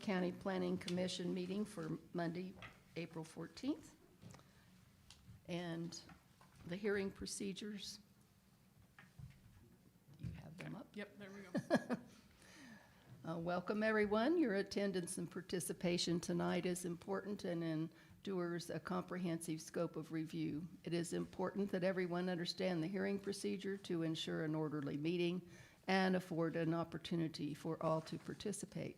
County Planning Commission meeting for Monday, April 14th. And the hearing procedures, you have them up. Yep, there we go. Welcome, everyone. Your attendance and participation tonight is important and endures a comprehensive scope of review. It is important that everyone understand the hearing procedure to ensure an orderly meeting and afford an opportunity for all to participate.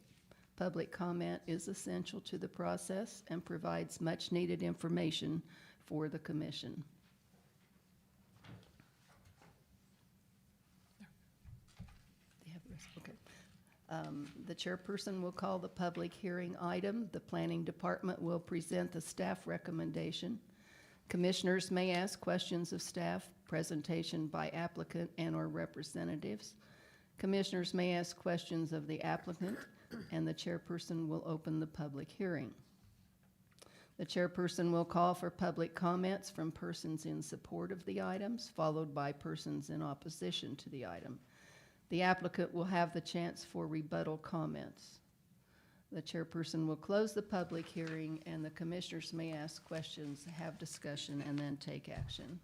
Public comment is essential to the process and provides much-needed information for the commission. They have this, okay. The chairperson will call the public hearing item. The planning department will present the staff recommendation. Commissioners may ask questions of staff, presentation by applicant and/or representatives. Commissioners may ask questions of the applicant, and the chairperson will open the public hearing. The chairperson will call for public comments from persons in support of the items, followed by persons in opposition to the item. The applicant will have the chance for rebuttal comments. The chairperson will close the public hearing, and the commissioners may ask questions, have discussion, and then take action.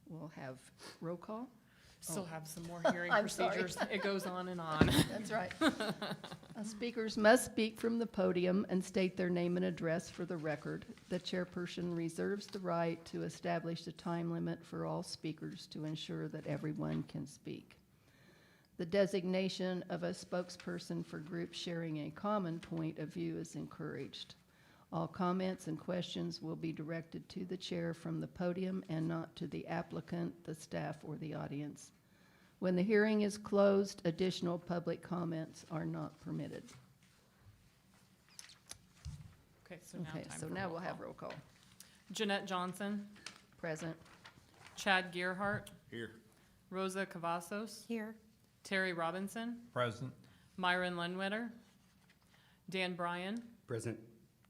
We'll have roll call. Still have some more hearing I'm sorry. procedures. It goes on and on. That's right. Speakers must speak from the podium and state their name and address for the record. The chairperson reserves the right to establish a time limit for all speakers to ensure that everyone can speak. The designation of a spokesperson for groups sharing a common point of view is encouraged. All comments and questions will be directed to the chair from the podium and not to the applicant, the staff, or the audience. When the hearing is closed, additional public comments are not permitted. Okay, so now Okay, time so for now roll we'll have call. roll call. Jeanette Johnson, Present. Chad Gearhart, Here. Rosa Cavazos, Here. Terry Robinson, Present. Myron Lenwetter, Dan Bryan. Present.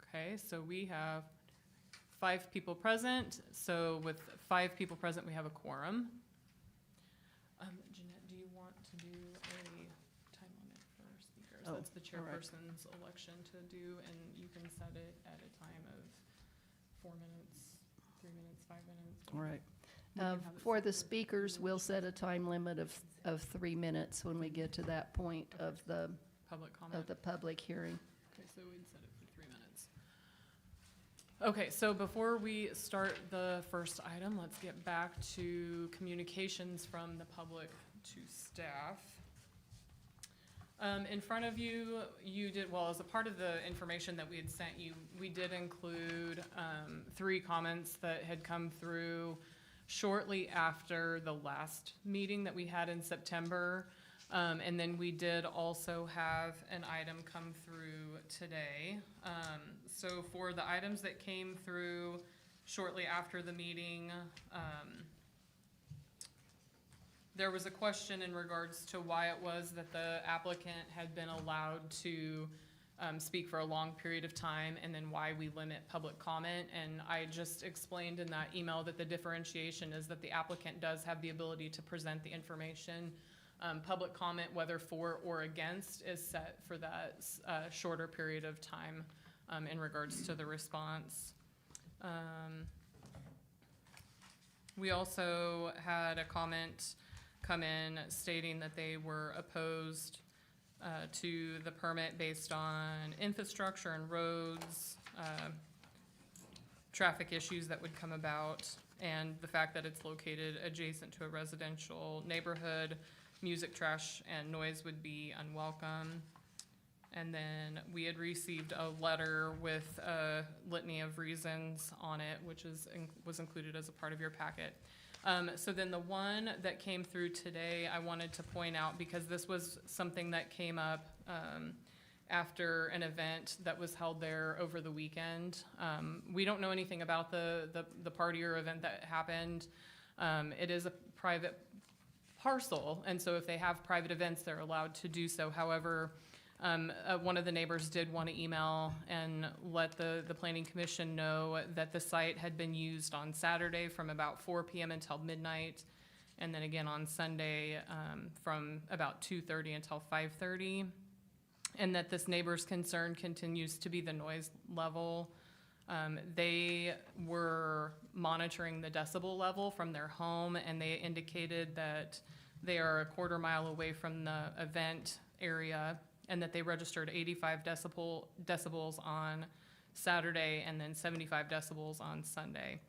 Okay, so we have 5 people present. So with 5 people present, we have a quorum. Jeanette, do you want to do a time limit for speakers? Oh, That's the all right. chairperson's election to do, and you can set it at a time of 4 minutes, 3 minutes, 5 minutes. All right. We can have it For the set for speakers, we'll set a time limit of 3 minutes when we get to that point of the public comment. public hearing. Okay, so we'd set it for 3 minutes. Okay, so before we start the first item, let's get back to communications from the public to staff. In front of you, you did, well, as a part of the information that we had sent you, we did include 3 comments that had come through shortly after the last meeting that we had in September. And then we did also have an item come through today. So for the items that came through shortly after the meeting, there was a question in regards to why it was that the applicant had been allowed to speak for a long period of time, and then why we limit public comment. And I just explained in that email that the differentiation is that the applicant does have the ability to present the information. Public comment, whether for or against, is set for that shorter period of time in regards to the response. We also had a comment come in stating that they were opposed to the permit based on infrastructure and roads, traffic issues that would come about, and the fact that it's located adjacent to a residential neighborhood. Music, trash, and noise would be unwelcome. And then we had received a letter with a litany of reasons on it, which was included as a part of your packet. So then the one that came through today, I wanted to point out, because this was something that came up after an event that was held there over the weekend. We don't know anything about the party or event that happened. It is a private parcel, and so if they have private events, they're allowed to do so. However, one of the neighbors did want to email and let the Planning Commission know that the site had been used on Saturday from about 4 p.m. until midnight, and then again on Sunday from about 2:30 until 5:30. And that this neighbor's concern continues to be the noise level. They were monitoring the decibel level from their home, and they indicated that they are a quarter mile away from the event area, and that they registered 85 decibels on Saturday and then 75 decibels on Sunday.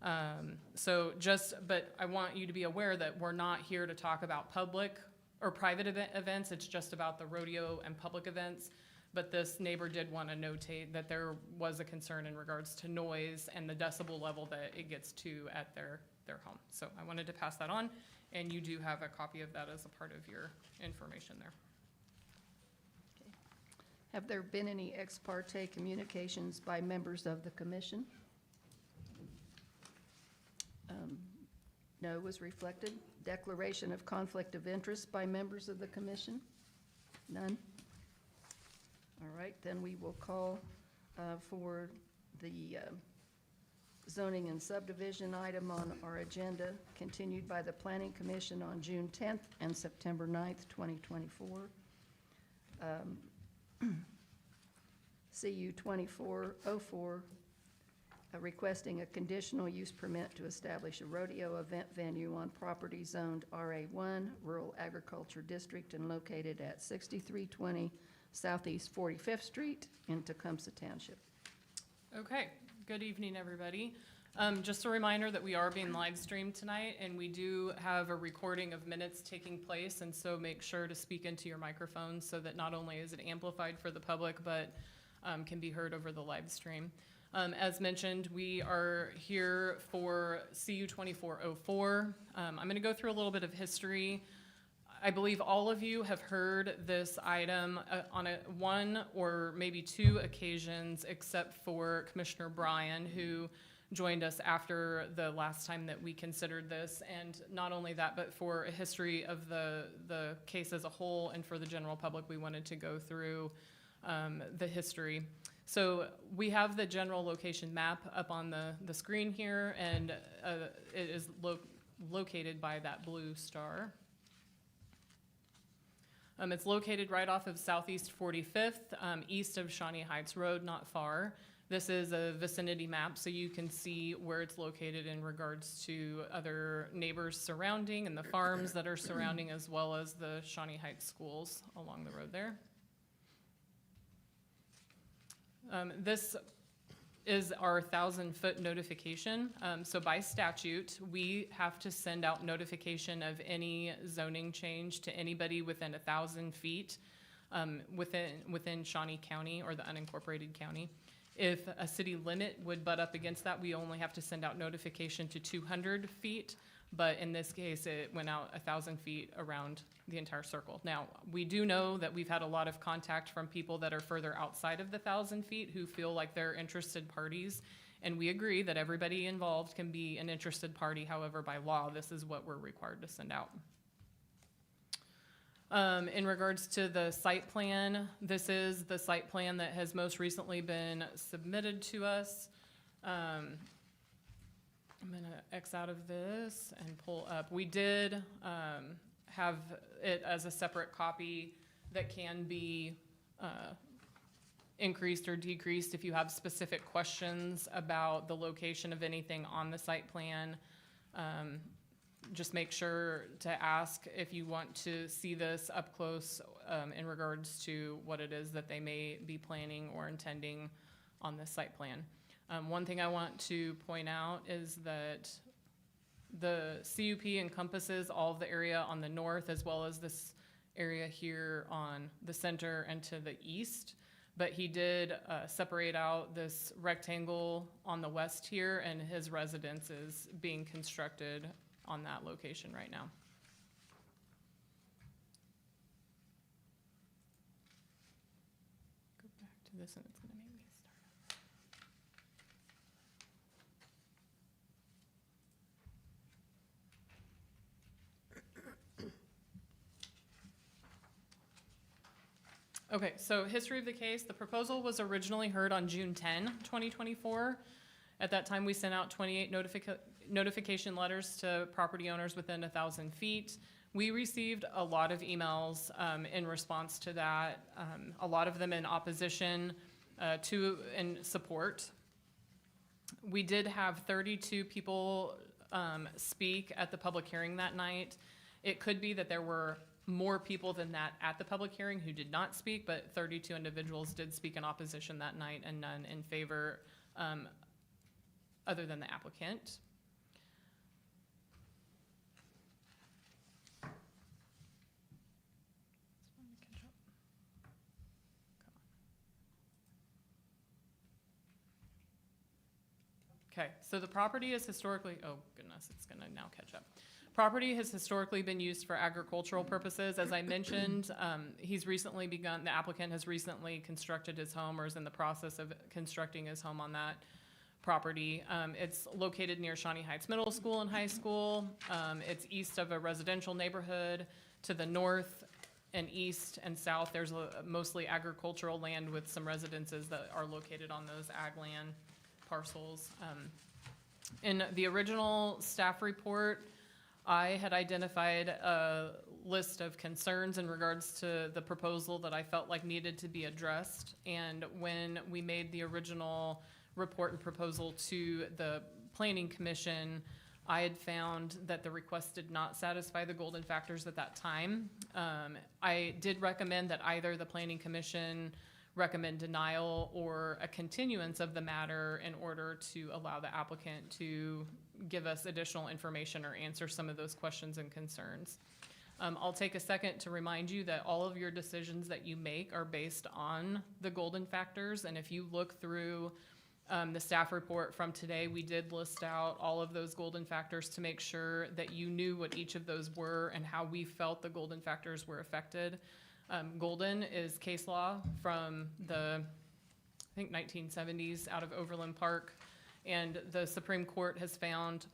But I want you to be aware that we're not here to talk about public or private events. It's just about the rodeo and public events. But this neighbor did want to notate that there was a concern in regards to noise and the decibel level that it gets to at their home. So I wanted to pass that on, and you do have a copy of that as a part of your information there. Have there been any ex parte communications by members of the commission? No was reflected. Declaration of conflict of interest by members of the commission? None? All right, then we will call for the zoning and subdivision item on our agenda, continued by the Planning Commission on June 10th and September 9th, 2024. CU 2404, requesting a conditional use permit to establish a rodeo event venue on property zoned RA1, Rural Agriculture District, and located at 6320 Southeast 45th Street in Tecumseh Township. Okay, good evening, everybody. Just a reminder that we are being live streamed tonight, and we do have a recording of minutes taking place, and so make sure to speak into your microphone so that not only is it amplified for the public, but can be heard over the live stream. As mentioned, we are here for CU 2404. I'm going to go through a little bit of history. I believe all of you have heard this item on one or maybe two occasions, except for Commissioner Bryan, who joined us after the last time that we considered this. And not only that, but for a history of the case as a whole and for the general public, we wanted to go through the history. So we have the general location map up on the screen here, and it is located by that blue star. It's located right off of Southeast 45th, east of Shawnee Heights Road, not far. This is a vicinity map, so you can see where it's located in regards to other neighbors surrounding and the farms that are surrounding, as well as the Shawnee Heights schools along the road there. This is our 1,000-foot notification. So by statute, we have to send out notification of any zoning change to anybody within 1,000 feet within Shawnee County or the unincorporated county. If a city limit would butt up against that, we only have to send out notification to 200 feet. But in this case, it went out 1,000 feet around the entire circle. Now, we do know that we've had a lot of contact from people that are further outside of the 1,000 feet who feel like they're interested parties. And we agree that everybody involved can be an interested party. However, by law, this is what we're required to send out. In regards to the site plan, this is the site plan that has most recently been submitted to us. I'm gonna X out of this and pull up. We did have it as a separate copy that can be increased or decreased if you have specific questions about the location of anything on the site plan. Just make sure to ask if you want to see this up close in regards to what it is that they may be planning or intending on this site plan. One thing I want to point out is that the CUP encompasses all of the area on the north as well as this area here on the center and to the east. But he did separate out this rectangle on the west here, and his residence is being constructed on that location right now. Go back to this and it's going to make me start. Okay, so history of the case. The proposal was originally heard on June 10, 2024. At that time, we sent out 28 notification letters to property owners within 1,000 feet. We received a lot of emails in response to that, a lot of them in opposition to and support. We did have 32 people speak at the public hearing that night. It could be that there were more people than that at the public hearing who did not speak, but 32 individuals did speak in opposition that night and none in favor other than the applicant. Okay, so the property is historically, oh goodness, it's gonna now catch up. Property has historically been used for agricultural purposes. As I mentioned, the applicant has recently constructed his home or is in the process of constructing his home on that property. It's located near Shawnee Heights Middle School and High School. It's east of a residential neighborhood. To the north and east and south, there's mostly agricultural land with some residences that are located on those ag land parcels. In the original staff report, I had identified a list of concerns in regards to the proposal that I felt like needed to be addressed. And when we made the original report and proposal to the Planning Commission, I had found that the request did not satisfy the golden factors at that time. I did recommend that either the Planning Commission recommend denial or a continuance of the matter in order to allow the applicant to give us additional information or answer some of those questions and concerns. I'll take a second to remind you that all of your decisions that you make are based on the golden factors, and if you look through the staff report from today, we did list out all of those golden factors to make sure that you knew what each of those were and how we felt the golden factors were affected. Golden is case law from the, I think, 1970s out of Overland Park, and the Supreme Court has found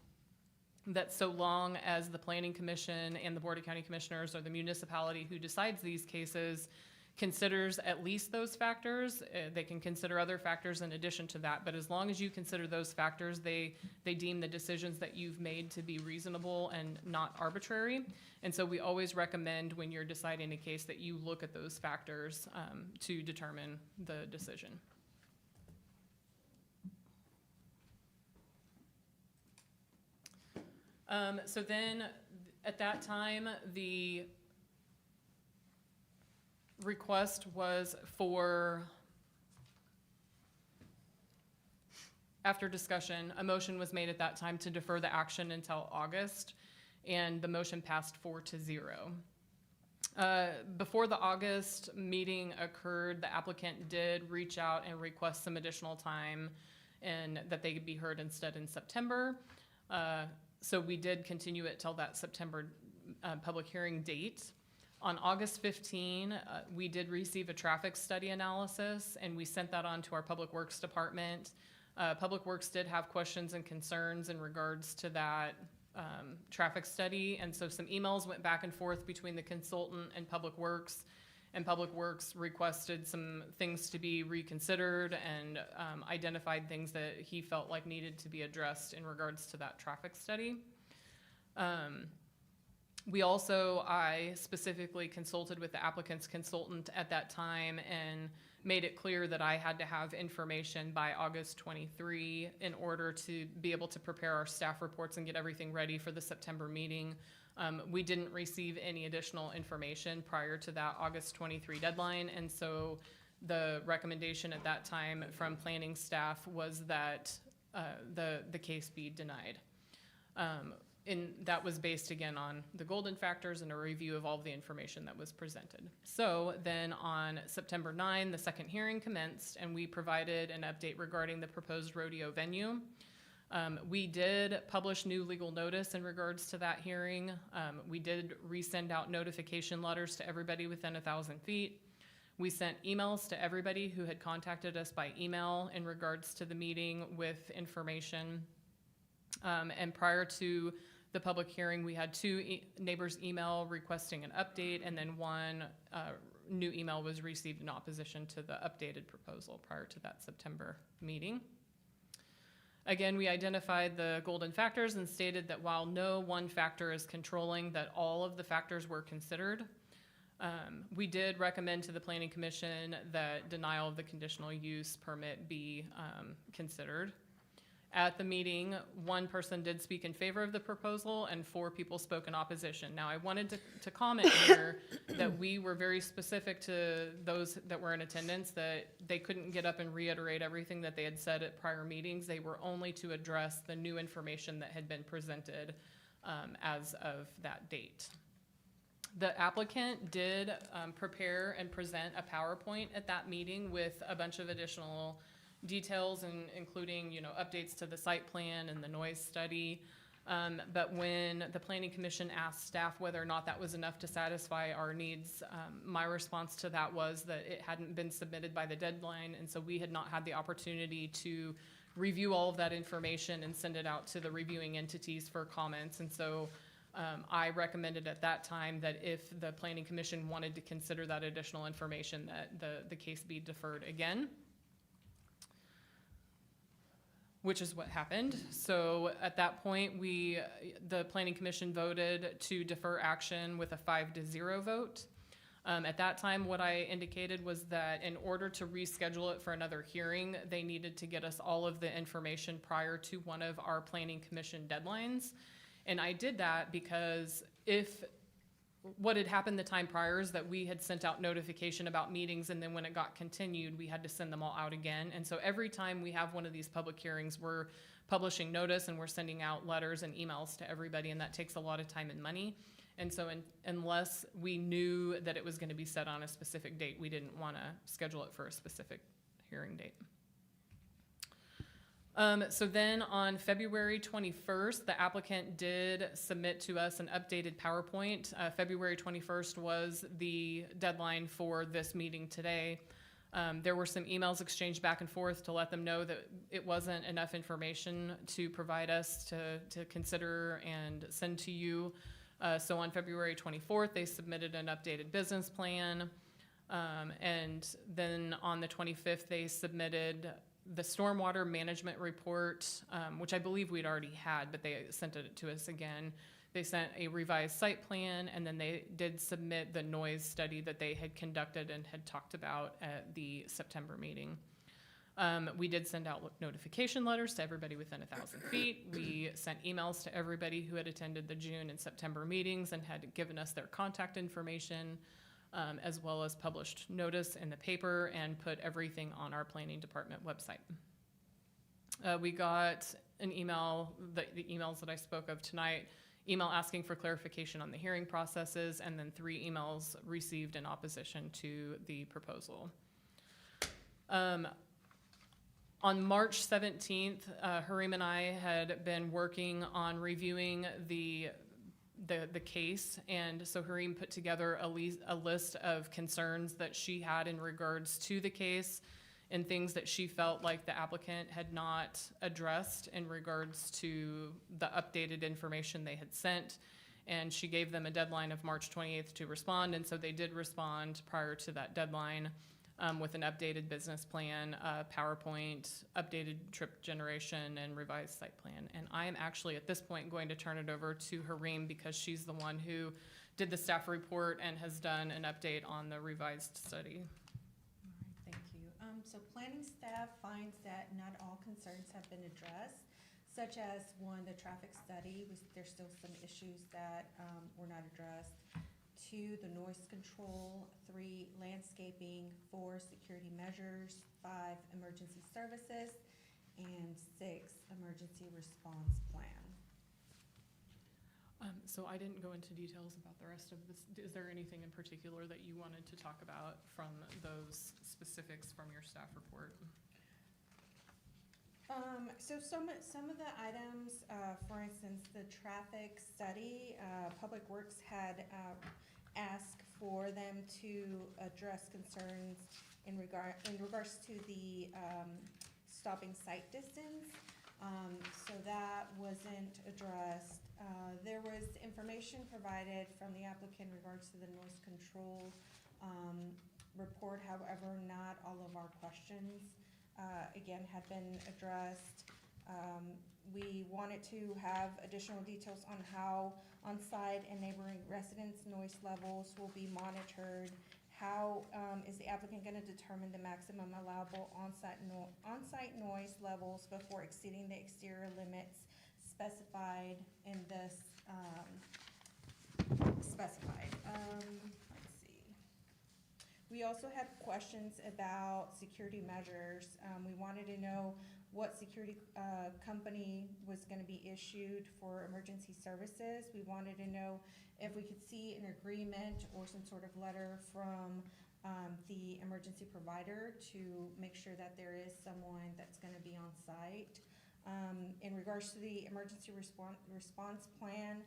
that so long as the Planning Commission and the Board of County Commissioners or the municipality who decides these cases considers at least those factors, they can consider other factors in addition to that, but as long as you consider those factors, they deem the decisions that you've made to be reasonable and not arbitrary. And so we always recommend when you're deciding a case that you look at those factors to determine the decision. So then at that time, the request was for, after discussion, a motion was made at that time to defer the action until August, and the motion passed 4-0. Before the August meeting occurred, the applicant did reach out and request some additional time and that they could be heard instead in September. So we did continue it till that September public hearing date. On August 15, we did receive a traffic study analysis, and we sent that on to our Public Works Department. Public Works did have questions and concerns in regards to that traffic study, and so some emails went back and forth between the consultant and Public Works requested some things to be reconsidered and identified things that he felt like needed to be addressed in regards to that traffic study. I specifically consulted with the applicant's consultant at that time and made it clear that I had to have information by August 23 in order to be able to prepare our staff reports and get everything ready for the September meeting. We didn't receive any additional information prior to that August 23 deadline, and so the recommendation at that time from planning staff was that the case be denied. And that was based again on the golden factors and a review of all the information that was presented. So then on September 9, the second hearing commenced, and we provided an update regarding the proposed rodeo venue. We did publish new legal notice in regards to that hearing. We did resend out notification letters to everybody within 1,000 feet. We sent emails to everybody who had contacted us by email in regards to the meeting with information. And prior to the public hearing, we had 2 neighbors email requesting an update, and then 1 new email was received in opposition to the updated proposal prior to that September meeting. Again, we identified the golden factors and stated that while no one factor is controlling, that all of the factors were considered. We did recommend to the Planning Commission that denial of the conditional use permit be considered. At the meeting, one person did speak in favor of the proposal and 4 people spoke in opposition. Now, I wanted to comment here that we were very specific to those that were in attendance, that they couldn't get up and reiterate everything that they had said at prior meetings. They were only to address the new information that had been presented as of that date. The applicant did prepare and present a PowerPoint at that meeting with a bunch of additional details, and including, updates to the site plan and the noise study. But when the Planning Commission asked staff whether or not that was enough to satisfy our needs, my response to that was that it hadn't been submitted by the deadline, and so we had not had the opportunity to review all of that information and send it out to the reviewing entities for comments. And so I recommended at that time that if the Planning Commission wanted to consider that additional information, that the case be deferred again, which is what happened. So at that point, the Planning Commission voted to defer action with a 5-0 vote. At that time, what I indicated was that in order to reschedule it for another hearing, they needed to get us all of the information prior to one of our Planning Commission deadlines. And I did that because what had happened the time prior is that we had sent out notification about meetings, and then when it got continued, we had to send them all out again. And so every time we have one of these public hearings, we're publishing notice and we're sending out letters and emails to everybody, and that takes a lot of time and money. And so unless we knew that it was going to be set on a specific date, we didn't want to schedule it for a specific hearing date. So then on February 21st, the applicant did submit to us an updated PowerPoint. February 21st was the deadline for this meeting today. There were some emails exchanged back and forth to let them know that it wasn't enough information to provide us to consider and send to you. So on February 24th, they submitted an updated business plan. And then on the 25th, they submitted the stormwater management report, which I believe we'd already had, but they sent it to us again. They sent a revised site plan, and then they did submit the noise study that they had conducted and had talked about at the September meeting. We did send out notification letters to everybody within 1,000 feet. We sent emails to everybody who had attended the June and September meetings and had given us their contact information, as well as published notice in the paper and put everything on our planning department website. We got an email, the emails that I spoke of tonight, email asking for clarification on the hearing processes, and then 3 emails received in opposition to the proposal. On March 17th, Harim and I had been working on reviewing the case, and so Harim put together a list of concerns that she had in regards to the case and things that she felt like the applicant had not addressed in regards to the updated information they had sent. And she gave them a deadline of March 28th to respond, and so they did respond prior to that deadline with an updated business plan, PowerPoint, updated trip generation, and revised site plan. And I am actually at this point going to turn it over to Harim because she's the one who did the staff report and has done an update on the revised study. All right, thank you. So planning staff finds that not all concerns have been addressed, such as 1, the traffic study. There's still some issues that were not addressed. 2, the noise control. 3, landscaping. 4, security measures. 5, emergency services. And 6, emergency response plan. So I didn't go into details about the rest of this. Is there anything in particular that you wanted to talk about from those specifics from your staff report? So some of the items, for instance, the traffic study, Public Works had asked for them to address concerns in regards to the stopping site distance. So that wasn't addressed. There was information provided from the applicant in regards to the noise control report. However, not all of our questions again have been addressed. We wanted to have additional details on how on-site and neighboring residents' noise levels will be monitored. How is the applicant gonna determine the maximum allowable on-site noise levels before exceeding the exterior limits specified in this, let's see. We also had questions about security measures. We wanted to know what security company was gonna be issued for emergency services. We wanted to know if we could see an agreement or some sort of letter from the emergency provider to make sure that there is someone that's gonna be on site. In regards to the emergency response plan,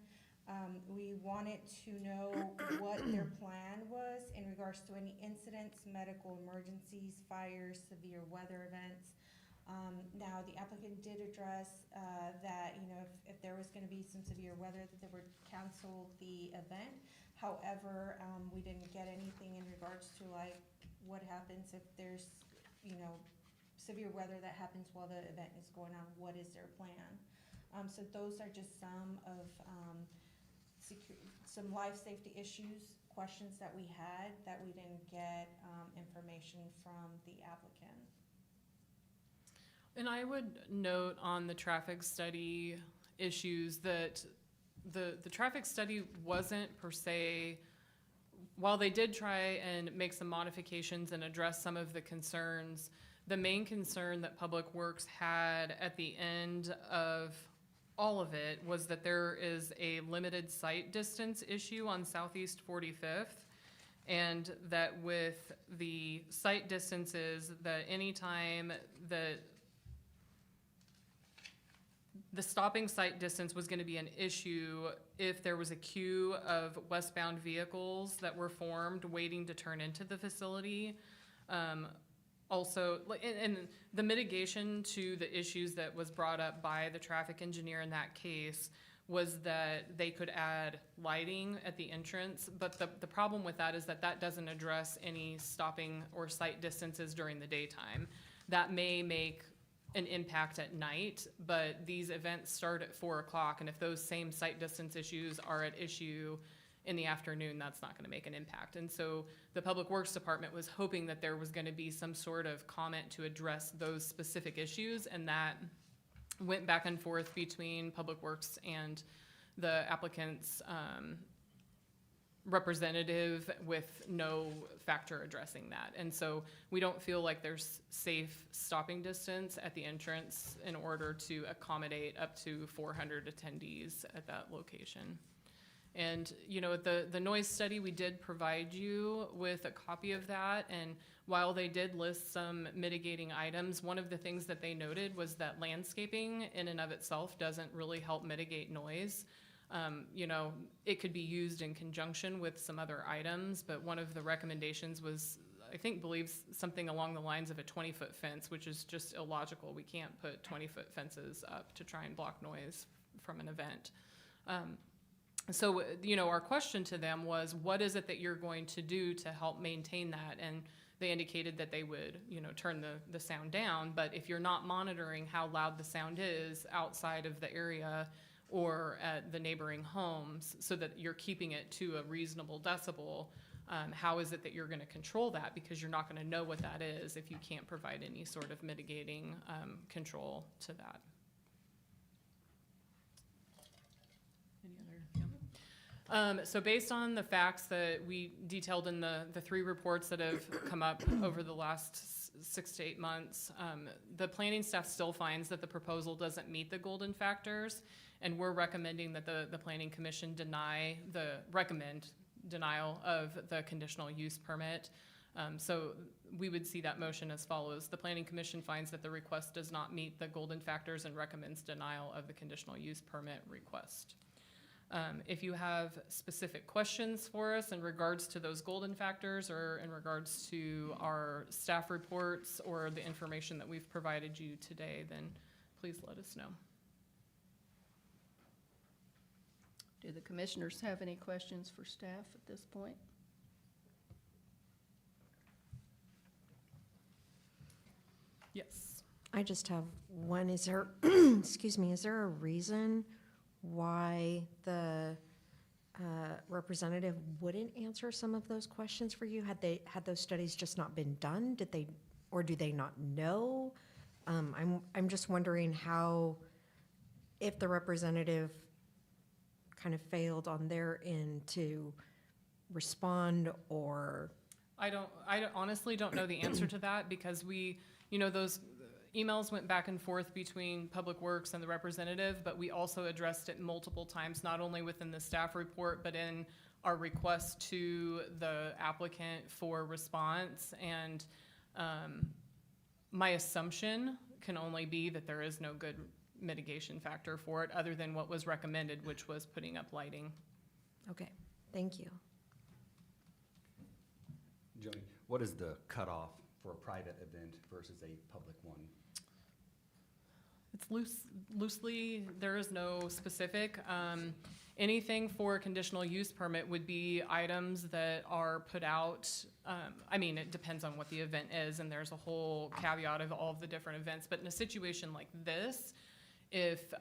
we wanted to know what their plan was in regards to any incidents, medical emergencies, fires, severe weather events. Now, the applicant did address that, you know, if there was gonna be some severe weather, that they would cancel the event. However, we didn't get anything in regards to like what happens if there's, you know, severe weather that happens while the event is going on. What is their plan? So those are just some of some life safety issues, questions that we had that we didn't get information from the applicant. And I would note on the traffic study issues that the traffic study wasn't per se, while they did try and make some modifications and address some of the concerns, the main concern that Public Works had at the end of all of it was that there is a limited sight distance issue on Southeast 45th. And that with the sight distances, that anytime that the stopping sight distance was gonna be an issue if there was a queue of westbound vehicles that were formed waiting to turn into the facility. Also, and the mitigation to the issues that was brought up by the traffic engineer in that case was that they could add lighting at the entrance, but the problem with that is that that doesn't address any stopping or sight distances during the daytime. That may make an impact at night, but these events start at 4 o'clock, and if those same sight distance issues are at issue in the afternoon, that's not gonna make an impact. And so the Public Works Department was hoping that there was gonna be some sort of comment to address those specific issues, and that went back and forth between Public Works and the applicant's representative with no factor addressing that. And so we don't feel like there's safe stopping distance at the entrance in order to accommodate up to 400 attendees at that location. And, you know, the noise study, we did provide you with a copy of that, and while they did list some mitigating items, one of the things that they noted was that landscaping in and of itself doesn't really help mitigate noise. You know, it could be used in conjunction with some other items, but one of the recommendations was, I think, believes something along the lines of a 20-foot fence, which is just illogical. We can't put 20-foot fences up to try and block noise from an event. So, you know, our question to them was, what is it that you're going to do to help maintain that? And they indicated that they would, you know, turn the sound down, but if you're not monitoring how loud the sound is outside of the area or at the neighboring homes so that you're keeping it to a reasonable decibel, how is it that you're gonna control that? Because you're not gonna know what that is if you can't provide any sort of mitigating control to that. So based on the facts that we detailed in the 3 reports that have come up over the last 6 to 8 months, the planning staff still finds that the proposal doesn't meet the golden factors, and we're recommending that the planning commission recommend denial of the conditional use permit. So we would see that motion as follows. The planning commission finds that the request does not meet the golden factors and recommends denial of the conditional use permit request. If you have specific questions for us in regards to those golden factors or in regards to our staff reports or the information that we've provided you today, then please let us know. Do the commissioners have any questions for staff at this point? Yes. I just have one. Is there, excuse me, is there a reason why the representative wouldn't answer some of those questions for you? Had those studies just not been done? Did they, or do they not know? I'm just wondering how, if the representative kind of failed on their end to respond, or I honestly don't know the answer to that, because those emails went back and forth between Public Works and the representative, but we also addressed it multiple times, not only within the staff report, but in our request to the applicant for response. And my assumption can only be that there is no good mitigation factor for it, other than what was recommended, which was putting up lighting. okay, thank you. Joni, what is the cutoff for a private event versus a public one? It's loosely, there is no specific. Anything for a conditional use permit would be items that are put out. It depends on what the event is, and there's a whole caveat of all of the different events. But in a situation like this, if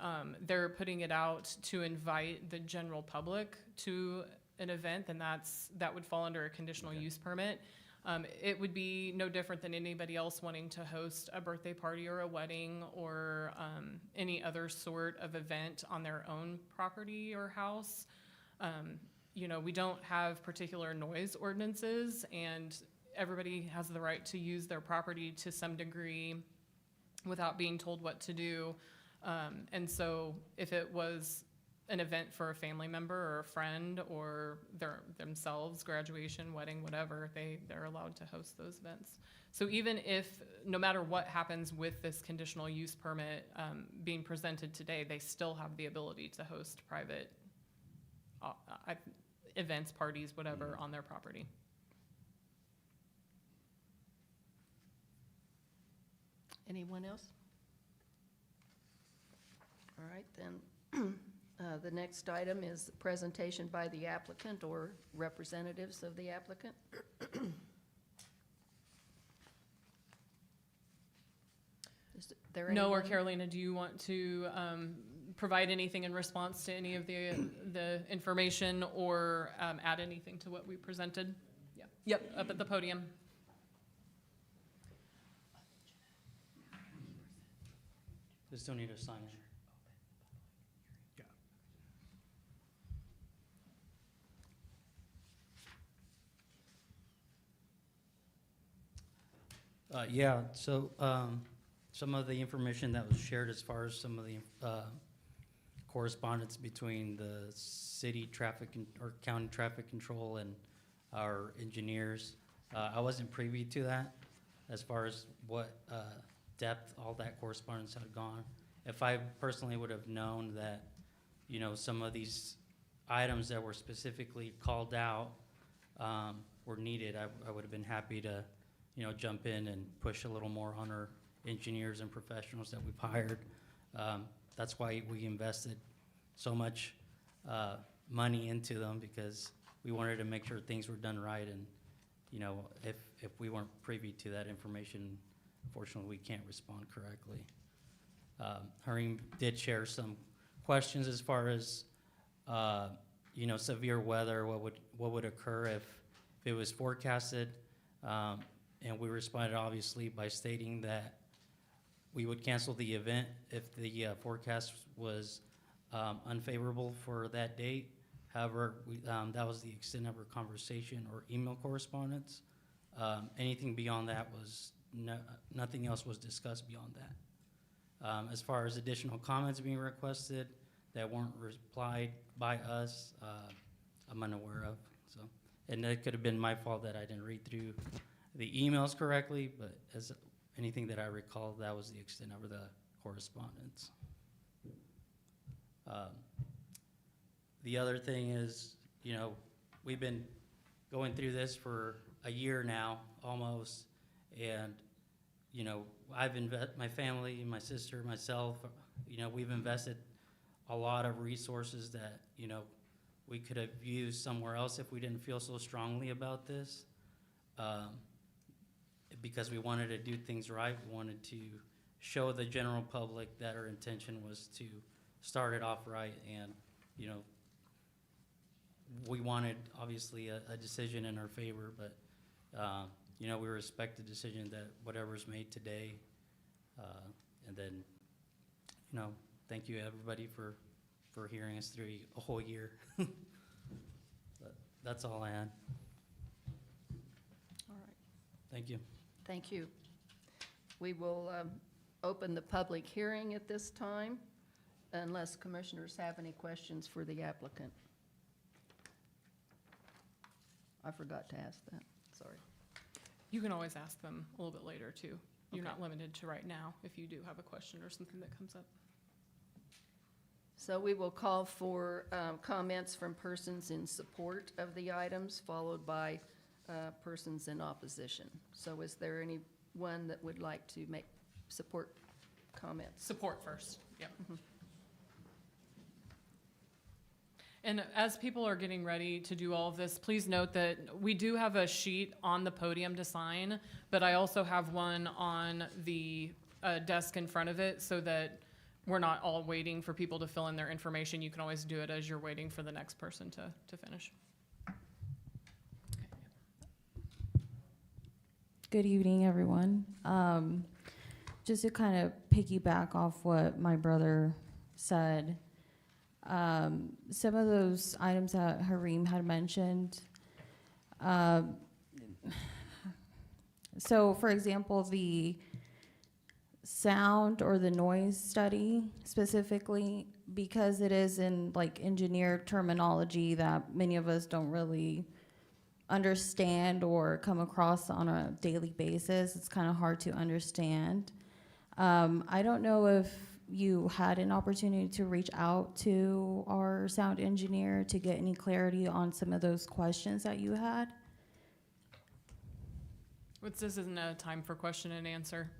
they're putting it out to invite the general public to an event, then that would fall under a conditional Okay. use permit. It would be no different than anybody else wanting to host a birthday party or a wedding or any other sort of event on their own property or house. We don't have particular noise ordinances, and everybody has the right to use their property to some degree without being told what to do. And so if it was an event for a family member or a friend or themselves, graduation, wedding, whatever, they're allowed to host those events. So even if, no matter what happens with this conditional use permit being presented today, they still have the ability to host private events, parties, whatever, on their property. Anyone else? All right, then. The next item is the presentation by the applicant or representatives of the applicant. Is there No, or anyone- Carolina, do you want to provide anything in response to any of the information, or add anything to what we presented? Yeah. Yep, up at the podium. Just don't need to sign it. Some of the information that was shared as far as some of the correspondence between the city traffic or county traffic control and our engineers, I wasn't privy to that as far as what depth all that correspondence had gone. If I personally would have known that, some of these items that were specifically called out were needed, I would have been happy to jump in and push a little more on our engineers and professionals that we've hired. That's why we invested so much money into them, because we wanted to make sure things were done right. And, if we weren't privy to that information, unfortunately, we can't respond correctly. Harim did share some questions as far as, severe weather, what would occur if it was forecasted. And we responded obviously by stating that we would cancel the event if the forecast was unfavorable for that date. However, that was the extent of our conversation or email correspondence. Anything beyond that was, nothing else was discussed beyond that. As far as additional comments being requested that weren't replied by us, I'm unaware of. So, and that could have been my fault that I didn't read through the emails correctly, but as anything that I recall, that was the extent of the correspondence. The other thing is, we've been going through this for a year now, almost, and, my family, my sister, myself, we've invested a lot of resources that, we could have used somewhere else if we didn't feel so strongly about this. Because we wanted to do things right, we wanted to show the general public that our intention was to start it off right, and, you know, we wanted, obviously, a decision in our favor, but, you know, we respect the decision that whatever's made today. And then, you know, thank you, everybody, for hearing us through a whole year. But that's all I had. All right, Thank you. thank you. We will open the public hearing at this time, unless commissioners have any questions for the applicant. I forgot to ask that, sorry. You can always ask them a little bit later, too. You're Okay. not limited to right now if you do have a question or something that comes up. So we will call for comments from persons in support of the items, followed by persons in opposition. So is there anyone that would like to make support comments? Support first, yep. And as people are getting ready to do all of this, please note that we do have a sheet on the podium to sign, but I also have one on the desk in front of it so that we're not all waiting for people to fill in their information. You can always do it as you're waiting for the next person to finish. Good evening, everyone. Just to kind of piggyback off what my brother said, some of those items that Hareem had mentioned. So, for example, the sound or the noise study specifically, because it is in like engineered terminology that many of us don't really understand or come across on a daily basis. It's kind of hard to understand. I don't know if you had an opportunity to reach out to our sound engineer to get any clarity on some of those questions that you had. This isn't a time for question and answer.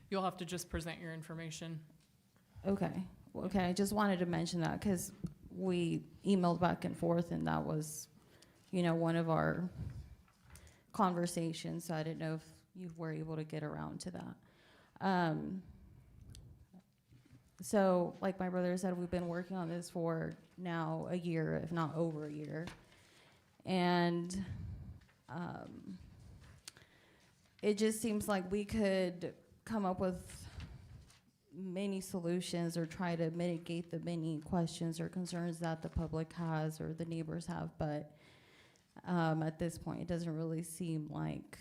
You'll have to just present your information. Okay. Okay. I just wanted to mention that because we emailed back and forth, and that was, you know, one of our conversations. So I didn't know if you were able to get around to that. So, like my brother said, we've been working on this for now a year, if not over a year. And it just seems like we could come up with many solutions or try to mitigate the many questions or concerns that the public has or the neighbors have. But at this point, it doesn't really seem like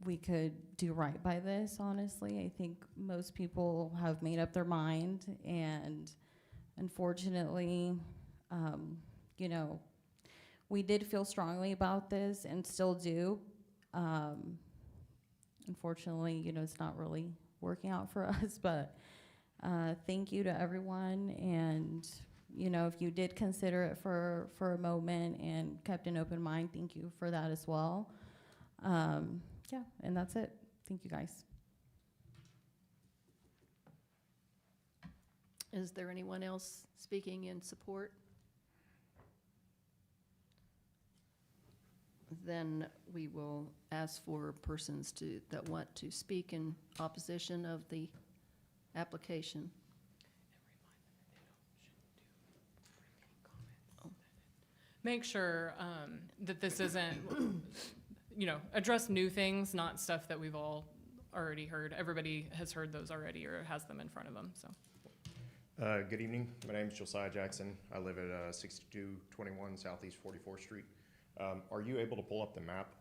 we could do right by this, honestly. I think most people have made up their mind, and unfortunately, you know, we did feel strongly about this and still do. Unfortunately, you know, it's not really working out for us, but thank you to everyone. And, you know, if you did consider it for a moment and kept an open mind, thank you for that as well. Yeah, and that's it. Thank you, guys. Is there anyone else speaking in support? Then we will ask for persons that want to speak in opposition of the application. Make sure that this isn't, you know, address new things, not stuff that we've all already heard. Everybody has heard those already or has them in front of them, so. Good evening. My name is Josiah Jackson. I live at 6221 Southeast 44th Street. Are you able to pull up the map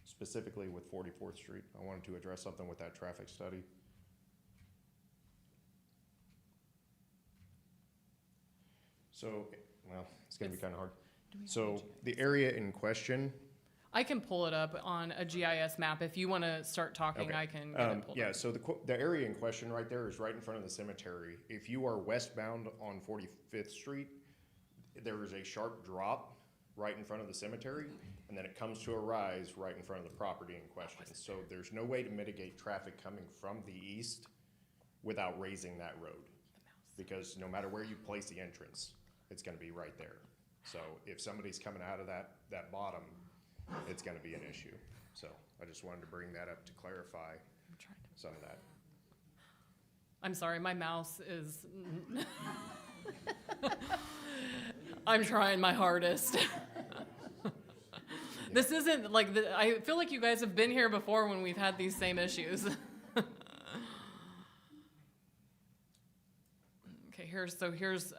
specifically with 44th Street? I wanted to address something with that traffic study. So, well, it's going to be kind of hard. So the area in question. I can pull it up on a GIS map. If you want to start talking, Okay. I can get it pulled Yeah, up. so the area in question right there is right in front of the cemetery. If you are westbound on 45th Street, there is a sharp drop right in front of the cemetery, and then it comes to a rise right in front of the property in question. So there's no way to mitigate traffic coming from the east without raising that road. Because no matter where you place the entrance, it's gonna be right there. So if somebody's coming out of that bottom, it's gonna be an issue. So I just wanted to bring that up to clarify some of that. I'm sorry, my mouse is, I'm trying my hardest. This isn't like, I feel like you guys have been here before when we've had these same issues. Okay, here's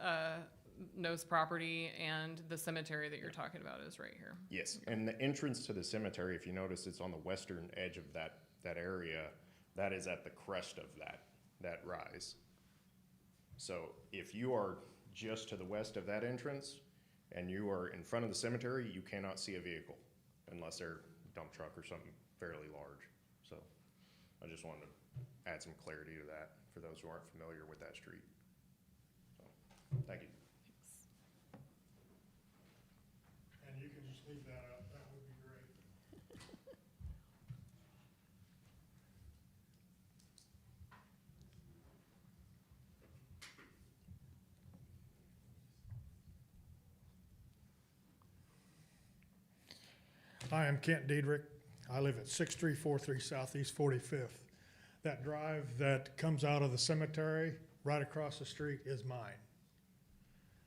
No's property, and the cemetery that you're talking about is right here. Yes, and the entrance to the cemetery, if you notice, it's on the western edge of that area. That is at the crest of that rise. So if you are just to the west of that entrance and you are in front of the cemetery, you cannot see a vehicle unless they're a dump truck or something fairly large. So I just wanted to add some clarity to that for those who aren't familiar with that street. So, thank you. And you can just leave that up, that would be great. Hi, I'm Kent Diedrich. I live at 6343 Southeast 45th. That drive that comes out of the cemetery right across the street is mine.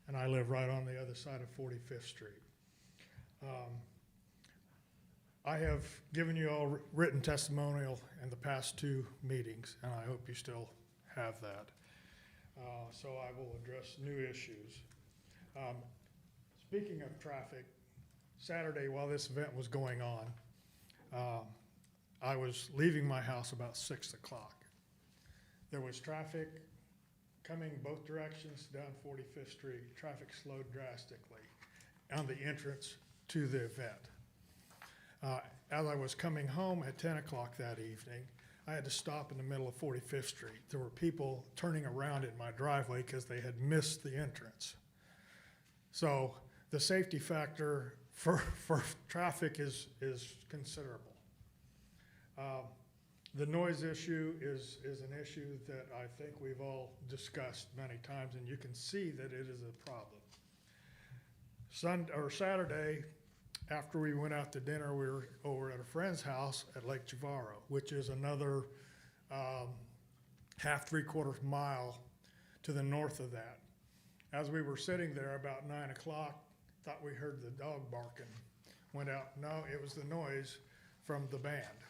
And I live right on the other side of 45th Street. I have given you all written testimonial in the past 2 meetings, and I hope you still have that. So I will address new issues. Speaking of traffic, Saturday while this event was going on, I was leaving my house about 6 o'clock. There was traffic coming both directions down 45th Street. Traffic slowed drastically on the entrance to the event. As I was coming home at 10 o'clock that evening, I had to stop in the middle of 45th Street. There were people turning around in my driveway because they had missed the entrance. So the safety factor for traffic is considerable. The noise issue is an issue that I think we've all discussed many times, and you can see that it is a problem. Saturday, after we went out to dinner, we were over at a friend's house at Lake Javaro, which is another half, 3/4 mile to the north of that. As we were sitting there about 9 o'clock, thought we heard the dog barking. Went out, no, it was the noise from the band.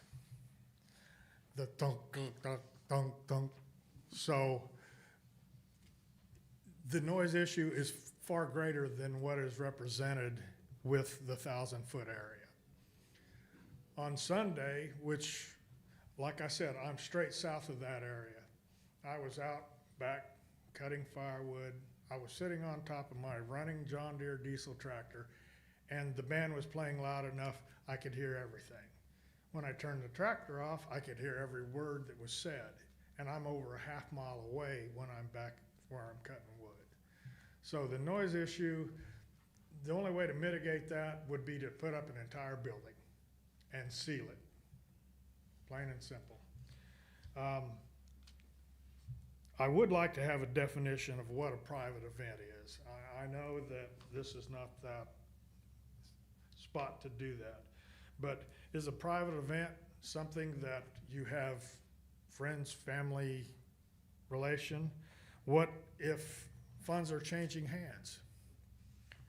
The thunk, thunk, thunk, thunk. So the noise issue is far greater than what is represented with the 1,000-foot area. On Sunday, which, like I said, I'm straight south of that area. I was out back cutting firewood. I was sitting on top of my running John Deere diesel tractor, and the band was playing loud enough I could hear everything. When I turned the tractor off, I could hear every word that was said, and I'm over a half mile away when I'm back where I'm cutting wood. So the noise issue, the only way to mitigate that would be to put up an entire building and seal it, plain and simple. I would like to have a definition of what a private event is. I know that this is not that spot to do that, but is a private event something that you have friends, family relation? What if funds are changing hands?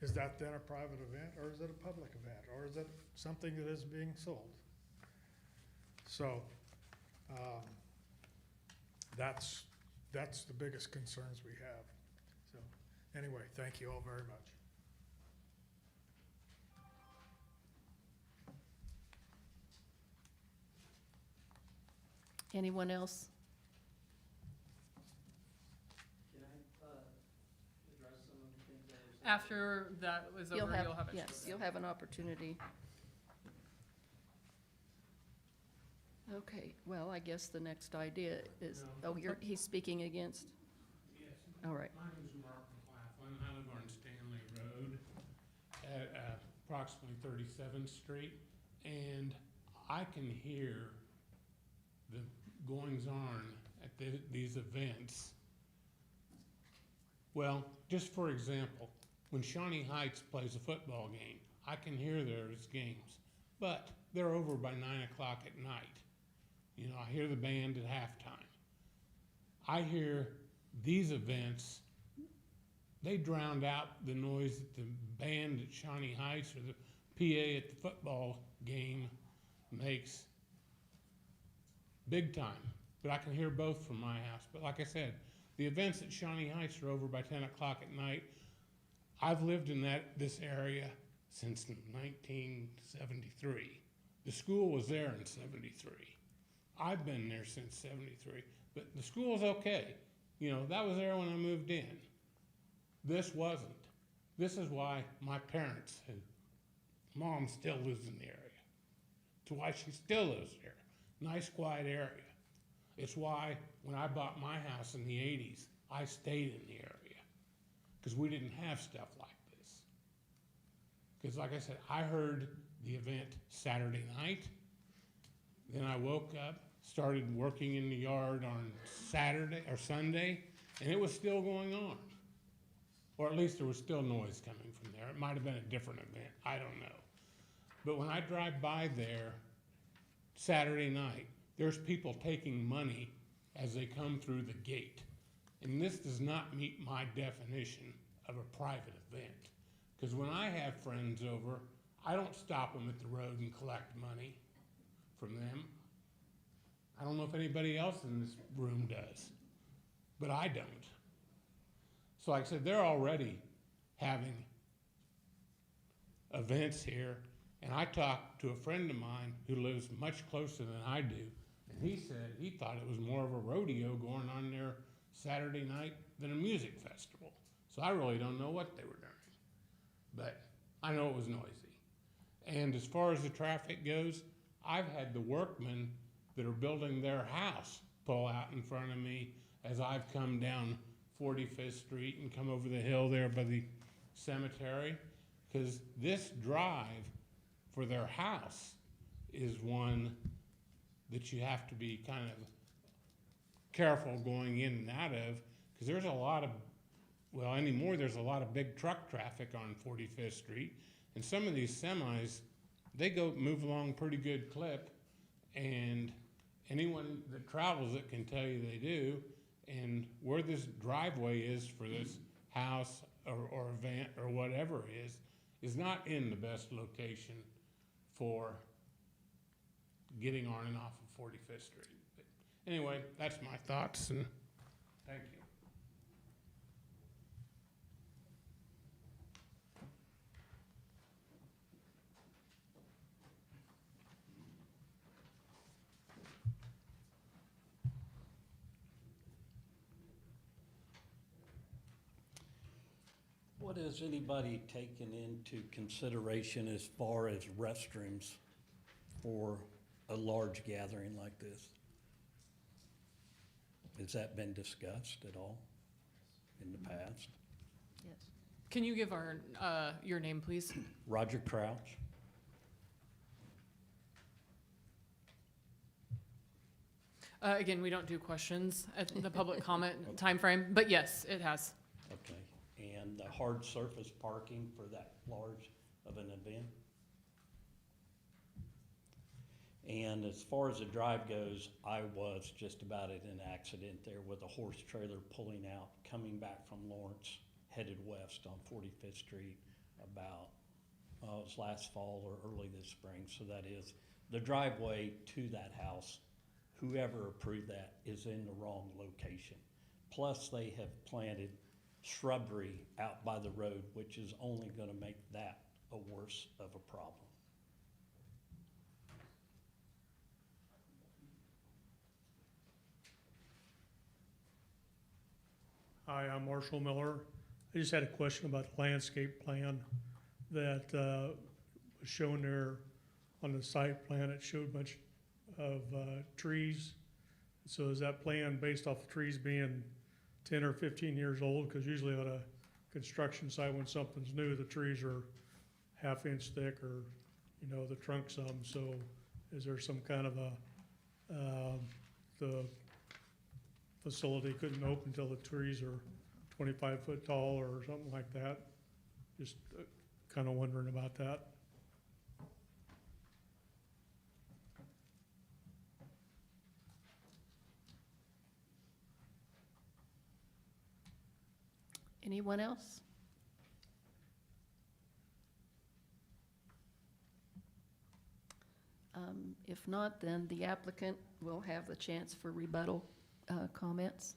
Is that then a private event, or is it a public event, or is it something that is being sold? So that's the biggest concerns we have. So anyway, thank you all very much. Anyone else? Can I address some of the things that were said? After that was over, you'll have a Yes, chance. you'll have an opportunity. Okay, well, I guess the next idea is, oh, he's speaking against? Yes. All right. My name is Mark McLaughlin. I live on Stanley Road at approximately 37th Street, and I can hear the goings-on at these events. Well, just for example, when Shawnee Heights plays a football game, I can hear those games, but they're over by 9 o'clock at night. You know, I hear the band at halftime. I hear these events, they drowned out the noise that the band at Shawnee Heights or the PA at the football game makes big time. But I can hear both from my house. But like I said, the events at Shawnee Heights are over by 10 o'clock at night. I've lived in this area since 1973. The school was there in 73. I've been there since 73, but the school's okay. You know, that was there when I moved in. This wasn't. This is why my parents, mom still lives in the area. It's why she still lives there. Nice, quiet area. It's why when I bought my house in the 80s, I stayed in the area because we didn't have stuff like this. Because like I said, I heard the event Saturday night. Then I woke up, started working in the yard on Saturday or Sunday, and it was still going on. Or at least there was still noise coming from there. It might have been a different event, I don't know. But when I drive by there Saturday night, there's people taking money as they come through the gate. And this does not meet my definition of a private event. Because when I have friends over, I don't stop them at the road and collect money from them. I don't know if anybody else in this room does, but I don't. So like I said, they're already having events here, and I talked to a friend of mine who lives much closer than I do, and he said he thought it was more of a rodeo going on there Saturday night than a music festival. So I really don't know what they were doing, but I know it was noisy. And as far as the traffic goes, I've had the workmen that are building their house pull out in front of me as I've come down 45th Street and come over the hill there by the cemetery, because this drive for their house is one that you have to be kind of careful going in and out of, because there's a lot of, well, anymore there's a lot of big truck traffic on 45th Street, and some of these semis, they move along pretty good clip, and anyone that travels it can tell you they do. And where this driveway is for this house or event or whatever it is not in the best location for getting on and off of 45th Street. But anyway, that's my thoughts, and thank you. What has anybody taken into consideration as far as restrooms for a large gathering like this? Has that been discussed at all in the past? Yes. Can you give your name, please? Roger Crouch. Again, we don't do questions at the public comment timeframe, but yes, it has. Okay. And the hard surface parking for that large of an event? And as far as the drive goes, I was just about at an accident there with a horse trailer pulling out, coming back from Lawrence, headed west on 45th Street about, it was last fall or early this spring. So that is, the driveway to that house, whoever approved that is in the wrong location. Plus they have planted shrubbery out by the road, which is only gonna make that a worse of a problem. Hi, I'm Marshall Miller. I just had a question about the landscape plan that was shown there on the site plan. It showed a bunch of trees. So is that plan based off the trees being 10 or 15 years old? Because usually on a construction site, when something's new, the trees are half-inch thick or, you know, the trunk some. So is there some kind of the facility couldn't open until the trees are 25 foot tall or something like that? Just kind of wondering about that. Anyone else? If not, then the applicant will have the chance for rebuttal comments.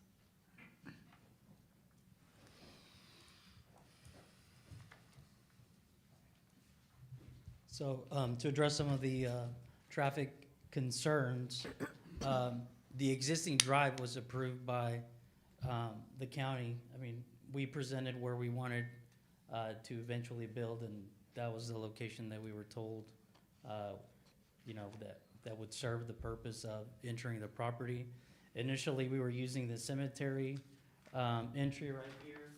So, to address some of the traffic concerns, the existing drive was approved by the county. I mean, we presented where we wanted to eventually build, and that was the location that we were told, that would serve the purpose of entering the property. Initially, we were using the cemetery entry right here,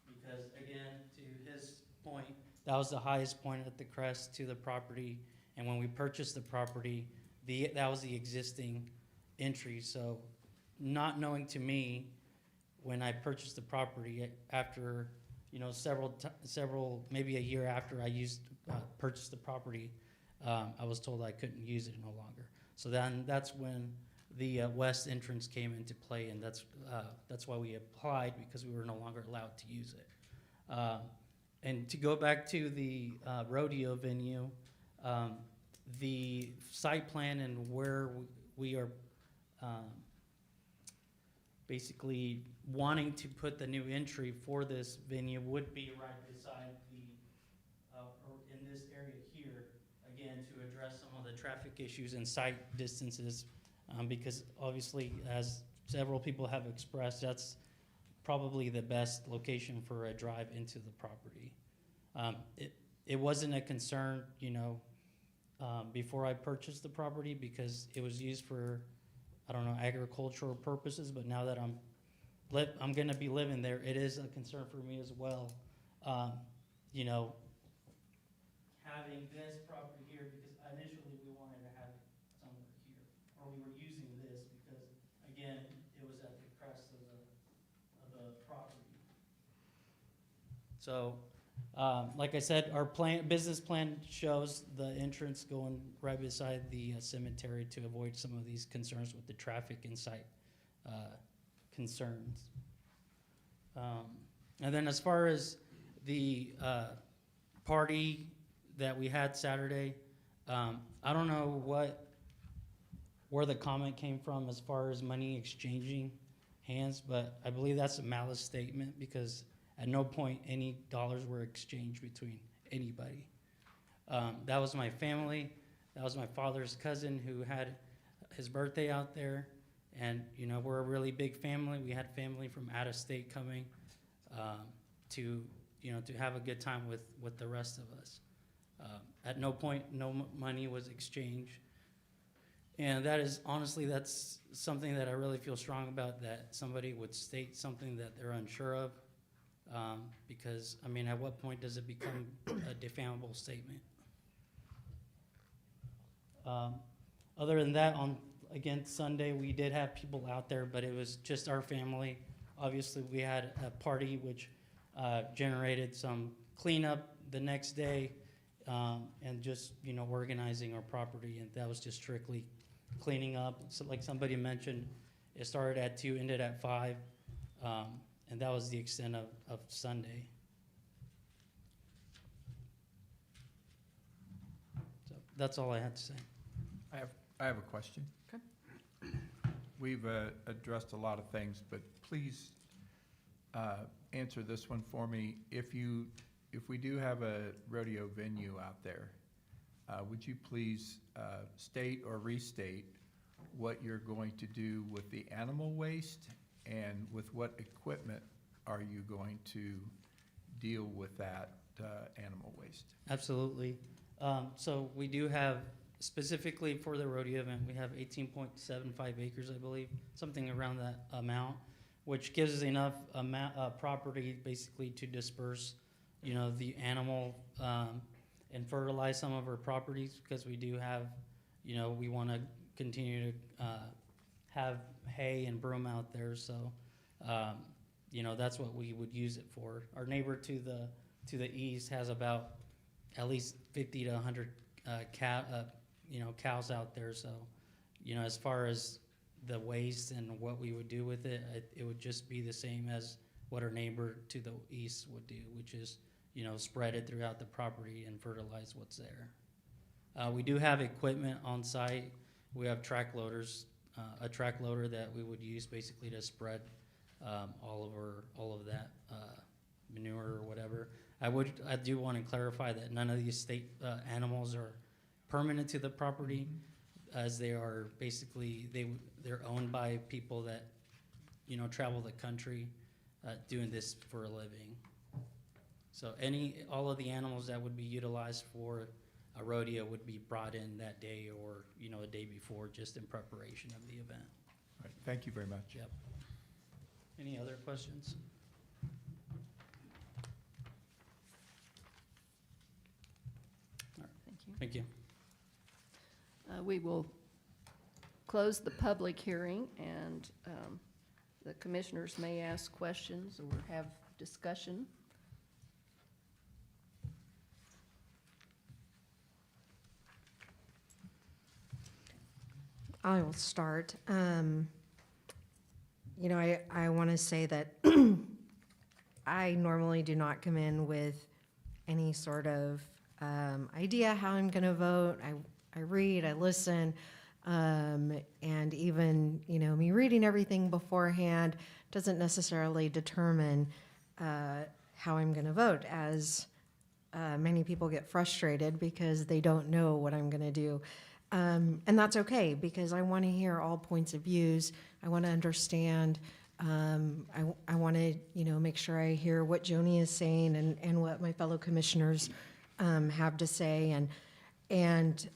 because again, to his point, that was the highest point at the crest to the property, and when we purchased the property, that was the existing entry. So, not knowing to me, when I purchased the property, after several maybe a year after I purchased the property, I was told I couldn't use it no longer. So then that's when the west entrance came into play, and that's why we applied, because we were no longer allowed to use it. And to go back to the rodeo venue, the site plan and where we are basically wanting to put the new entry for this venue would be right beside or in this area here, again, to address some of the traffic issues and site distances, because obviously, as several people have expressed, that's probably the best location for a drive into the property. It wasn't a concern, before I purchased the property, because it was used for, agricultural purposes, but now that I'm gonna be living there, it is a concern for me as well. Having this property here, because initially we wanted to have it somewhere here, or we were using this because, again, it was at the crest of the property. So, like I said, our business plan shows the entrance going right beside the cemetery to avoid some of these concerns with the traffic and site concerns. And then as far as the party that we had Saturday, I don't know where the comment came from as far as money exchanging hands, but I believe that's a malice statement, because at no point any dollars were exchanged between anybody. That was my family. That was my father's cousin who had his birthday out there. And, we're a really big family. We had family from out of state coming to have a good time with the rest of us. At no point, no money was exchanged. And that's something that I really feel strong about, that somebody would state something that they're unsure of. Because, at what point does it become a defamable statement? Other than that, again, Sunday, we did have people out there, but it was just our family. Obviously, we had a party which generated some cleanup the next day, and just, organizing our property, and that was just strictly cleaning up. So like somebody mentioned, it started at 2, ended at 5. And that was the extent of Sunday. So that's all I had to say. I have a question. Okay. We've addressed a lot of things, but please answer this one for me. If we do have a rodeo venue out there, would you please state or restate what you're going to do with the animal waste, and with what equipment are you going to deal with that animal waste? Absolutely. So we do have, specifically for the rodeo event, we have 18.75 acres, I believe, something around that amount, which gives us enough property basically to disperse, the animal and fertilize some of our properties, because we do have, we want to continue to have hay and broom out there. So, that's what we would use it for. Our neighbor to the east has about at least 50 to 100 cows out there. So, as far as the waste and what we would do with it, it would just be the same as what our neighbor to the east would do, which is, you know, spread it throughout the property and fertilize what's there. We do have equipment on site. We have track loaders, a track loader that we would use basically to spread all of that manure or whatever. I do want to clarify that none of these state animals are permanent to the property, as they are basically, they're owned by people that, you know, travel the country doing this for a living. So all of the animals that would be utilized for a rodeo would be brought in that day or, you know, a day before, just in preparation of the event. All right, thank you very much. Yep. Any other questions? Thank you. Thank you. We will close the public hearing, and the commissioners may ask questions or have discussion. I will start. You know, I want to say that I normally do not come in with any sort of idea how I'm going to vote. I read, I listen, and even, you know, me reading everything beforehand doesn't necessarily determine how I'm going to vote, as many people get frustrated because they don't know what I'm going to do. And that's okay, because I want to hear all points of views. I want to understand. I want to, you know, make sure I hear what Joni is saying and what my fellow commissioners have to say. And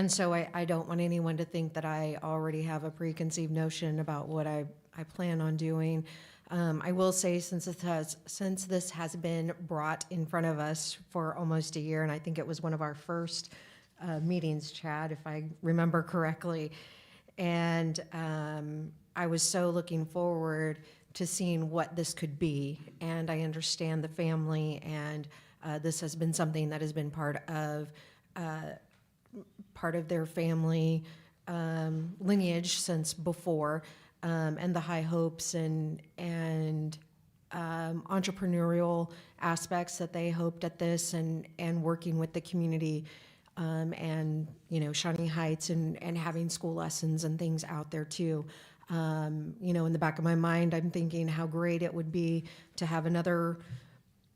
so I don't want anyone to think that I already have a preconceived notion about what I plan on doing. I will say, since this has been brought in front of us for almost a year, and I think it was one of our first meetings, Chad, if I remember correctly, and I was so looking forward to seeing what this could be, and I understand the family, and this has been something that has been part of their family lineage since before. And the high hopes and entrepreneurial aspects that they hoped at this, and working with the community, and, you know, Shawnee Heights and having school lessons and things out there too. You know, in the back of my mind, I'm thinking how great it would be to have another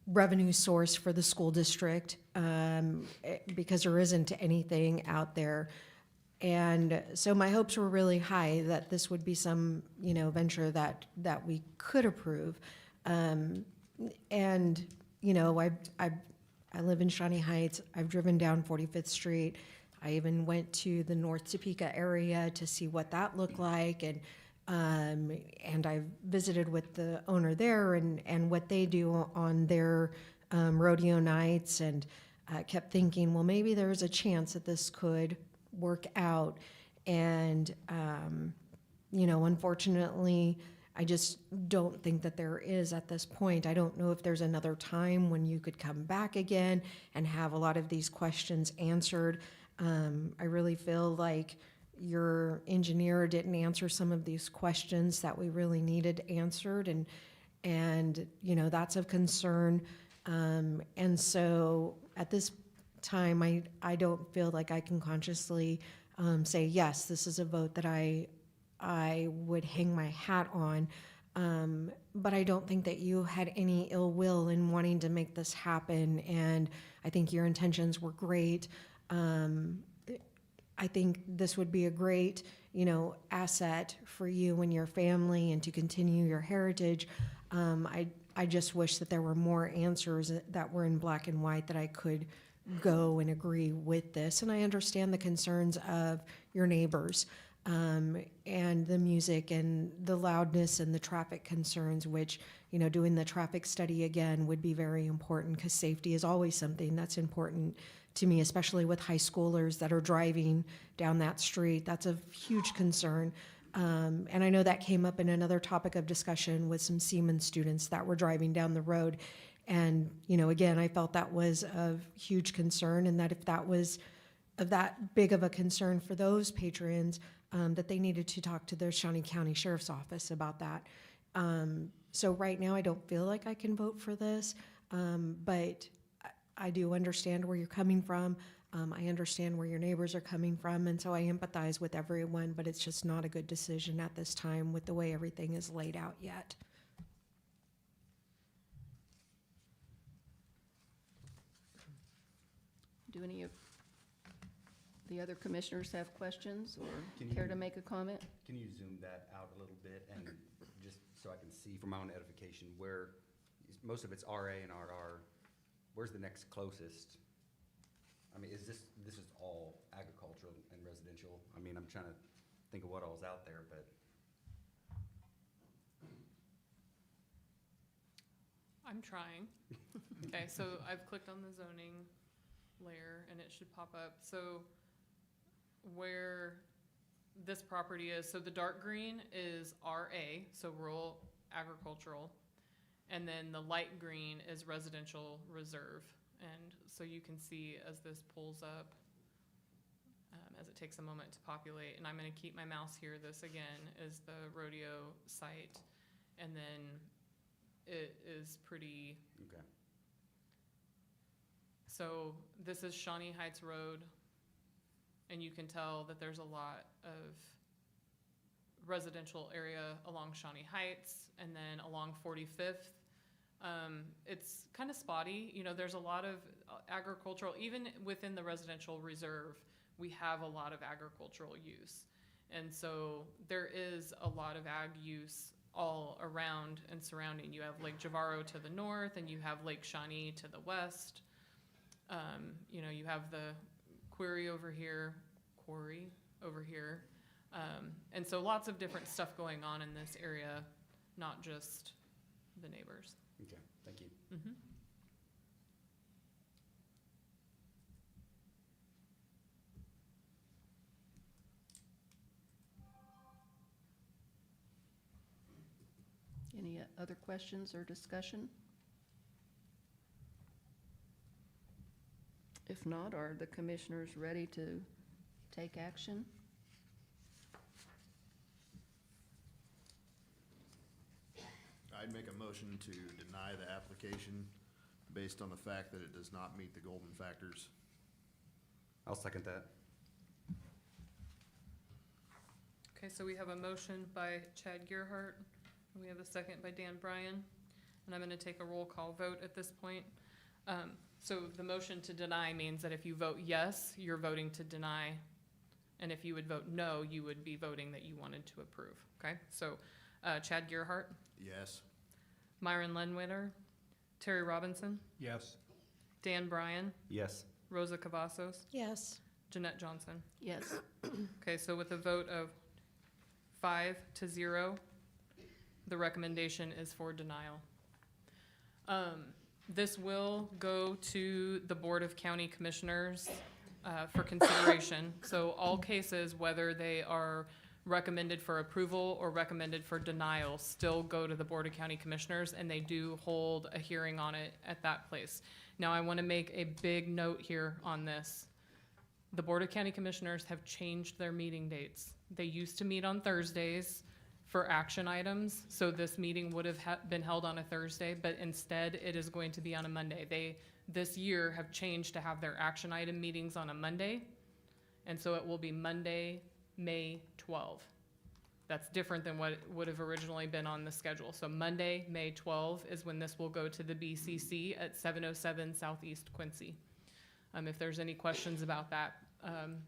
revenue source for the school district, because there isn't anything out there. And so my hopes were really high that this would be some, you know, venture that we could approve. And, you know, I live in Shawnee Heights. I've driven down 45th Street. I even went to the North Topeka area to see what that looked like. And I visited with the owner there and what they do on their rodeo nights, and kept thinking, well, maybe there's a chance that this could work out. And you know, unfortunately, I just don't think that there is at this point. I don't know if there's another time when you could come back again and have a lot of these questions answered. I really feel like your engineer didn't answer some of these questions that we really needed answered, and you know, that's of concern. And so at this time, I don't feel like I can consciously say, yes, this is a vote that I would hang my hat on. But I don't think that you had any ill will in wanting to make this happen, and I think your intentions were great. I think this would be a great, you know, asset for you and your family, and to continue your heritage. I just wish that there were more answers that were in black and white, that I could go and agree with this. And I understand the concerns of your neighbors, and the music and the loudness and the traffic concerns, which, you know, doing the traffic study again would be very important, because safety is always something that's important to me, especially with high schoolers that are driving down that street. That's a huge concern. And I know that came up in another topic of discussion with some Siemens students that were driving down the road. And, you know, again, I felt that was of huge concern, and that if that was of that big of a concern for those patrons, that they needed to talk to their Shawnee County Sheriff's Office about that. So right now, I don't feel like I can vote for this, but I do understand where you're coming from. I understand where your neighbors are coming from, and so I empathize with everyone, but it's just not a good decision at this time with the way everything is laid out yet. Do any of the other commissioners have questions or Can care you- to make a comment? Can you zoom that out a little bit and just so I can see for my own edification where, most of it's RA and RR, where's the next closest? I mean, this is all agricultural and residential? I mean, I'm trying to think of what all's out there, but. I'm trying. Okay, so I've clicked on the zoning layer and it should pop up. So where this property is, so the dark green is RA, so rural agricultural. And then the light green is residential reserve. And so you can see as this pulls up, as it takes a moment to populate, and I'm gonna keep my mouse here, this again is the rodeo site. And then it is pretty, Okay. so this is Shawnee Heights Road. And you can tell that there's a lot of residential area along Shawnee Heights and then along 45th. It's kind of spotty, you know, there's a lot of agricultural, even within the residential reserve, we have a lot of agricultural use. And so there is a lot of ag use all around and surrounding. You have Lake Javaro to the north and you have Lake Shawnee to the west. You know, you have the quarry over here. And so lots of different stuff going on in this area, not just the neighbors. Okay, thank you. Mm-hmm. Any other questions or discussion? If not, are the commissioners ready to take action? I'd make a motion to deny the application based on the fact that it does not meet the golden factors. I'll second that. Okay, so we have a motion by Chad Gerhart, and we have a second by Dan Bryan, and I'm gonna take a roll call vote at this point. So the motion to deny means that if you vote yes, you're voting to deny, and if you would vote no, you would be voting that you wanted to approve, okay? So, Chad Gerhart, Yes. Myron Lenwitter, Terry Robinson, Yes. Dan Bryan, Yes. Rosa Cavazos, Yes. Jeanette Johnson. Yes. Okay, so with a vote of 5-0, the recommendation is for denial. This will go to the Board of County Commissioners for consideration. So all cases, whether they are recommended for approval or recommended for denial, still go to the Board of County Commissioners, and they do hold a hearing on it at that place. Now, I want to make a big note here on this. The Board of County Commissioners have changed their meeting dates. They used to meet on Thursdays for action items, so this meeting would have been held on a Thursday, but instead it is going to be on a Monday. They, this year, have changed to have their action item meetings on a Monday, and so it will be Monday, May 12. That's different than what would have originally been on the schedule. So Monday, May 12 is when this will go to the BCC at 707 Southeast Quincy. If there's any questions about that,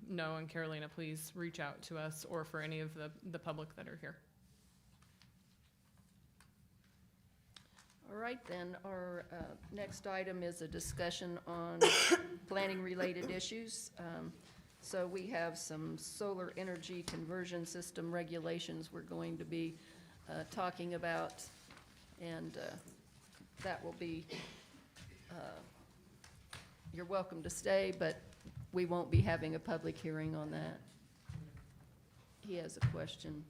Noah and Carolina, please reach out to us or for any of the public that are here. All right, then, our next item is a discussion on planning-related issues. So we have some solar energy conversion system regulations we're going to be talking about, and that will be, you're welcome to stay, but we won't be having a public hearing on that. He has a question,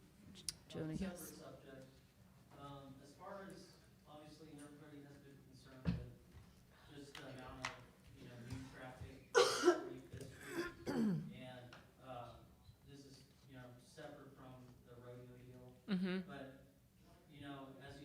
Joni. Separate subject. As far as, obviously, everybody has been concerned with just the amount of, new traffic on 45th Street. And, this is, separate from the rodeo deal. Mm-hmm. But, as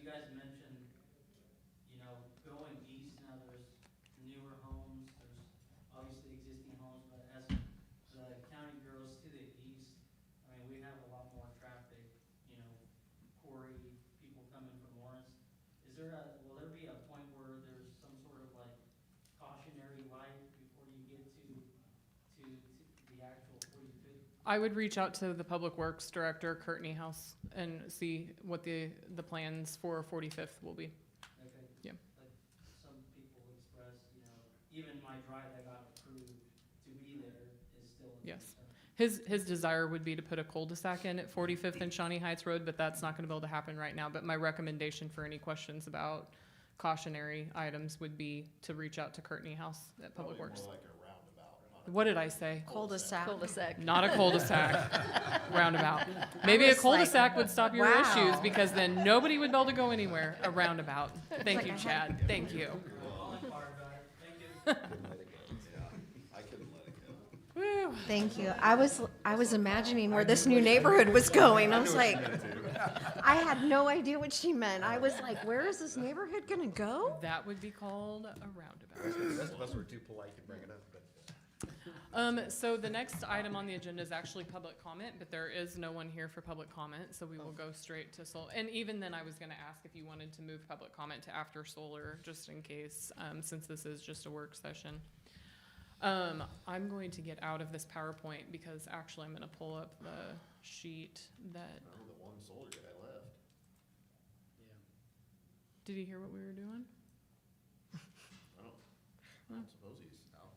I would reach out to the Public Works Director, Kurt Niehaus, and see what the plans for 45th will be. Okay. Yeah. Like some people express, even my drive that got approved to be there is still. Yes. His desire would be to put a cul-de-sac in at 45th and Shawnee Heights Road, but that's not gonna be able to happen right now. But my recommendation for any questions about cautionary items would be to reach out to Kurt Niehaus at Public Works. More like a roundabout, not a What did I say? Cul-de-sac. Cul-de-sac. Not a cul-de-sac, roundabout. Maybe a was like, cul-de-sac would stop your wow. issues, because then nobody would be able to go anywhere. A roundabout. Thank Like you, I had- Chad. Thank you. Couldn't let it go. Yeah, I couldn't let it go. Woo. Thank you. I was imagining where this new neighborhood was going. I was like, I had no idea what she meant. I was like, where is this neighborhood gonna go? That would be called a roundabout. The rest of us were too polite to bring it up, but. So the next item on the agenda is actually public comment, but there is no one here for public comment, so we will go straight to Sol. And even then, I was gonna ask if you wanted to move public comment to after solar, just in case, since this is just a work session. I'm going to get out of this PowerPoint because actually I'm gonna pull up the sheet that, I'm the one solar guy left. did you hear what we were doing? I suppose he's out.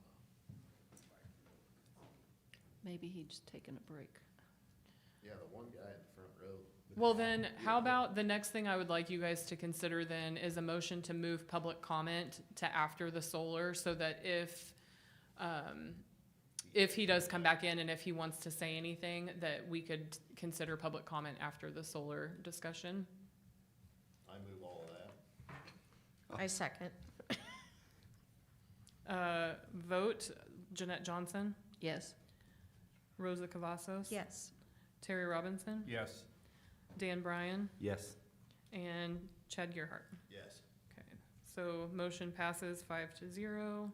Maybe he's just taking a break. Yeah, the one guy in the front row. Well then, how about the next thing I would like you guys to consider then is a motion to move public comment to after the solar, so that if he does come back in and if he wants to say anything, that we could consider public comment after the solar discussion. I move all of that. I second. Vote, Jeanette Johnson, Yes. Rosa Cavazos. Yes. Terry Robinson, Yes. Dan Bryan, Yes. and Chad Gerhart. Yes. Okay, so motion passes 5-0.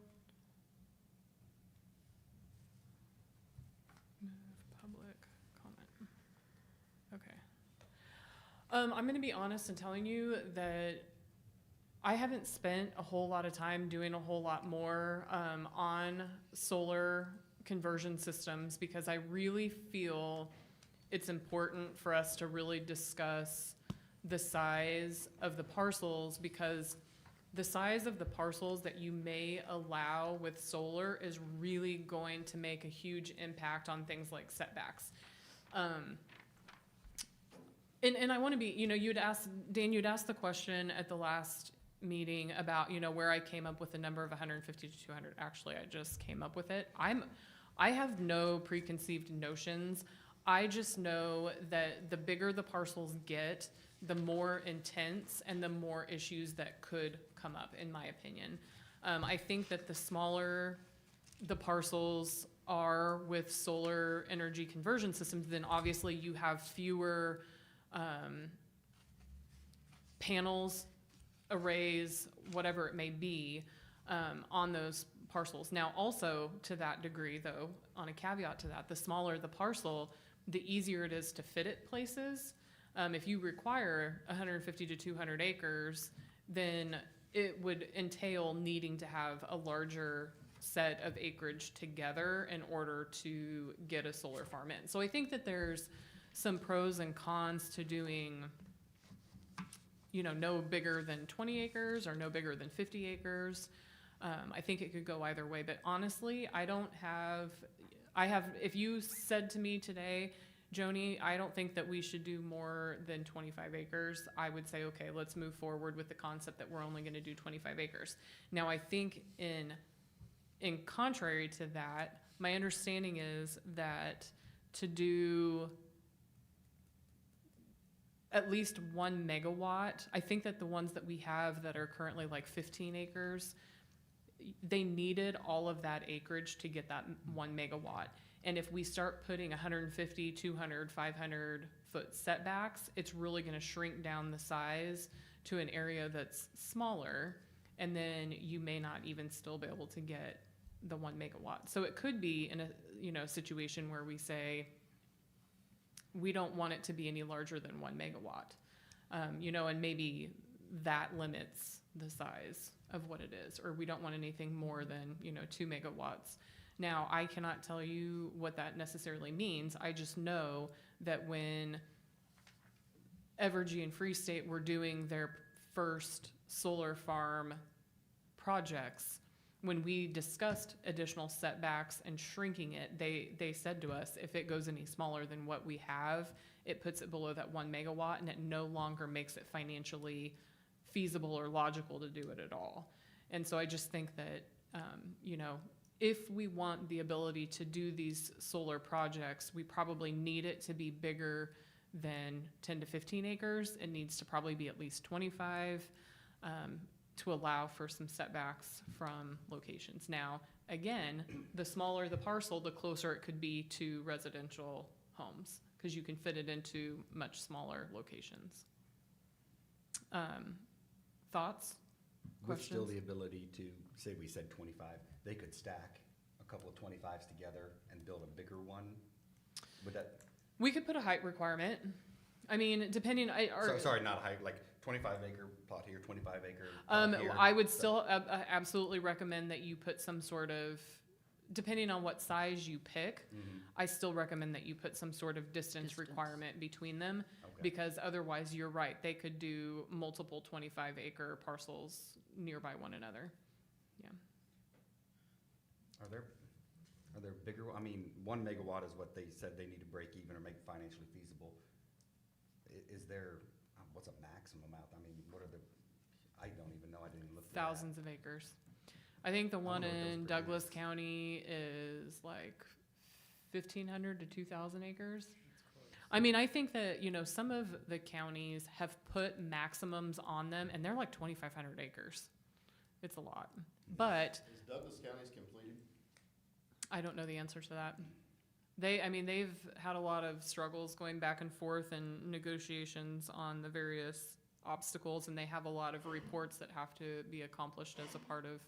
Move public comment. Okay. I'm gonna be honest in telling you that I haven't spent a whole lot of time doing a whole lot more on solar conversion systems, because I really feel it's important for us to really discuss the size of the parcels, because the size of the parcels that you may allow with solar is really going to make a huge impact on things like setbacks. And I want to be, you'd asked, Dan, you'd asked the question at the last meeting about, where I came up with the number of 150 to 200. Actually, I just came up with it. I have no preconceived notions. I just know that the bigger the parcels get, the more intense and the more issues that could come up, in my opinion. I think that the smaller the parcels are with solar energy conversion systems, then obviously you have fewer panels, arrays, whatever it may be, on those parcels. Now, also to that degree, though, on a caveat to that, the smaller the parcel, the easier it is to fit it places. If you require 150 to 200 acres, then it would entail needing to have a larger set of acreage together in order to get a solar farm in. So I think that there's some pros and cons to doing, no bigger than 20 acres or no bigger than 50 acres. I think it could go either way, but honestly, if you said to me today, Joni, I don't think that we should do more than 25 acres, I would say, okay, let's move forward with the concept that we're only gonna do 25 acres. Now, I think in contrary to that, my understanding is that to do at least 1 megawatt, I think that the ones that we have that are currently like 15 acres, they needed all of that acreage to get that 1 megawatt. And if we start putting 150, 200, 500 foot setbacks, it's really gonna shrink down the size to an area that's smaller, and then you may not even still be able to get the 1 megawatt. So it could be in a situation where we say, we don't want it to be any larger than 1 megawatt. And maybe that limits the size of what it is, or we don't want anything more than, 2 megawatts. Now, I cannot tell you what that necessarily means. I just know that when Evergy and Free State were doing their first solar farm projects, when we discussed additional setbacks and shrinking it, they said to us, if it goes any smaller than what we have, it puts it below that 1 megawatt, and it no longer makes it financially feasible or logical to do it at all. And so I just think that, you know, if we want the ability to do these solar projects, we probably need it to be bigger than 10 to 15 acres. It needs to probably be at least 25 to allow for some setbacks from locations. Now, again, the smaller the parcel, the closer it could be to residential homes, because you can fit it into much smaller locations. Thoughts? With still Questions? the ability to, say we said 25, they could stack a couple of 25s together and build a bigger one? Would that, We could put a height requirement. I mean, depending, sorry, not height, like 25 acre plot here, 25 acre plot here? I would still absolutely recommend that you put some sort of, depending on what size you pick, Mhm. I still recommend that you put some sort of distance requirement between them, Okay. because otherwise, you're right, they could do multiple 25 acre parcels nearby one another. Yeah. Are there bigger, I mean, 1 megawatt is what they said they need to break even or make financially feasible. Is there, what's a maximum out, I mean, what are the, I don't even know, I didn't look for that. Thousands of acres. I think the one wonder what those in produce. Douglas County is like 1,500 to 2,000 acres. I mean, I think that, you know, some of the counties have put maximums on them, and they're like 2,500 acres. It's a lot. But Is Douglas County's completed? I don't know the answer to that. They've had a lot of struggles going back and forth and negotiations on the various obstacles, and they have a lot of reports that have to be accomplished as a part of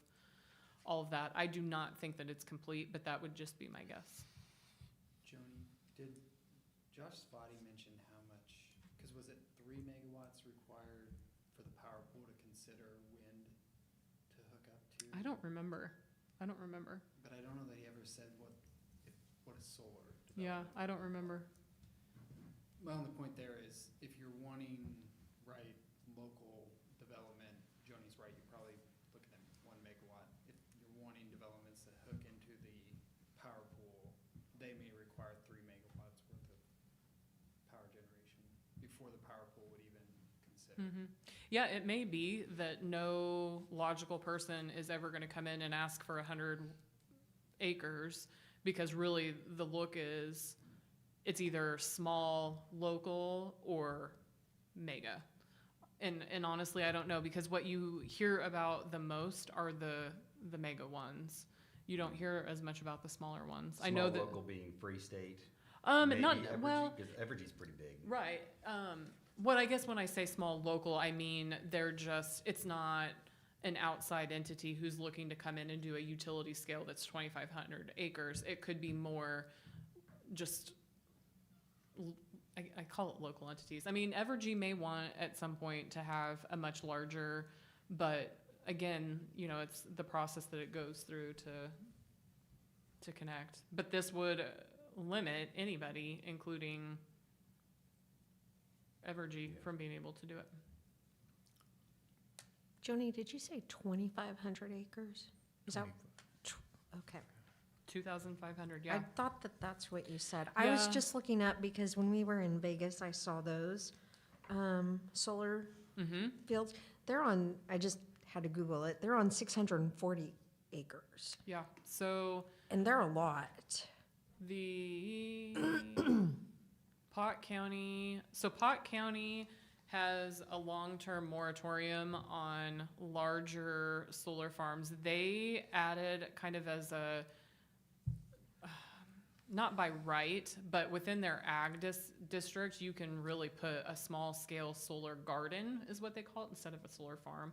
all of that. I do not think that it's complete, but that would just be my guess. Joni, did Josh Spotty mention how much, because was it 3 megawatts required for the power pool to consider wind to hook up to? I don't remember. But I don't know that he ever said what is solar. Yeah, development. I don't remember. Well, the point there is, if you're wanting, right, local development, Joni's right, you're probably looking at 1 megawatt. If you're wanting developments that hook into the power pool, they may require 3 megawatts worth of power generation before the power pool would even consider. Mhm. Yeah, it may be that no logical person is ever going to come in and ask for 100 acres, because really the look is it's either small, local, or mega. And honestly, I don't know, because what you hear about the most are the mega ones. You don't hear as much about the smaller ones. I know Small that local being Free State, not maybe Evergy, well. because Evergy's pretty big. Right. What I guess when I say small local, I mean it's not an outside entity who's looking to come in and do a utility scale that's 2,500 acres. It could be more just, I call it local entities. I mean, Evergy may want at some point to have a much larger, but again, you know, it's the process that it goes through to connect. But this would limit anybody, including Evergy, from being able to do it. Joni, did you say 2,500 acres? Is that, okay. 2,500, I yeah. thought that that's what you said. I was Yeah. just looking up because when we were in Vegas, I saw those solar Mm-hmm. fields. They're on, I just had to Google it, they're on 640 acres. Yeah, so And they're a lot. the Pot County has a long-term moratorium on larger solar farms. They added kind of as a, not by right, but within their ag district, you can really put a small-scale solar garden, is what they call it, instead of a solar farm,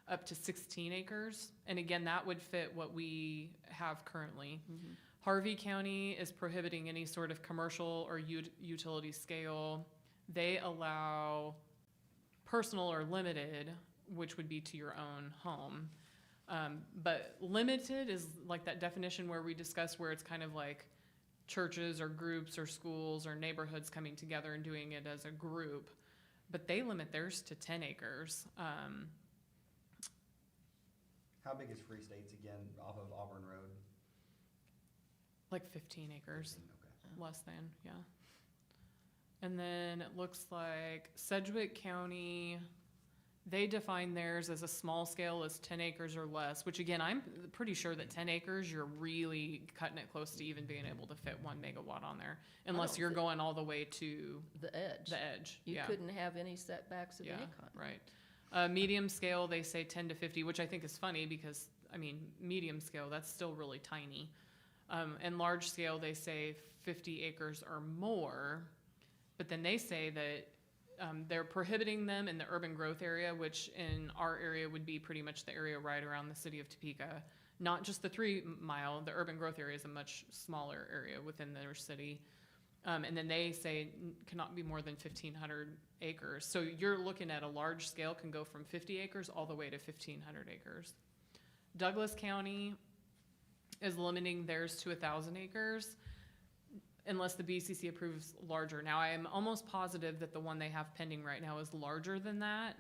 up to 16 acres. And again, that would fit what we have currently. Harvey County is prohibiting any sort of commercial or utility scale. They allow personal or limited, which would be to your own home. But limited is like that definition where we discussed where it's kind of like churches or groups or schools or neighborhoods coming together and doing it as a group. But they limit theirs to 10 acres. How big is Free States again, off of Auburn Road? Like 15 acres, 15, okay. less than, yeah. And then it looks like Sedgwick County, they define theirs as a small scale as 10 acres or less, which again, I'm pretty sure that 10 acres, you're really cutting it close to even being able to fit 1 megawatt on there, unless don't you're thi- going all the way to The edge. the edge. You Yeah. couldn't have any setbacks of Yeah, any kind. right. Medium scale, they say 10 to 50, which I think is funny because, I mean, medium scale, that's still really tiny. And large scale, they say 50 acres or more, but then they say that they're prohibiting them in the urban growth area, which in our area would be pretty much the area right around the city of Topeka. Not just the 3 mile, the urban growth area is a much smaller area within their city. And then they say cannot be more than 1,500 acres. So you're looking at a large scale can go from 50 acres all the way to 1,500 acres. Douglas County is limiting theirs to 1,000 acres unless the BCC approves larger. Now, I am almost positive that the one they have pending right now is larger than that.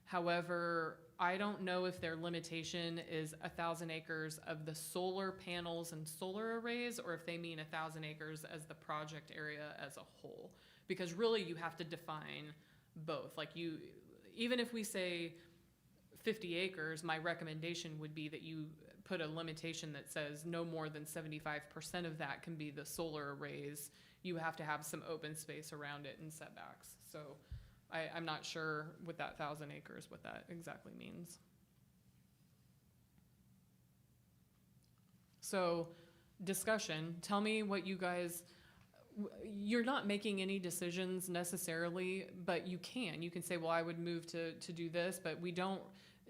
However, I don't know if their limitation is 1,000 acres of the solar panels and solar arrays, or if they mean 1,000 acres as the project area as a whole. Because really, you have to define both. Like even if we say 50 acres, my recommendation would be that you put a limitation that says no more than 75% of that can be the solar arrays. You have to have some open space around it and setbacks. So I'm not sure with that 1,000 acres what that exactly means. So discussion, tell me what you guys, you're not making any decisions necessarily, but you can say, well, I would move to do this, but we don't,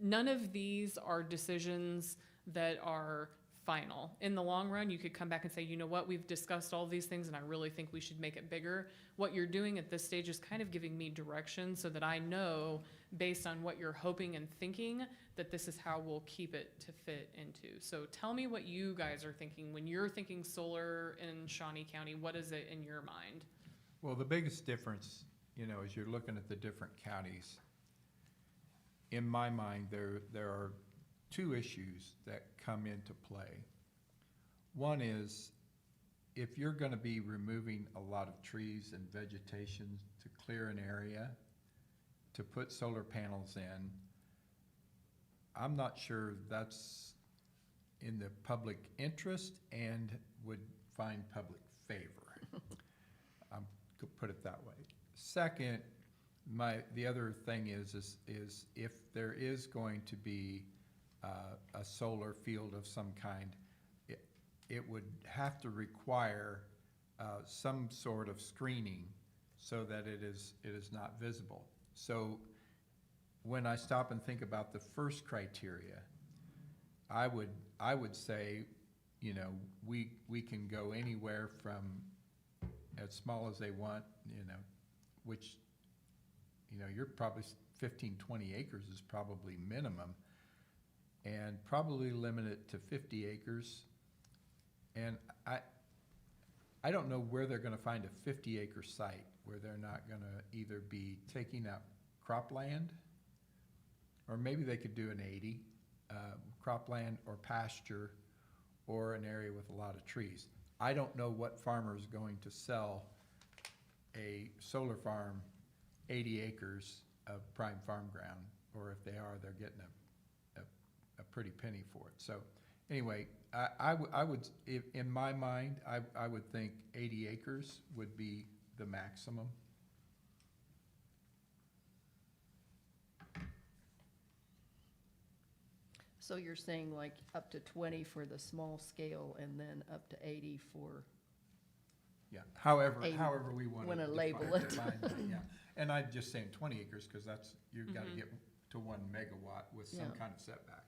none of these are decisions that are final. In the long run, you could come back and say, you know what, we've discussed all these things and I really think we should make it bigger. What you're doing at this stage is kind of giving me direction so that I know, based on what you're hoping and thinking, that this is how we'll keep it to fit into. So tell me what you guys are thinking. When you're thinking solar in Shawnee County, what is it in your mind? Well, the biggest difference, as you're looking at the different counties, in my mind, there are 2 issues that come into play. One is, if you're gonna be removing a lot of trees and vegetation to clear an area to put solar panels in, I'm not sure that's in the public interest and would find public favor. Could put it that way. Second, the other thing is if there is going to be a solar field of some kind, it would have to require some sort of screening so that it is not visible. So when I stop and think about the first criteria, I would say, we can go anywhere from as small as they want, which, you're probably 15, 20 acres is probably minimum, and probably limit it to 50 acres. And I don't know where they're gonna find a 50-acre site where they're not gonna either be taking up cropland, or maybe they could do an 80, cropland or pasture, or an area with a lot of trees. I don't know what farmer is going to sell a solar farm 80 acres of prime farm ground, or if they are, they're getting a pretty penny for it. So anyway, I would, in my mind, I would think 80 acres would be the maximum. So you're saying like up to 20 for the small scale and then up to 80 for, Yeah, however 80, we want wanna to label it. define it, yeah. And I'm just saying 20 acres, because that's, you've got to get to 1 megawatt with some Yeah. kind of setback.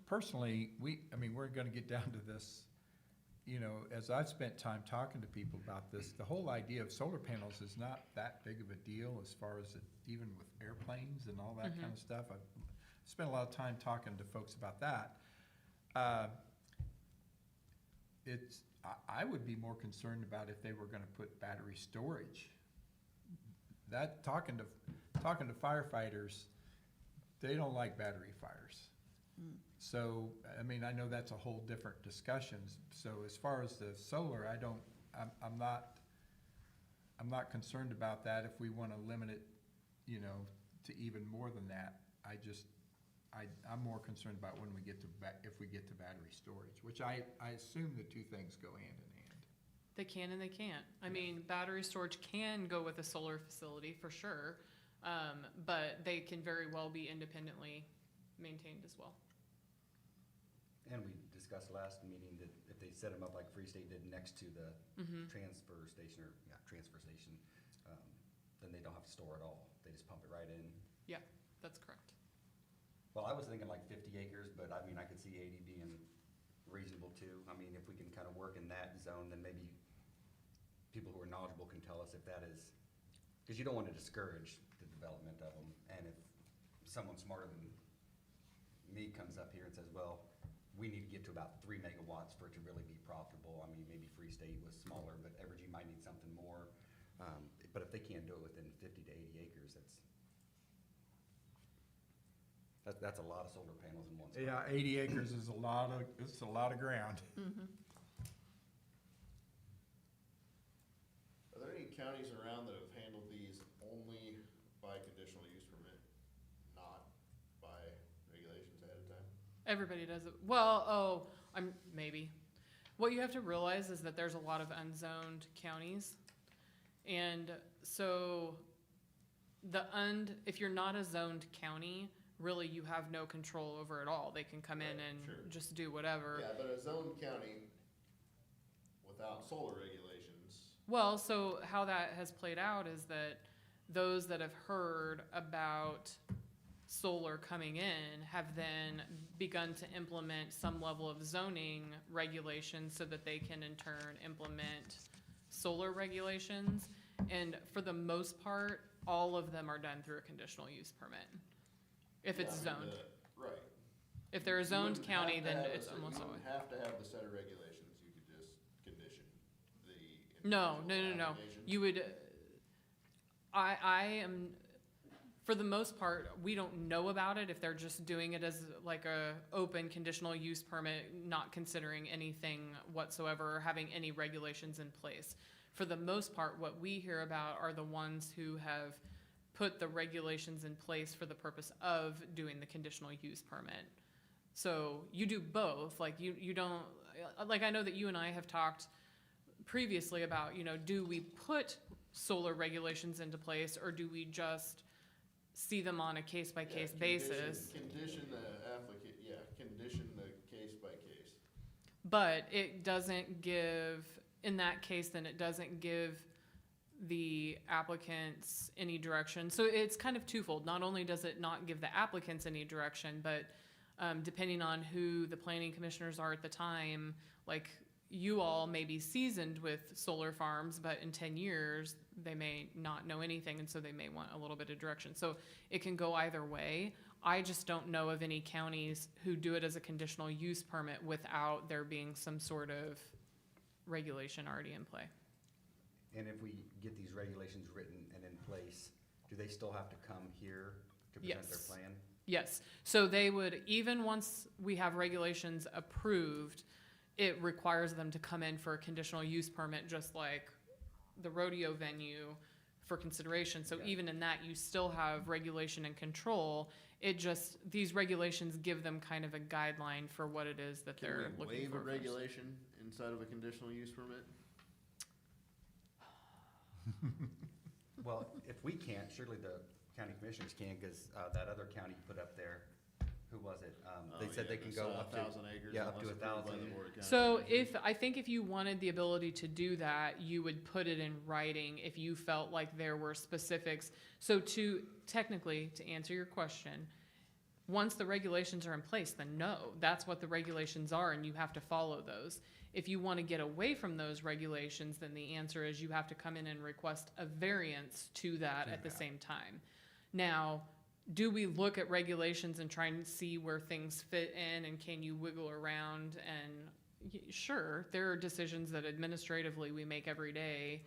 Personally, we're gonna get down to this you know, as I've spent time talking to people about this, the whole idea of solar panels is not that big of a deal as far as it, even with airplanes and all that kind of stuff. I've spent a lot of time talking to folks about that. I would be more concerned about if they were gonna put battery storage. That, talking to firefighters, they don't like battery fires. So, I mean, I know that's a whole different discussion. So as far as the solar, I'm not concerned about that if we wanna limit it, you know, to even more than that. I'm more concerned about when we get to if we get to battery storage, which I assume the two things go hand in hand. They can and they can't. I mean, battery storage can go with a solar facility for sure, but they can very well be independently maintained as well. And we discussed last meeting that if they set them up like Free State did next to the transfer station, then they don't have to store it all. They just pump it right in. Yeah, that's correct. Well, I was thinking like 50 acres, but I mean, I could see 80 being reasonable too. I mean, if we can kind of work in that zone, then maybe people who are knowledgeable can tell us if that is, because you don't want to discourage the development of them. And if someone smarter than me comes up here and says, well, we need to get to about 3 megawatts for it to really be profitable. I mean, maybe Free State was smaller, but Evergy might need something more. But if they can't do it within 50 to 80 acres, that's a lot of solar panels in one spot. Yeah, 80 acres is a lot of ground. Are there any counties around that have handled these only by conditional use permit, not by regulations ahead of time? Everybody does it. Well, maybe. What you have to realize is that there's a lot of unzoned counties. And so if you're not a zoned county, really you have no control over it all. They can come in and just do whatever. Yeah, but a zoned county without solar regulations. Well, so how that has played out is that those that have heard about solar coming in have then begun to implement some level of zoning regulations so that they can in turn implement solar regulations. And for the most part, all of them are done through a conditional use permit. If it's zoned. Right. If they're a zoned county, then it's You almost always. wouldn't have to have the set of regulations, you could just condition the. No. individual application. You would, I am, for the most part, we don't know about it if they're just doing it as like a open conditional use permit, not considering anything whatsoever or having any regulations in place. For the most part, what we hear about are the ones who have put the regulations in place for the purpose of doing the conditional use permit. So you do both, like you don't, like I know that you and I have talked previously about, do we put solar regulations into place or do we just see them on a case-by-case basis? Condition the condition the case by case. But it doesn't give, in that case, then it doesn't give the applicants any direction. So it's kind of twofold. Not only does it not give the applicants any direction, but depending on who the planning commissioners are at the time, like you all may be seasoned with solar farms, but in 10 years, they may not know anything, and so they may want a little bit of direction. So it can go either way. I just don't know of any counties who do it as a conditional use permit without there being some sort of regulation already in play. And if we get these regulations written and in place, do they still have to come here to present their plan? Yes. So they would, even once we have regulations approved, it requires them to come in for a conditional use permit, just like the rodeo venue for consideration. So even in that, you still have regulation and control. It just, these regulations give them kind of a guideline for what it is that they're looking for. Can we waive a first. regulation inside of a conditional use permit? Well, if we can't, surely the county commissioners can, because that other county put up there, who was it? They said they can go up to 1,000 acres. yeah, up to unless approved by 1,000. the Board of County So Commissioners. I think if you wanted the ability to do that, you would put it in writing if you felt like there were specifics. So technically, to answer your question, Once the regulations are in place, then no, that's what the regulations are and you have to follow those. If you want to get away from those regulations, then the answer is you have to come in and request a variance to that at the same time. Now, do we look at regulations and try and see where things fit in and can you wiggle around? And sure, there are decisions that administratively we make every day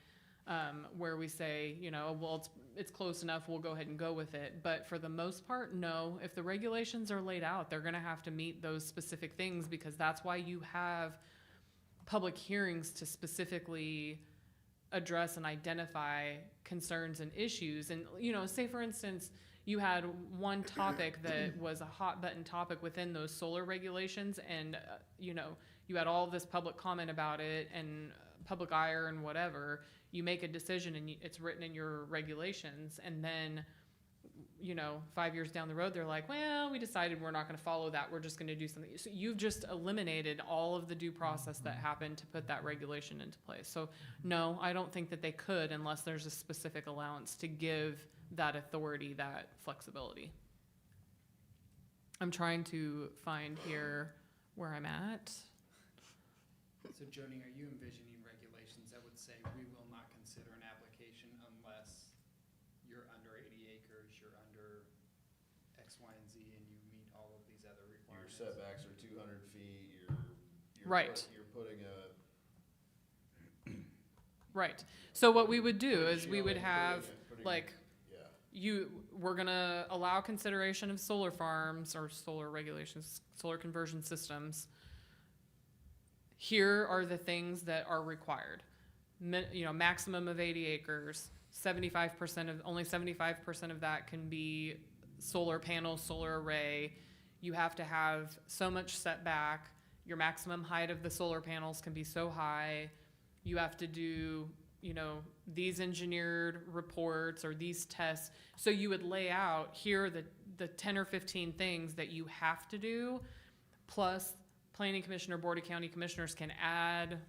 where we say, you know, well, it's close enough, we'll go ahead and go with it. But for the most part, no. If the regulations are laid out, they're going to have to meet those specific things because that's why you have public hearings to specifically address and identify concerns and issues. And, you know, say for instance, you had one topic that was a hot button topic within those solar regulations and, you know, you had all this public comment about it and public ire and whatever. You make a decision and it's written in your regulations and then, you know, 5 years down the road, they're like, well, we decided we're not going to follow that. We're just going to do something. So you've just eliminated all of the due process that happened to put that regulation into place. So no, I don't think that they could unless there's a specific allowance to give that authority, that flexibility. I'm trying to find here where I'm at. So Joni, are you envisioning regulations that would say we will not consider an application unless you're under 80 acres, you're under X, Y, and Z, and you meet all of these other Your requirements? setbacks are 200 feet, Right. You're putting a. Right. So what we would do is we shielding, would have putting- like Yeah. we're gonna allow consideration of solar farms or solar regulations, solar conversion systems. Here are the things that are required. You know, maximum of 80 acres, 75% only 75% of that can be solar panels, solar array. You have to have so much setback. Your maximum height of the solar panels can be so high. You have to do, you know, these engineered reports or these tests. So you would lay out here the 10 or 15 things that you have to do, plus planning commissioner, board of county commissioners can add,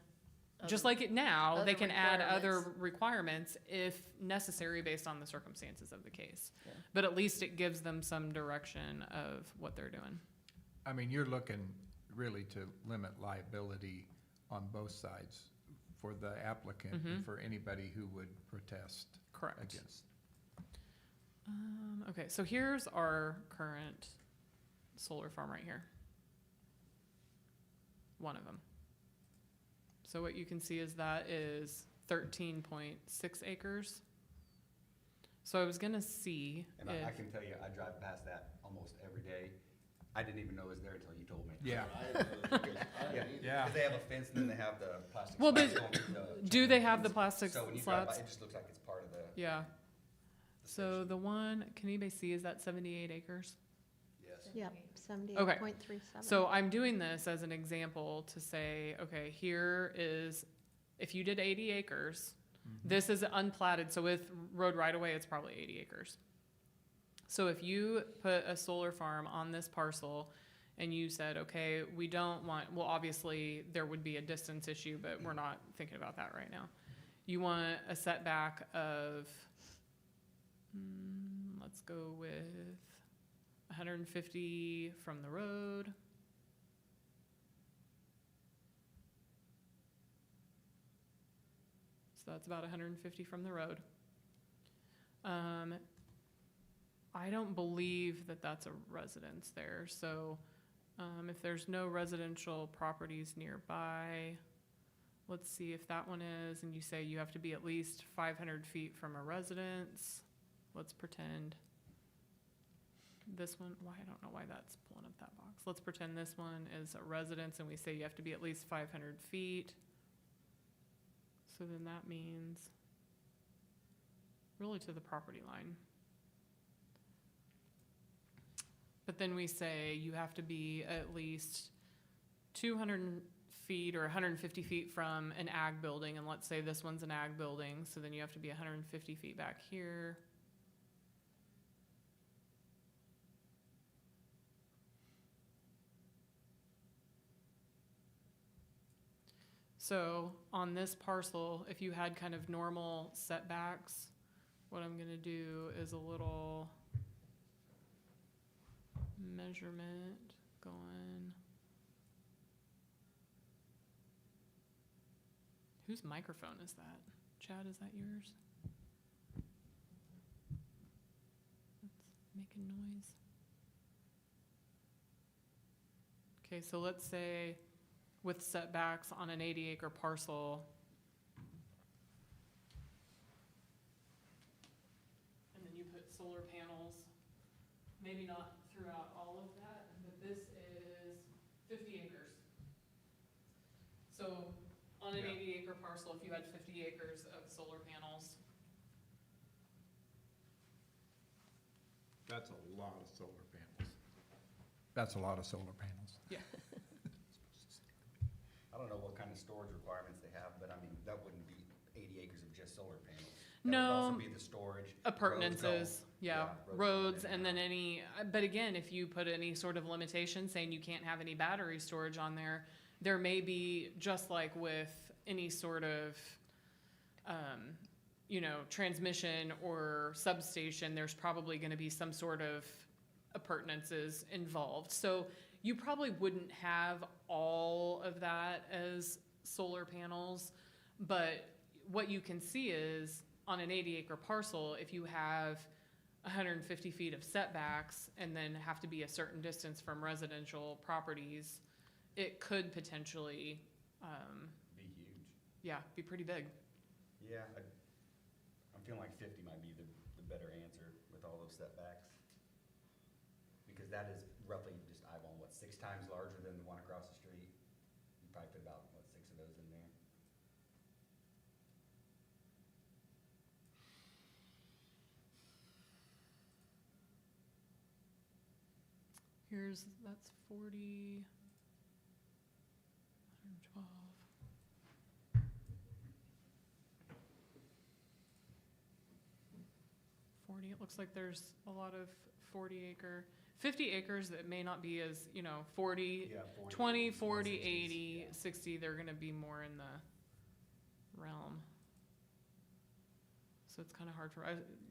just like it now, they other can add other requirements. requirements if necessary based on the circumstances of the case. Yeah. But at least it gives them some direction of what they're doing. I mean, you're looking really to limit liability on both sides for the applicant and for anybody who would protest Correct. against. Okay, so here's our current solar farm right here. One of them. So what you can see is that is 13.6 acres. So I was gonna see And if, I can tell you, I drive past that almost every day. I didn't even know it was there until you told me. Yeah. I didn't know that because I Yeah, didn't either. Yeah. because they have a fence and then they have the plastic. Well, but slats on the do chain they have the fence. plastic So when you drive by, slats? it just looks like it's part of the. Yeah. the So station. the one, can anybody see, is that 78 acres? Yes. Yep, 78.37. So I'm doing this as an example to say, okay, here is, if you did 80 acres, this is unplatted, so with road right away, it's probably 80 acres. So if you put a solar farm on this parcel and you said, okay, we don't want, well, obviously there would be a distance issue, but we're not thinking about that right now. You want a setback of, let's go with 150 from the road. So that's about 150 from the road. I don't believe that that's a residence there, so if there's no residential properties nearby, let's see if that one is, and you say you have to be at least 500 feet from a residence. Let's pretend this one, I don't know why that's pulling up that box. Let's pretend this one is a residence and we say you have to be at least 500 feet. So then that means really to the property line. But then we say you have to be at least 200 feet or 150 feet from an ag building, and let's say this one's an ag building, so then you have to be 150 feet back here. So on this parcel, if you had kind of normal setbacks, what I'm gonna do is a little measurement going. Whose microphone is that? Chad, is that yours? It's making noise. Okay, so let's say with setbacks on an 80-acre parcel, and then you put solar panels, maybe not throughout all of that, but this is 50 acres. So on an Yeah. 80-acre parcel, if you had 50 acres of solar panels, That's a lot of solar panels. That's a lot of solar panels. yeah, I don't know what kind of storage requirements they have, but I mean, that wouldn't be 80 acres of just solar panels. That would No. also be the storage. appurtenances, yeah, roads, and then any. any, but again, if you put any sort of limitation saying you can't have any battery storage on there, there may be, just like with any sort of, transmission or substation, there's probably gonna be some sort of appurtenances involved. So you probably wouldn't have all of that as solar panels, but what you can see is on an 80-acre parcel, if you have 150 feet of setbacks and then have to be a certain distance from residential properties, it could potentially, Be huge. yeah, be pretty big. Yeah, I'm feeling like 50 might be the better answer with all those setbacks. Because that is roughly just eyeball, 6 times larger than the one across the street? You probably put about, 6 of those in there? That's 40, 112. 40, it looks like there's a lot of 50 acres that may not be as, 40, Yeah, 20, 40, 40, 60s, 80, yeah. 60, they're gonna be more in the realm. So it's kinda hard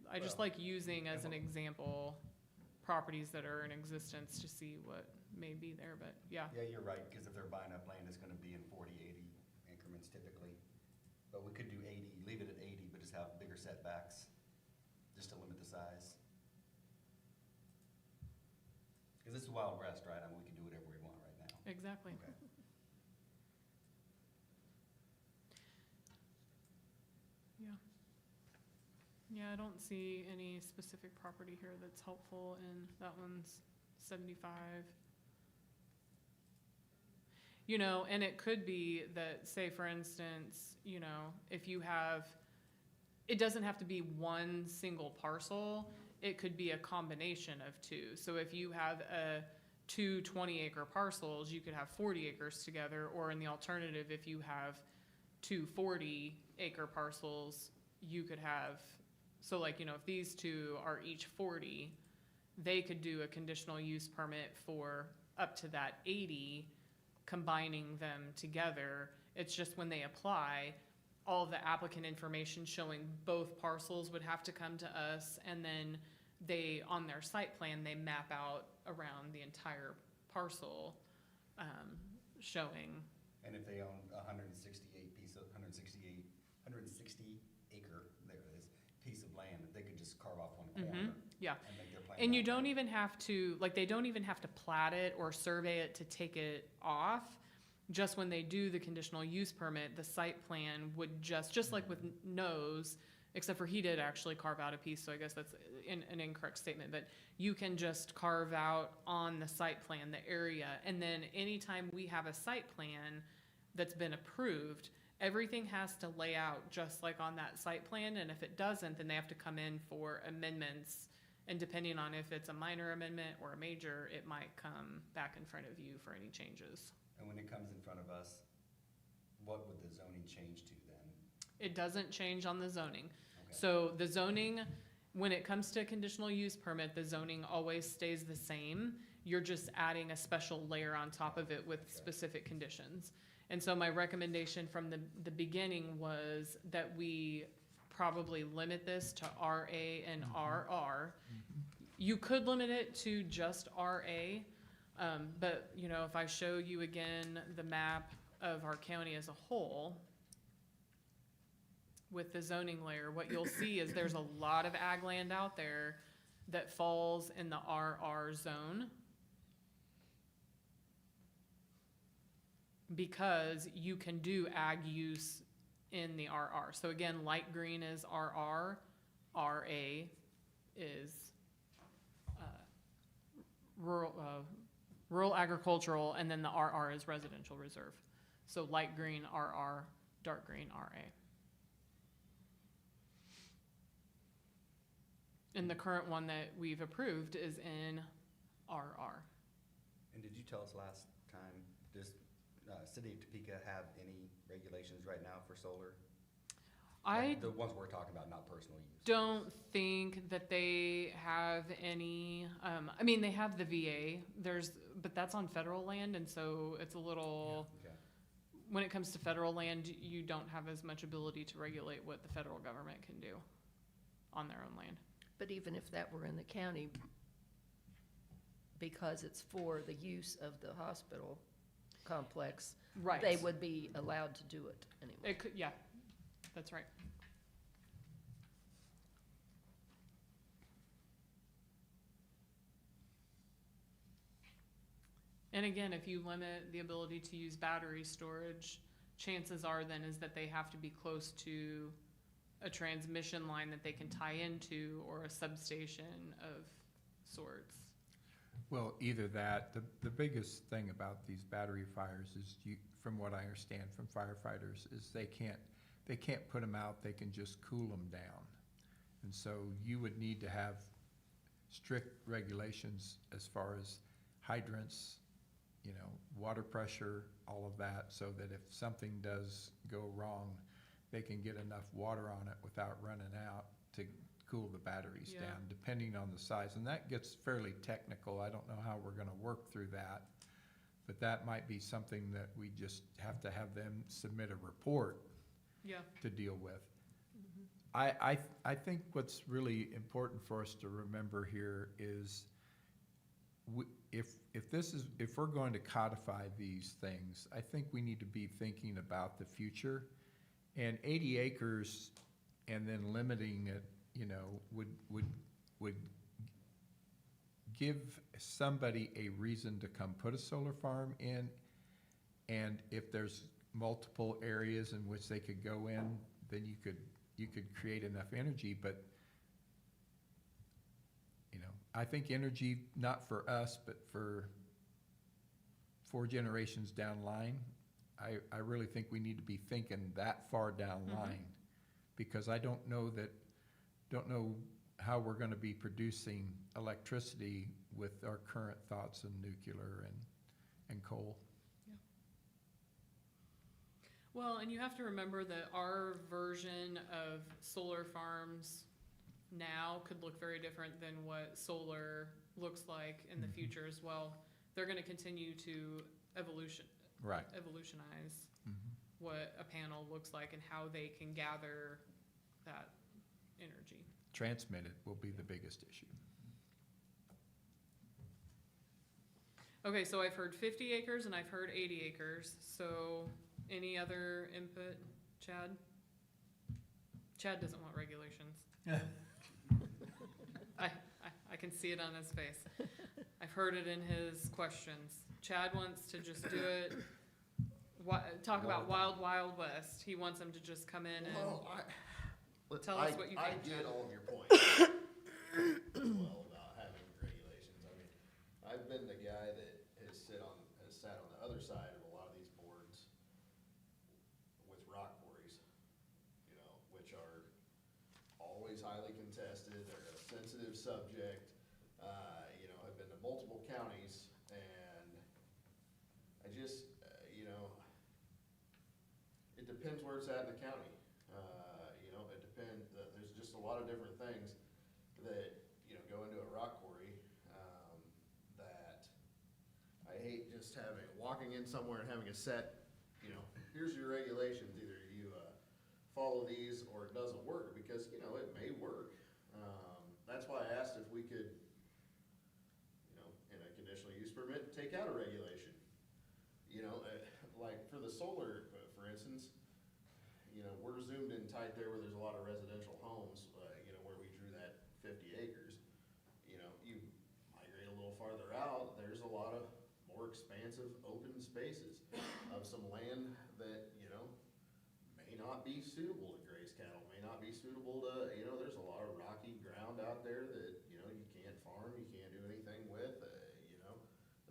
I just Well, like using as an well- example properties that are in existence to see what may be there, but yeah. Yeah, you're right, because if they're buying up land, it's gonna be in 40, 80 increments typically. But we could do 80, leave it at 80, but just have bigger setbacks, just to limit the size. Because this is Wild West, right? I mean, we can do whatever we want right now. Exactly. Okay. Yeah. Yeah, I don't see any specific property here that's helpful, and that one's 75. And it could be that, say, for instance, if you have, it doesn't have to be one single parcel, it could be a combination of two. So if you have two 20-acre parcels, you could have 40 acres together, or in the alternative, if you have two 40-acre parcels, you could have, so like, if these two are each 40, they could do a conditional use permit for up to that 80, combining them together. It's just when they apply, all of the applicant information showing both parcels would have to come to us, and then they, on their site plan, they map out around the entire parcel, showing. And if they own 160 acre, there it is, piece of land, they could just carve off one corner Yeah. and make their plan. And you that way. don't even have to, they don't even have to plat it or survey it to take it off. Just when they do the conditional use permit, the site plan would just like with Nose, except for he did actually carve out a piece, so I guess that's an incorrect statement, but you can just carve out on the site plan the area, and then anytime we have a site plan that's been approved, everything has to lay out just like on that site plan, and if it doesn't, then they have to come in for amendments. And depending on if it's a minor amendment or a major, it might come back in front of you for any changes. And when it comes in front of us, what would the zoning change to then? It doesn't change on the zoning. Okay. So the zoning, when it comes to a conditional use permit, the zoning always stays the same. You're just adding a special layer on top of it with Okay. specific conditions. And so my recommendation from the beginning was that we probably limit this to RA and RR. You could limit it to just RA, but, you know, if I show you again the map of our county as a whole with the zoning layer, what you'll see is there's a lot of ag land out there that falls in the RR zone because you can do ag use in the RR. So again, light green is RR, RA is rural agricultural, and then the RR is residential reserve. So light green RR, dark green RA. And the current one that we've approved is in RR. And did you tell us last time, does City of Topeka have any regulations right now for solar? I Like the ones we're talking about, not personal use. don't think that they have any, I mean, they have the VA, but that's on federal land, and so it's a little, Okay. when it comes to federal land, you don't have as much ability to regulate what the federal government can do on their own land. But even if that were in the county, because it's for the use of the hospital complex, Right. they would be allowed to do it anyway. It could, yeah, that's right. And again, if you limit the ability to use battery storage, chances are then is that they have to be close to a transmission line that they can tie into or a substation of sorts. Well, either that, the biggest thing about these battery fires is from what I understand from firefighters, is they can't put them out, they can just cool them down. And so you would need to have strict regulations as far as hydrants, you know, water pressure, all of that, so that if something does go wrong, they can get enough water on it without running out to cool the batteries Yeah. down, depending on the size. And that gets fairly technical. I don't know how we're gonna work through that. But that might be something that we just have to have them submit a report Yeah. to deal with. Mm-hmm. I think what's really important for us to remember here is if we're going to codify these things, I think we need to be thinking about the future. And 80 acres and then limiting it, you know, would give somebody a reason to come put a solar farm in. And if there's multiple areas in which they could go in, then you could create enough energy. But you know, I think energy, not for us, but for 4 generations down the line, I really think we need to be thinking that far down the line, because I don't know how we're gonna be producing electricity with our current thoughts of nuclear and coal. Well, and you have to remember that our version of solar farms now could look very different than what solar looks like in the future as well. They're gonna continue to Right. evolutionize Mhm. what a panel looks like and how they can gather that energy. Transmitted will be the biggest issue. Okay, so I've heard 50 acres and I've heard 80 acres. So any other input, Chad? Chad doesn't want regulations. I can see it on his face. I've heard it in his questions. Chad wants to just do it, talk about Wild Wild West. He wants them to just come in and tell us what you I think, get Chad. all of your points. Well, about having regulations. I mean, I've been the guy that has sat on the other side of a lot of these boards with rock quarries, you know, which are always highly contested. They're a sensitive subject. You know, I've been to multiple counties, and I just, you know, it depends where it's at in the county. You know, it depends, there's just a lot of different things that, you know, go into a rock quarry, that I hate just walking in somewhere and having a set, you know, here's your regulations, either you, follow these or it doesn't work, because, you know, it may work. That's why I asked if we could take out a regulation. You know, like for the solar, for instance, you know, we're zoomed in tight there where there's a lot of residential homes, you know, where we drew that 50 acres. You know, you migrate a little farther out, there's a lot of more expansive open spaces of some land that, you know, may not be suitable to graze cattle, may not be suitable to, you know, there's a lot of rocky ground out there that, you know, you can't farm, you can't do anything with, you know,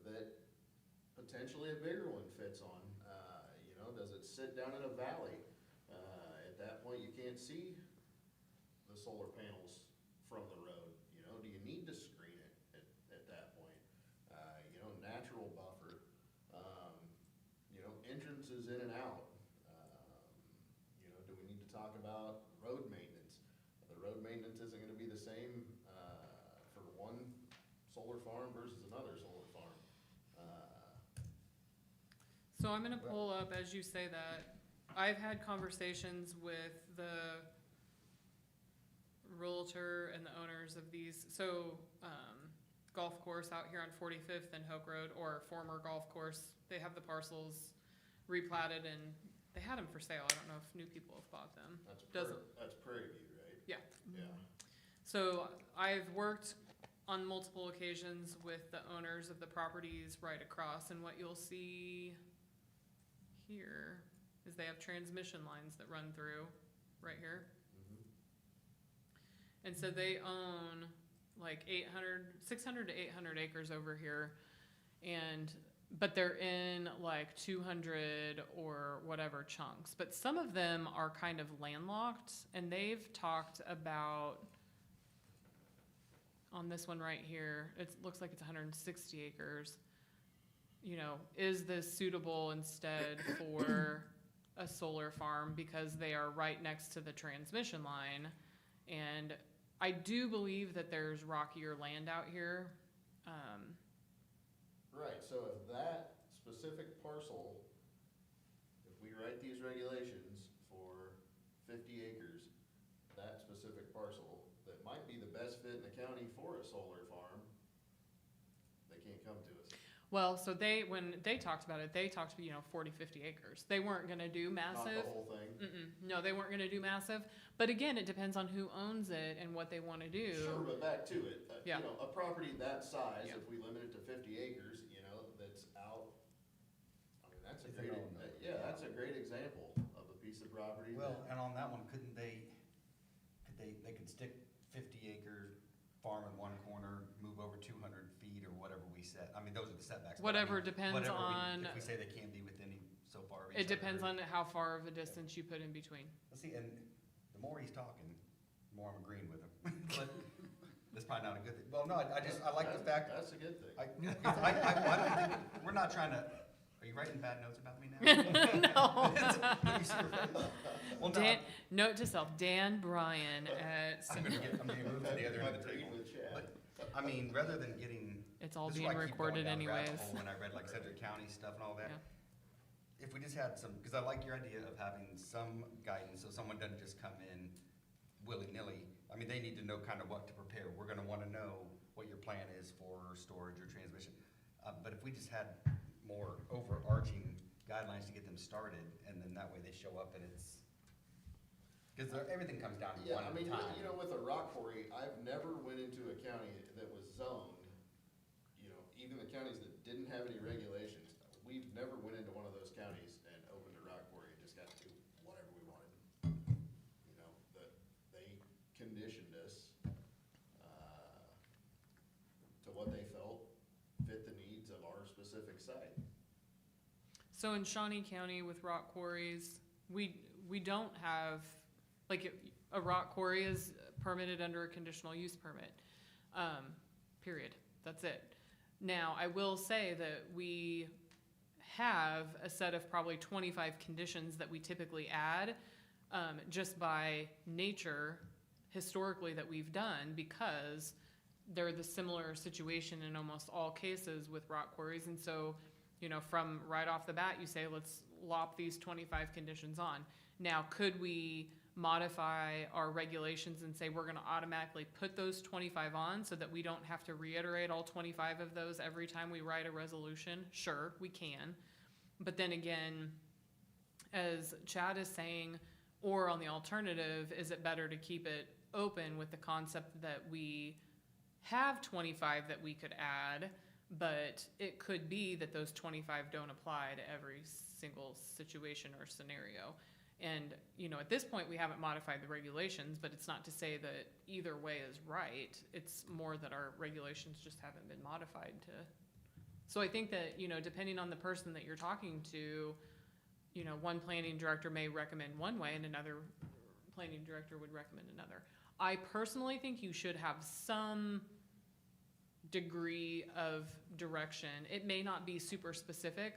that potentially a bigger one fits on. You know, does it sit down in a valley? At that point, you can't see the solar panels from the road. You know, do you need to screen it at that point? You know, natural buffer, you know, entrances in and out. You know, do we need to talk about road maintenance? The road maintenance isn't gonna be the same, for one solar farm versus another solar farm. So I'm gonna pull up, as you say that, I've had conversations with the realtor and the owners of these, so, golf course out here on 45th and Hoke Road, or former golf course, they have the parcels replatted and they had them for sale. I don't know if new people have bought them. That's Prairie View, right? Yeah. Yeah. So I've worked on multiple occasions with the owners of the properties right across, and what you'll see here is they have transmission lines that run through right here. And so they own like 600 to 800 acres over here, but they're in like 200 or whatever chunks. But some of them are kind of landlocked, and they've talked about, on this one right here, it looks like it's 160 acres. You know, is this suitable instead for a solar farm, because they are right next to the transmission line? And I do believe that there's rockier land out here. Right, so if that specific parcel, if we write these regulations for 50 acres, that specific parcel, that might be the best fit in the county for a solar farm, they can't come to us. Well, so when they talked about it, they talked, 40, 50 acres. They weren't gonna do massive. Not the whole thing. No, they weren't gonna do massive. But again, it depends on who owns it and what they wanna do. Sure, but back to it, Yeah. you know, a property that size, Yeah. if we limit it to 50 acres, you know, that's out, I mean, that's a It's great, an all-no. yeah, that's a great example of a piece of property. Well, that- and on that one, couldn't they could stick 50-acre farm in one corner, move over 200 feet or whatever we set. I mean, those are the setbacks. but I Whatever mean, depends whatever on. If we say they can't be within so far of each It depends other. on how far of a distance you put in between. Let's see, and the more he's talking, the more I'm agreeing with him. But that's probably not a good thing. Well, no, I like the fact. That's a good thing. I don't think, we're not trying to, are you writing bad notes about me now? No. Let me see your face. Well, no, Dan, note to self, Dan Bryan at. I'm gonna move to the other end of the table. Agreed with Chad. But, I mean, rather than getting. It's all this is being why I keep going recorded down the rabbit anyways. hole When I read like Cedric County stuff and all that. Yeah. If we just had some, because I like your idea of having some guidance, so someone doesn't just come in willy-nilly. I mean, they need to know kind of what to prepare. We're gonna wanna know what your plan is for storage or transmission. But if we just had more overarching guidelines to get them started, and then that way they show up and it's, because everything comes down to Yeah, one I mean, time. you know, with a rock quarry, I've never went into a county that was zoned, you know, even the counties that didn't have any regulations, we've never went into one of those counties and opened a rock quarry and just got to do whatever we wanted. You know, that they conditioned us, to what they felt fit the needs of our specific site. So in Shawnee County with rock quarries, we don't have, like, a rock quarry is permitted under a conditional use permit. Period. That's it. Now, I will say that we have a set of probably 25 conditions that we typically add, just by nature, historically, that we've done, because they're the similar situation in almost all cases with rock quarries. And so, from right off the bat, you say, let's lop these 25 conditions on. Now, could we modify our regulations and say we're gonna automatically put those 25 on so that we don't have to reiterate all 25 of those every time we write a resolution, sure, we can. But then again, as Chad is saying, or on the alternative, is it better to keep it open with the concept that we have 25 that we could add, but it could be that those 25 don't apply to every single situation or scenario. And, you know, at this point, we haven't modified the regulations, but it's not to say that either way is right. It's more that our regulations just haven't been modified to. So I think that, you know, depending on the person that you're talking to, you know, one planning director may recommend one way and another planning director would recommend another. I personally think you should have some degree of direction. It may not be super specific.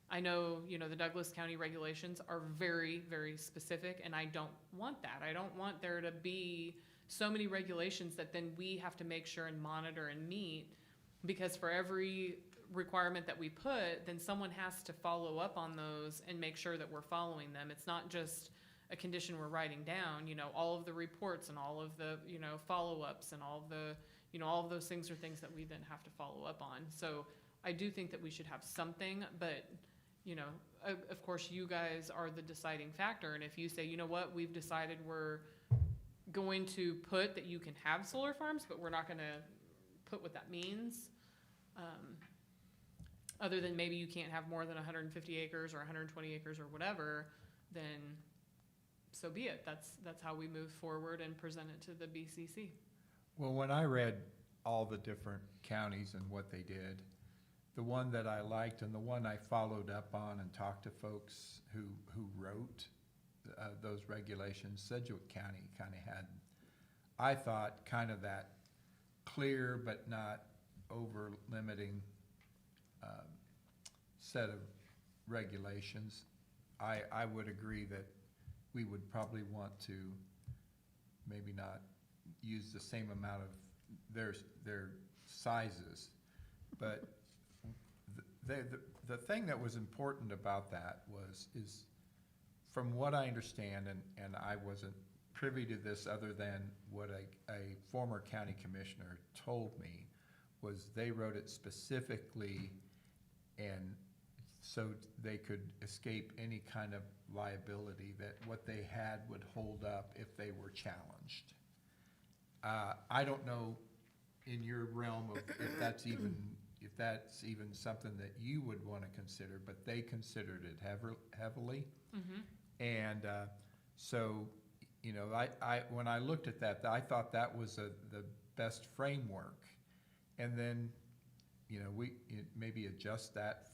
I know, you know, the Douglas County regulations are very, very specific, and I don't want that. I don't want there to be so many regulations that then we have to make sure and monitor and meet, because for every requirement that we put, then someone has to follow up on those and make sure that we're following them. It's not just a condition we're writing down, you know, all of the reports and all of the, you know, follow-ups and all of the, you know, all of those things are things that we then have to follow up on. So I do think that we should have something, but, you know, of course you guys are the deciding factor. And if you say, you know what, we've decided we're going to put that you can have solar farms, but we're not gonna put what that means, other than maybe you can't have more than 150 acres or 120 acres or whatever, then so be it. That's how we move forward and present it to the BCC. Well, when I read all the different counties and what they did, the one that I liked and the one I followed up on and talked to folks who wrote those regulations, Sedgwick County kind of had, I thought, kind of that clear but not over limiting set of regulations. I would agree that we would probably want to maybe not use the same amount of their sizes, but the thing that was important about that is from what I understand, and I wasn't privy to this other than what a former county commissioner told me, was they wrote it specifically and so they could escape any kind of liability, that what they had would hold up if they were challenged. I don't know in your realm of if that's even something that you would want to consider, but they considered it heavily. Mm-hmm. And so, you know, I when I looked at that, I thought that was the best framework. And then, you know, maybe adjust that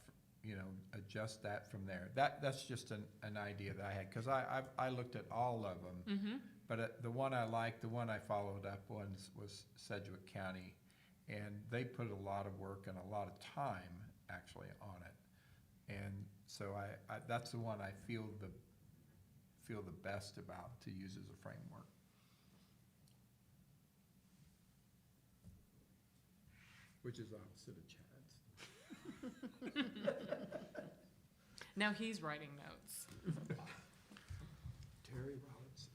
from there. That's just an idea that I had, because I looked at all of them. Mm-hmm. But the one I liked, the one I followed up on was Sedgwick County, and they put a lot of work and a lot of time actually on it. And so I that's the one I feel the best about to use as a framework. Which is opposite of Chad's. Now he's writing notes. Terry Robinson.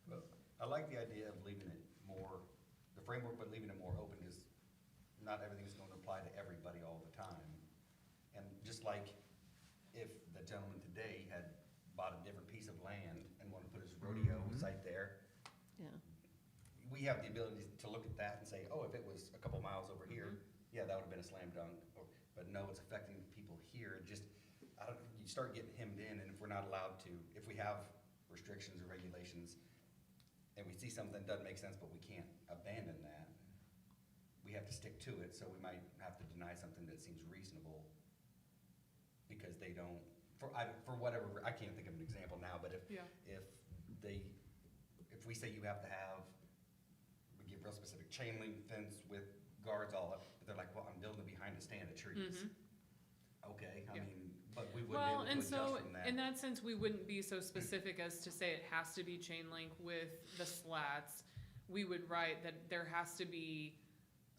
Well, I like the idea of leaving it more, the framework, but leaving it more open, because not everything's going to apply to everybody all the time. And just like if the gentleman today had bought a different piece of land and wanted to put his rodeo site there, Yeah. we have the ability to look at that and say, oh, if it was a couple miles over here, yeah, that would have been a slam dunk. But no, it's affecting people here. Just, you start getting hemmed in, and if we're not allowed to, if we have restrictions or regulations, and we see something that doesn't make sense, but we can't abandon that, we have to stick to it. So we might have to deny something that seems reasonable because they don't, for whatever, I can't think of an example now, but if we say you have to have, we give real specific chain link fence with guards all up, but they're like, well, I'm building behind a stand of trees. Okay, I mean, but we would be able to and adjust so from that. in that sense, we wouldn't be so specific as to say it has to be chain link with the slats. We would write that there has to be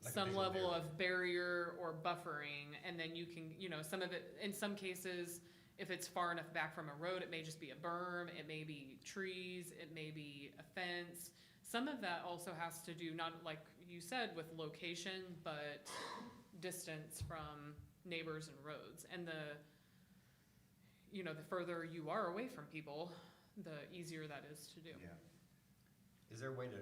Like a some visual level barrier. of barrier or buffering, and then you can, you know, some of it, in some cases, If it's far enough back from a road, it may just be a berm, it may be trees, it may be a fence. Some of that also has to do, not like you said, with location, but distance from neighbors and roads. And the further you are away from people, the easier that is to do. Yeah. Is there a way to,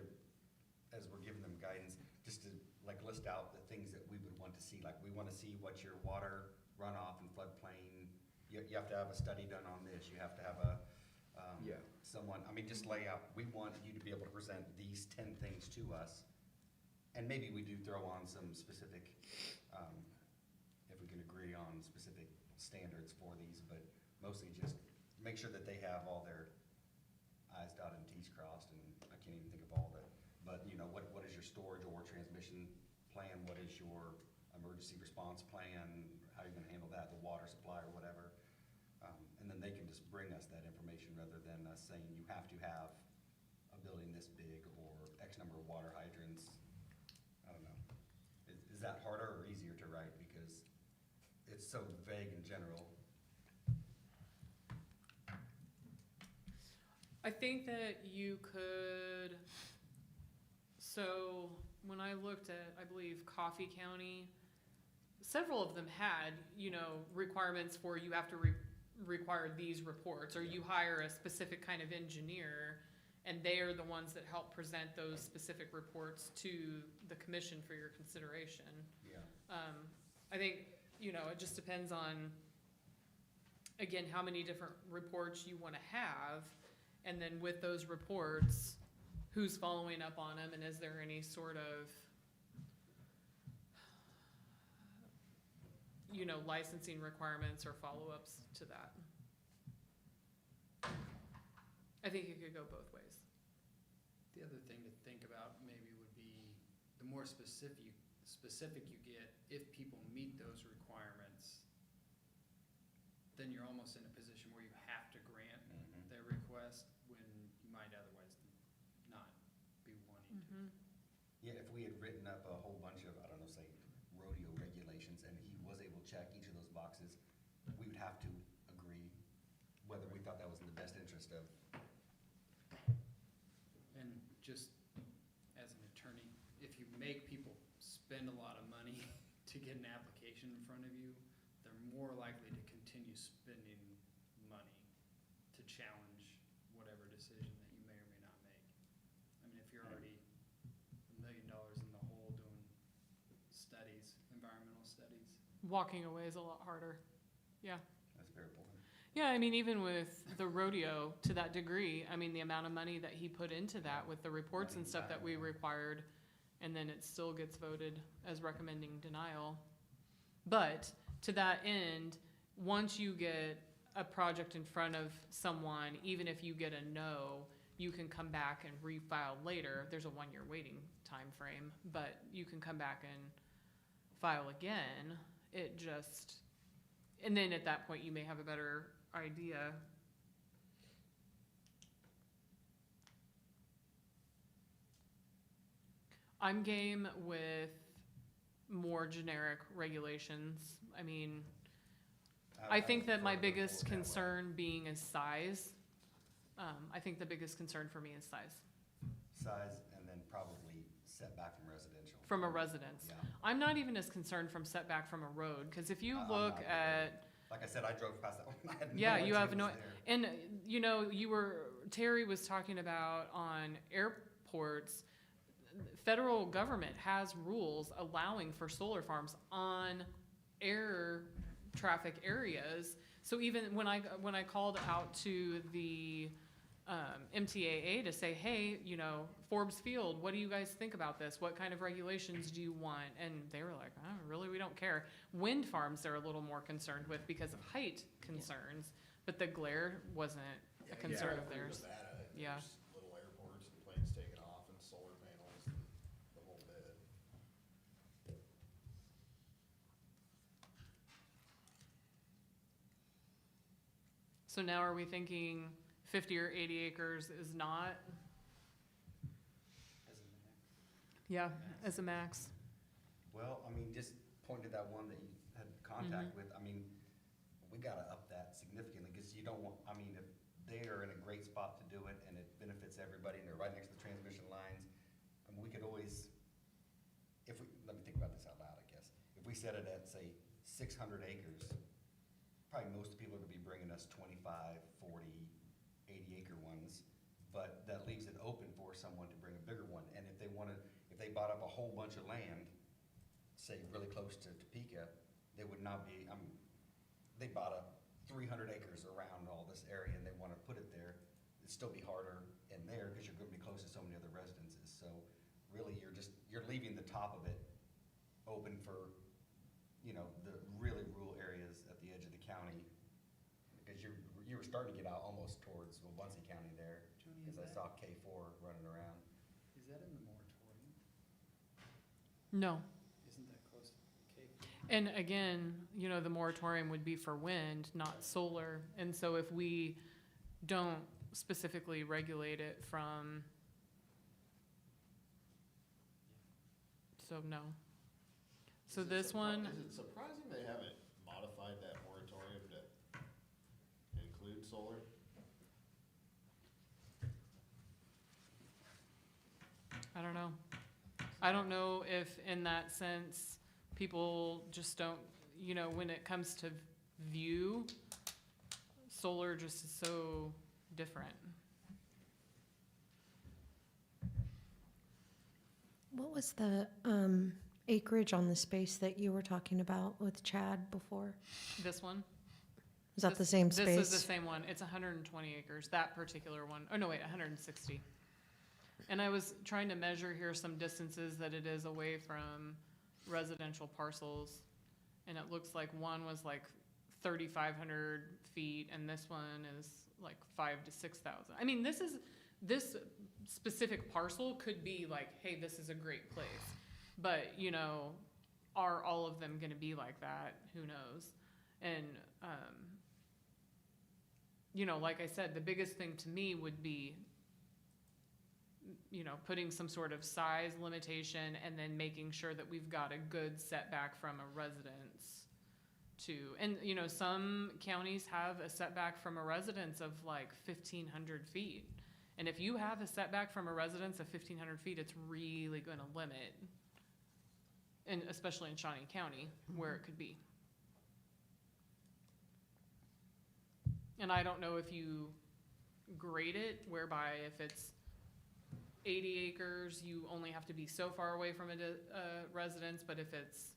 as we're giving them guidance, just to like list out the things that we would want to see? Like, we want to see what your water runoff and floodplain, you have to have a study done on this, you have to have a, someone, I mean, just lay out, we want you to be able to present these 10 things to us. And maybe we do throw on some specific, if we can agree on specific standards for these, but mostly just make sure that they have all their i's dotted and t's crossed, and I can't even think of all the, but what is your storage or transmission plan? What is your emergency response plan? How are you gonna handle that, the water supply or whatever? And then they can just bring us that information rather than us saying you have to have a building this big or X number of water hydrants. I don't know. Is that harder or easier to write because it's so vague in general? I think that you could, so when I looked at, I believe, Coffee County, several of them had, requirements for you have to require these reports, or you hire a specific kind of engineer, and they are the ones that help present those specific reports to the commission for your consideration. Yeah. I think, it just depends on, again, how many different reports you wanna have, and then with those reports, who's following up on them, and is there any sort of, licensing requirements or follow-ups to that? I think it could go both ways. The other thing to think about maybe would be the more specific you get, if people meet those requirements, then you're almost in a position where you have to grant their request when you might otherwise not be wanting to. Yeah, if we had written up a whole bunch of, I don't know, say rodeo regulations, and he was able to check each of those boxes, we would have to agree whether we thought that was in the best interest of. And just as an attorney, if you make people spend a lot of money to get an application in front of you, they're more likely to continue spending money to challenge whatever decision that you may or may not make. I mean, if you're already $1 million in the hole doing studies, environmental studies. Walking away is a lot harder, yeah. That's a fair point. Yeah, I mean, even with the rodeo, to that degree, I mean, the amount of money that he put into that with the reports and stuff that we required, and then it still gets voted as recommending denial. But to that end, once you get a project in front of someone, even if you get a no, you can come back and refile later. There's a 1-year waiting time frame, but you can come back and file again. It just, and then at that point, you may have a better idea. I'm game with more generic regulations. I mean, I think that my biggest concern being is size. I think the biggest concern for me is size. Size, and then probably setback from residential. From a residence. Yeah. I'm not even as concerned from setback from a road, because if you I'm look not at, Like I said, I drove past that one. I had no yeah, you idea have it no, was there. and Terry was talking about on airports, federal government has rules allowing for solar farms on air traffic areas. So even when I called out to the MTAA to say, hey, Forbes Field, what do you guys think about this? What kind of regulations do you want? And they were like, oh, really, we don't care. Wind farms they're a little more concerned with because of height concerns, but the glare wasn't a concern of theirs. Nevada, Yeah. there's little airports and planes taking off and solar panels and the whole bit. So now are we thinking 50 or 80 acres is not? Yeah, as a max. Well, I mean, just point to that one that you had contact with. I mean, we gotta up that significantly, because you don't want, I mean, if they are in a great spot to do it and it benefits everybody and they're right next to the transmission lines, I mean, we could always, let me think about this out loud, I guess. If we set it at, say, 600 acres, probably most people are gonna be bringing us 25, 40, 80-acre ones, but that leaves it open for someone to bring a bigger one. And if they bought up a whole bunch of land, say really close to Topeka, they would not be, they bought up 300 acres around all this area and they wanna put it there, it'd still be harder in there because you're gonna be close to so many other residences. So really, you're leaving the top of it open for, the really rural areas at the edge of the county, because you were starting to get out almost towards Muncie County there, Joni, because I saw K4 running around. Is that in the moratorium? No. Isn't that close to Cape? And again, the moratorium would be for wind, not solar. And so if we don't specifically regulate it from, so no. So this one, Is it surprising they haven't modified that moratorium to include solar? I don't know. I don't know if in that sense, people just don't, when it comes to view, solar just is so different. What was the acreage on the space that you were talking about with Chad before? This one? Is that the same space? This is the same one. It's 120 acres, that particular one. Oh, no, wait, 160. And I was trying to measure here some distances that it is away from residential parcels. And it looks like one was like 3,500 feet and this one is like 5,000 to 6,000. I mean, this specific parcel could be like, hey, this is a great place. But, are all of them gonna be like that? Who knows? And, like I said, the biggest thing to me would be, putting some sort of size limitation and then making sure that we've got a good setback from a residence too. And, some counties have a setback from a residence of like 1,500 feet. And if you have a setback from a residence of 1,500 feet, it's really gonna limit, and especially in Shawnee County, where it could be. And I don't know if you grade it, whereby if it's 80 acres, you only have to be so far away from a residence, but if it's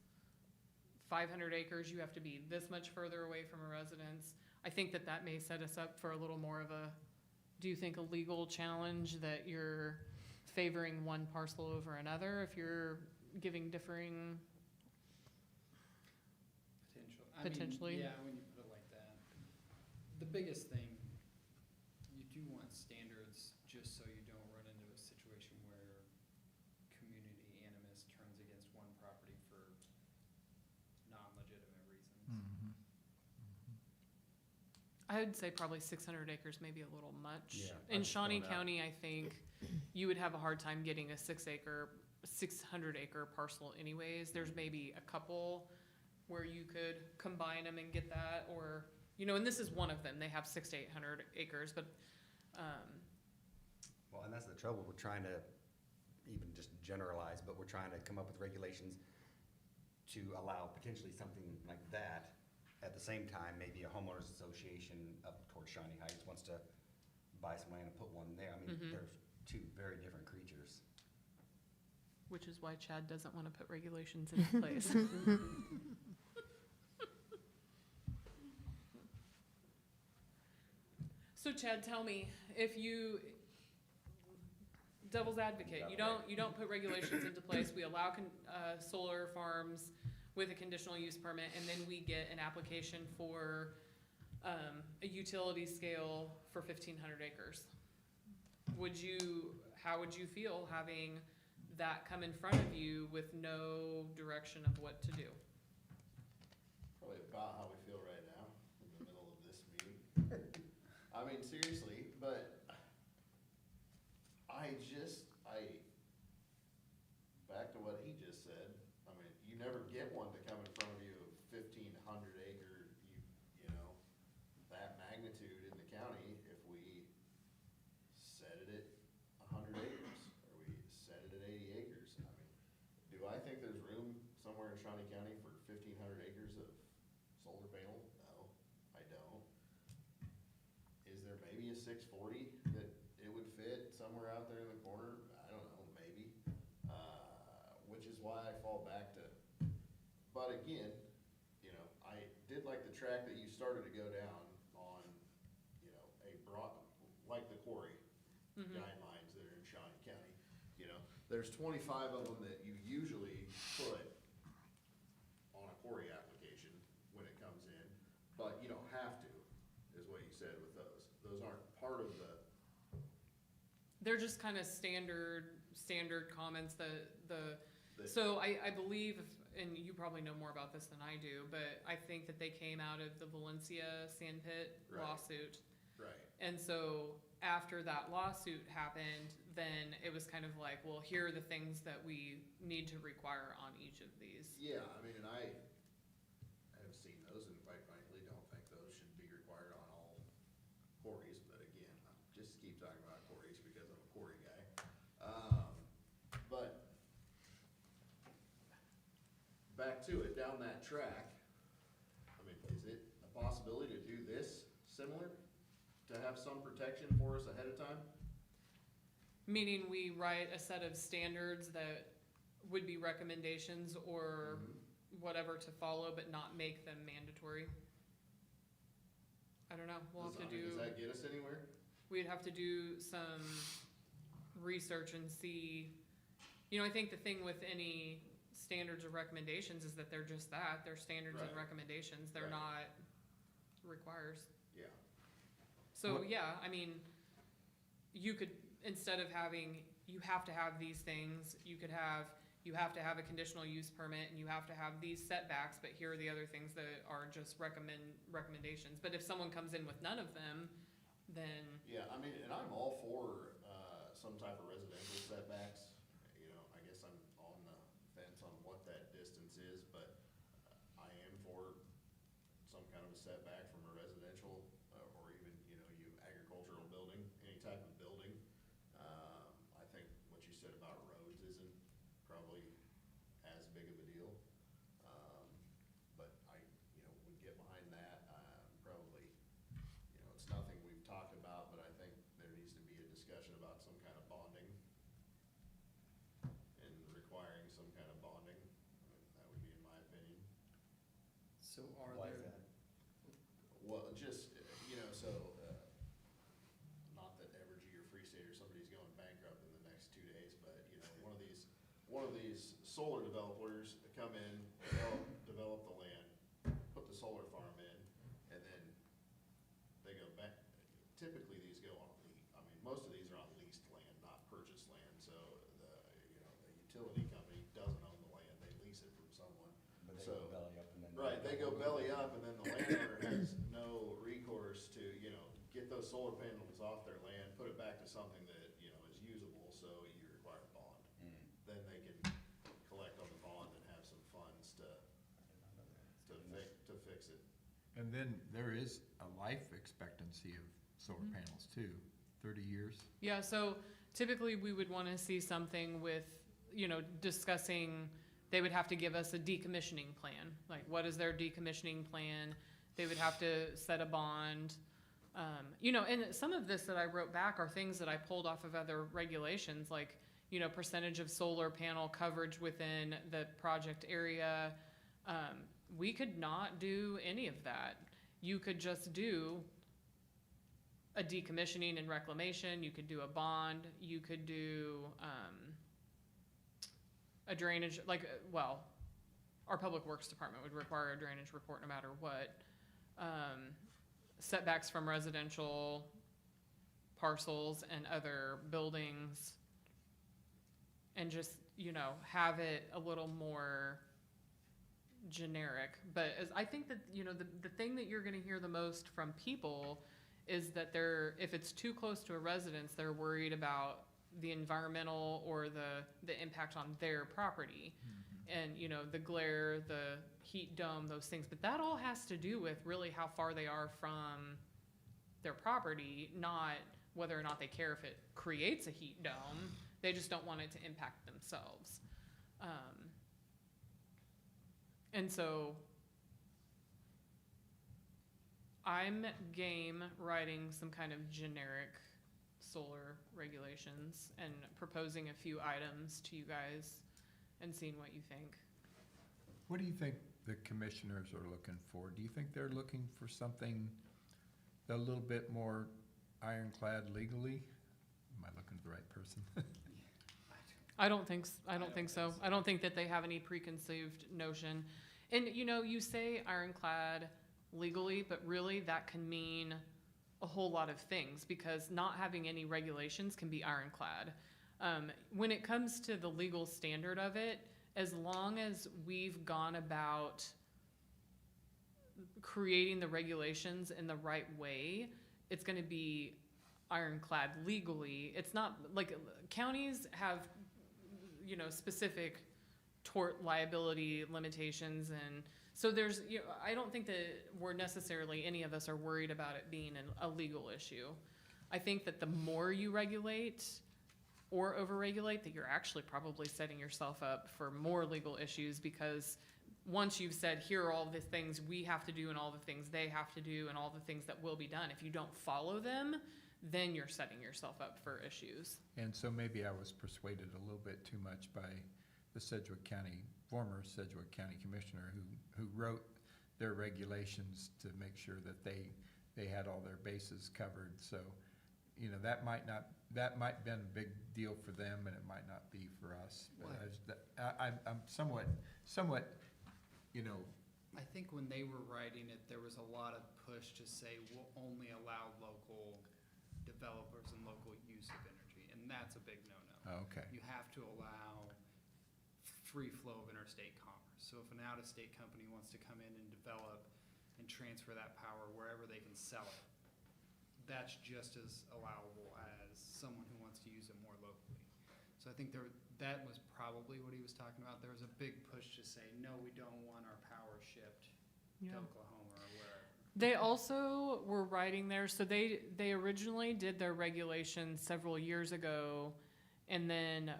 500 acres, you have to be this much further away from a residence. I think that may set us up for a little more of a, do you think, a legal challenge that you're favoring one parcel over another if you're giving differing? Potentially. Yeah, when you put it like that. The biggest thing, you do want standards just so you don't run into a situation where community animus turns against one property for non-legitimate reasons. I would say probably 600 acres may be a little much. Yeah, In I'm just Shawnee throwing out. County, I think you would have a hard time getting a 600 acre parcel anyways. There's maybe a couple where you could combine them and get that, or, and this is one of them. They have 600 to 800 acres, but, Well, and that's the trouble, we're trying to even just generalize, but we're trying to come up with regulations to allow potentially something like that. At the same time, maybe a homeowners association up towards Shawnee Heights wants to buy some land and put one there. I mean, Mhm. there's two very different creatures. which is why Chad doesn't want to put regulations into place. So Chad, tell me, if you, devil's advocate, you don't put regulations into place, we allow solar farms with a conditional use permit, and then we get an application for a utility scale for 1,500 acres. How would you feel having that come in front of you with no direction of what to do? Probably about how we feel right now, in the middle of this meeting. I mean, seriously, but back to what he just said, I mean, you never get one to come in front of you of 1,500 acre, 640, that it would fit somewhere out there in the corner? I don't know, maybe. Which is why I fall back to, but again, you know, I did like the track that you started to go down on, you know, a broad, like the quarry guidelines that are in Shawnee County. You know, there's 25 of them that you usually put on a quarry application when it comes in, but you don't have to, is what you said with those. Those aren't part of the, They're just kind of standard comments so I believe, and you probably know more about this than I do, but I think that they came out of the Valencia sand pit Right. lawsuit. right. And so after that lawsuit happened, then it was kind of like, well, here are the things that we need to require on each of these. Yeah, I mean, and I have seen those and quite frankly, don't think those should be required on all quarries, but again, I just keep talking about quarries because I'm a quarry guy. But back to it, down that track, I mean, is it a possibility to do this similar? To have some protection for us ahead of time? Meaning we write a set of standards that would be recommendations or whatever to follow, but not make them mandatory. I don't know, we'll have to Does that get us anywhere? we'd have to do some research and see. You know, I think the thing with any standards or recommendations is that they're just that, they're standards and Right. recommendations, they're Right. not requires. Yeah. So, What- yeah, I mean, you could, instead of having, you have to have these things, you could have, you have to have a conditional use permit and you have to have these setbacks, but here are the other things that are just recommendations. But if someone comes in with none of them, then, Yeah, I mean, and I'm all for, some type of residential setbacks. You know, I guess I'm on the fence on what that distance is, but I am for some kind of a setback from a residential, or even, you know, agricultural building, any type of building. I think what you said about roads isn't probably as big of a deal. But I, you know, would get behind that, probably, you know, it's nothing we've talked about, but I think there needs to be a discussion about some kind of bonding. And requiring some kind of bonding, I mean, that would be in my opinion. So are Why is there, that? Well, just, you know, so, not that Evergy or Free State or somebody's going bankrupt in the next 2 days, but, you know, one of these solar developers that come in, develop the land, put the solar farm in, and then they go back. Typically, these go on, I mean, most of these are on leased land, not purchased land, so the, you know, the utility company doesn't own the land, they lease it from someone. But they So- go belly up and then. Right, they go belly up, and then the landowner has no recourse to, you know, get those solar panels off their land, put it back to something that, you know, is usable, so you require a bond. Then they can collect on the bond and have some funds to fix it. And then there is a life expectancy of solar panels too, 30 years. yeah, so typically we would wanna see something with, you know, discussing, they would have to give us a decommissioning plan. Like, what is their decommissioning plan? They would have to set a bond. You know, and some of this that I wrote back are things that I pulled off of other regulations, like, you know, percentage of solar panel coverage within the project area. We could not do any of that. You could just do a decommissioning and reclamation, you could do a bond, you could do, a drainage, like, well, our public works department would require a drainage report no matter what. Setbacks from residential parcels and other buildings. And just, you know, have it a little more generic. But as I think that, you know, the thing that you're gonna hear the most from people is that if it's too close to a residence, they're worried about the environmental or the impact on their property. And, you know, the glare, the heat dome, those things. But that all has to do with really how far they are from their property, not whether or not they care if it creates a heat dome. They just don't want it to impact themselves. And so I'm game writing some kind of generic solar regulations and proposing a few items to you guys and seeing what you think. What do you think the commissioners are looking for? Do you think they're looking for something a little bit more ironclad legally? Am I looking at the right person? I don't think so. I don't think that they have any preconceived notion. And, you know, you say ironclad legally, but really that can mean a whole lot of things, because not having any regulations can be ironclad. When it comes to the legal standard of it, as long as we've gone about creating the regulations in the right way, it's going to be ironclad legally. It's not like counties have, you know, specific tort liability limitations, and so there's, you know, I don't think that we're necessarily, any of us are worried about it being a legal issue. I think that the more you regulate or overregulate, that you're actually probably setting yourself up for more legal issues, because once you've said, here are all the things we have to do and all the things they have to do and all the things that will be done, if you don't follow them, then you're setting yourself up for issues. And so maybe I was persuaded a little bit too much by the former Sedgwick County Commissioner who wrote their regulations to make sure that they had all their bases covered. So, you know, that might been a big deal for them, and it might not be for us. But I'm somewhat, you know. I think when they were writing it, there was a lot of push to say we'll only allow local developers and local use of energy, and that's a big no-no. Okay. You have to allow free flow of interstate commerce. So if an out-of-state company wants to come in and develop and transfer that power wherever they can sell it, that's just as allowable as someone who wants to use it more locally. So I think that was probably what he was talking about. There was a big push to say, no, we don't want our power shipped to Oklahoma or wherever. They also were writing there, so they originally did their regulations several years ago, and then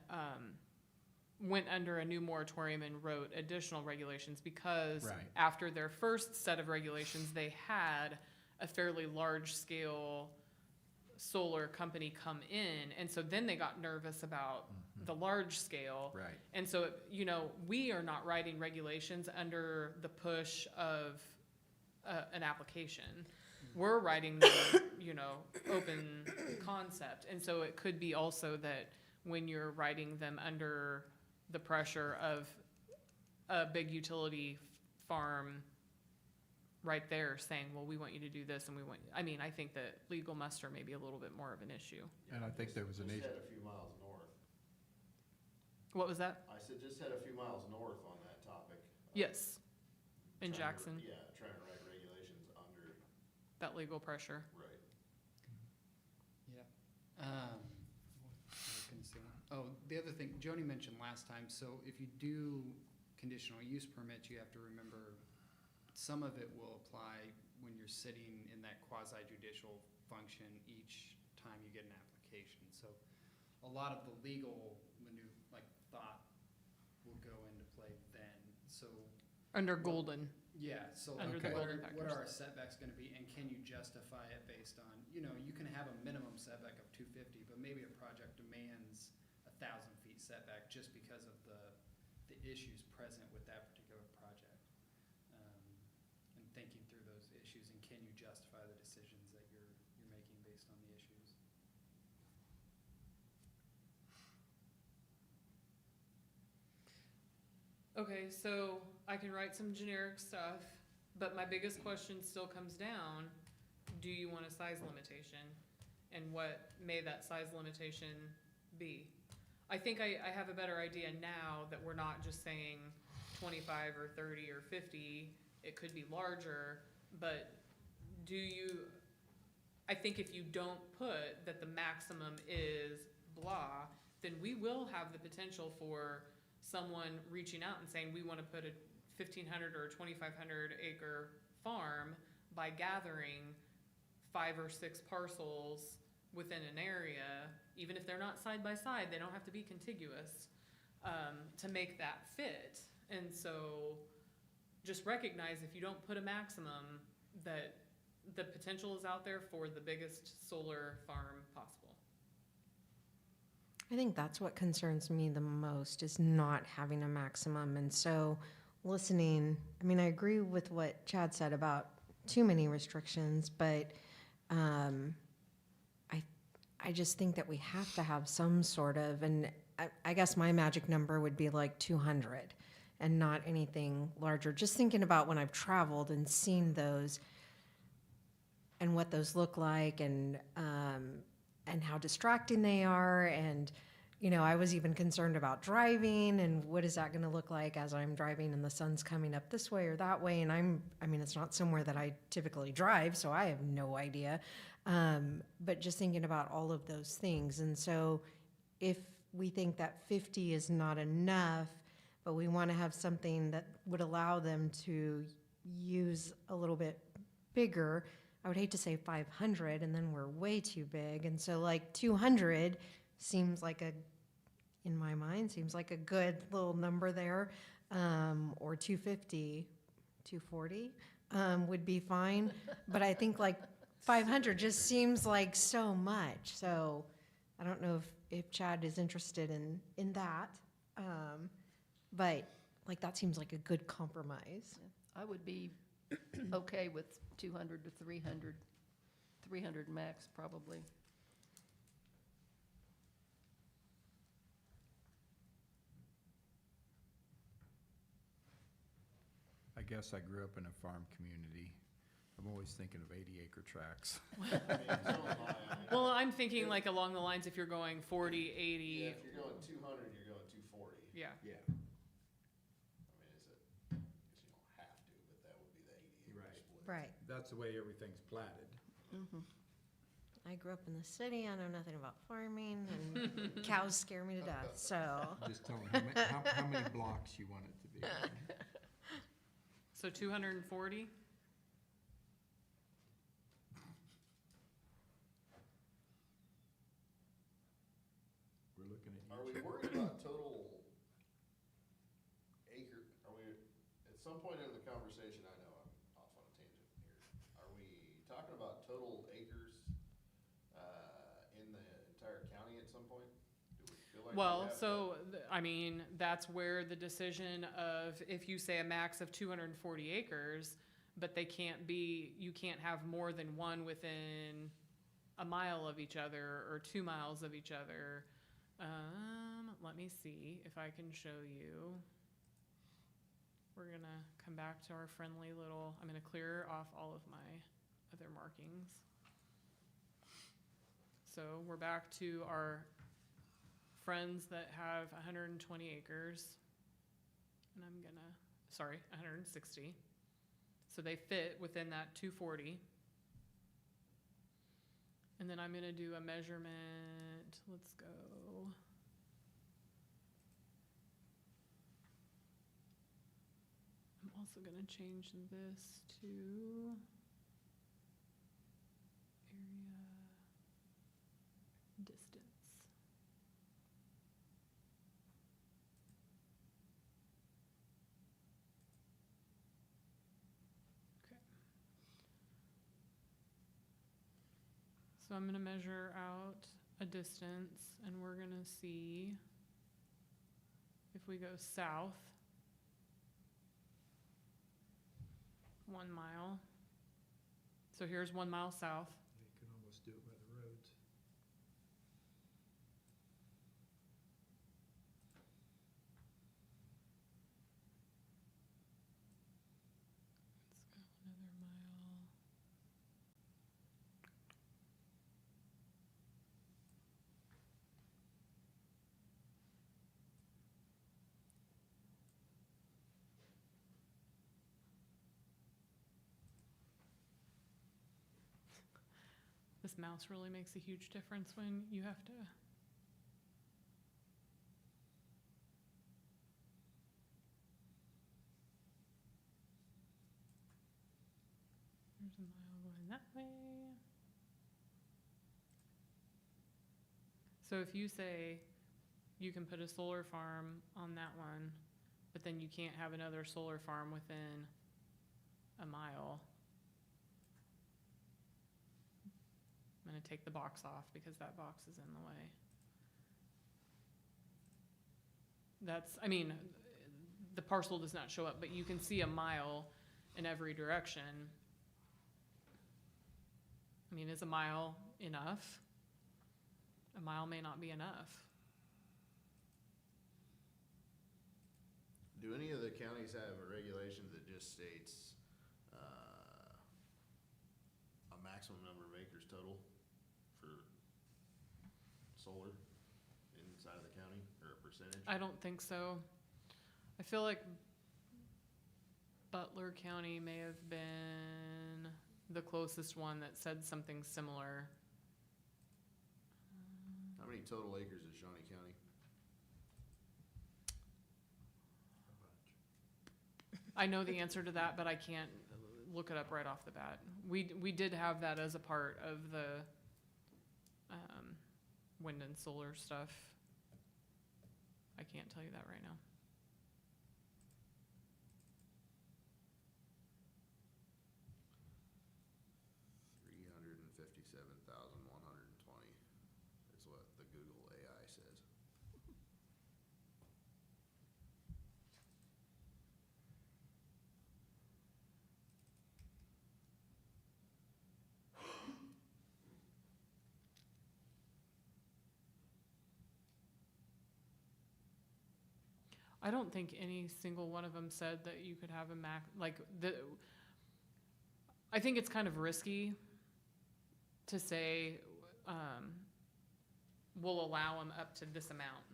went under a new moratorium and wrote additional regulations, because Right. after their first set of regulations, they had a fairly large-scale solar company come in, and so then they got nervous about the large scale. Right. And so, you know, we are not writing regulations under the push of an application. We're writing the, you know, open concept. And so it could be also that when you're writing them under the pressure of a big utility farm right there saying, well, we want you to do this, and I think that legal muster may be a little bit more of an issue. And I think there was an Just issue. head a few miles north. What was that? I said just head a few miles north on that topic. Yes, in Trying to- Jackson, Yeah, trying to write regulations under, that legal pressure. right. What was I gonna say? Oh, the other thing, Joni mentioned last time, so if you do conditional use permits, you have to remember some of it will apply when you're sitting in that quasi judicial function each time you get an application. So a lot of the legal thought will go into play then, so. Under Golden. Yeah, so Under the Okay. what golden are factors. our setbacks gonna be, and can you justify it based on, you know, you can have a minimum setback of 250, but maybe a project demands 1,000 feet setback just because of the issues present with that particular project. And thinking through those issues, and can you justify the decisions that you're making based on the issues? Okay, so I can write some generic stuff, but my biggest question still comes down, do you want a size limitation? And what may that size limitation be? I think I have a better idea now that we're not just saying 25 or 30 or 50, it could be larger, but I think if you don't put that the maximum is blah, then we will have the potential for someone reaching out and saying, we want to put a 1,500 or 2,500 acre farm by gathering 5 or 6 parcels within an area, even if they're not side by side, they don't have to be contiguous, to make that fit. And so just recognize if you don't put a maximum, that the potential is out there for the biggest solar farm possible. I think that's what concerns me the most is not having a maximum. And so listening, I mean, I agree with what Chad said about too many restrictions, but I just think that we have to have some sort of, and I guess my magic number would be like 200 and not anything larger. Just thinking about when I've traveled and seen those and what those look like and how distracting they are. And, you know, I was even concerned about driving and what is that going to look like as I'm driving and the sun's coming up this way or that way. And I mean, it's not somewhere that I typically drive, so I have no idea. But just thinking about all of those things. And so if we think that 50 is not enough, but we want to have something that would allow them to use a little bit bigger, I would hate to say 500 and then we're way too big. And so like 200 seems like in my mind, seems like a good little number there. Or 250, 240 would be fine. But I think like 500 just seems like so much. So I don't know if Chad is interested in that. But like that seems like a good compromise. I would be okay with 200 to 300, 300 max probably. I guess I grew up in a farm community. I'm always thinking of 80-acre tracts. Well, I'm thinking like along the lines if you're going 40, 80. Yeah, if you're going 200, you're going 240. Yeah. Yeah. I mean, is it, I guess you don't have to, but that would be the 80 Right. split. Right. That's the way everything's platted. I grew up in the city. I know nothing about farming, and cows scare me to death. So Just tell them how many blocks you want it to be. So 240? We're looking at you. Are we worried about total acre, are we, at some point in the conversation, I know I'm off on a tangent here. Are we talking about total acres, in the entire county at some point? Do we feel like we Well, have so, I mean, that's where the decision of, if you say a max of 240 acres, but they can't be, you can't have more than one within a mile of each other or 2 miles of each other. Let me see if I can show you. We're gonna come back to our friendly little, I'm gonna clear off all of my other markings. So we're back to our friends that have 120 acres. And I'm gonna, sorry, 160. So they fit within that 240. And then I'm gonna do a measurement, let's go. I'm also gonna change this to area distance. Okay. So I'm gonna measure out a distance and we're gonna see if we go south 1 mile. So here's 1 mile south. You can almost do it by the roads. Let's go another mile. This mouse really makes a huge difference when you have to. There's a mile going that way. So if you say you can put a solar farm on that one, but then you can't have another solar farm within a mile, gonna take the box off because that box is in the way. That's, I mean, the parcel does not show up, but you can see a mile in every direction. I mean, is a mile enough? A mile may not be enough. Do any of the counties have a regulation that just states, a maximum number of acres total for solar inside of the county, or a percentage? I don't think so. I feel like Butler County may have been the closest one that said something similar. How many total acres is Shawnee County? I know the answer to that, but I can't look it up right off the bat. We did have that as a part of the wind and solar stuff. I can't tell you that right now. $357,120 is what the Google AI says. I don't think any single one of them said that you could have a I think it's kind of risky to say, we'll allow them up to this amount.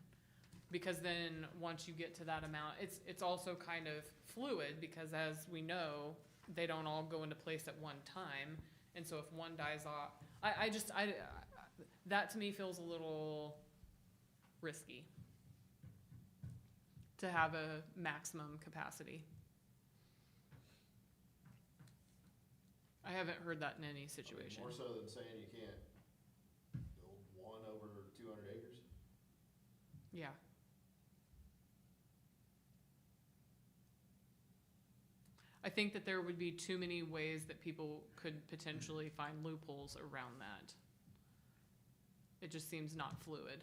Because then, once you get to that amount, it's also kind of fluid, because as we know, they don't all go into place at one time. And so if one dies off, that to me feels a little risky to have a maximum capacity. I haven't heard that in any situation. More so than saying you can't build one over 200 acres? Yeah. I think that there would be too many ways that people could potentially find loopholes around that. It just seems not fluid.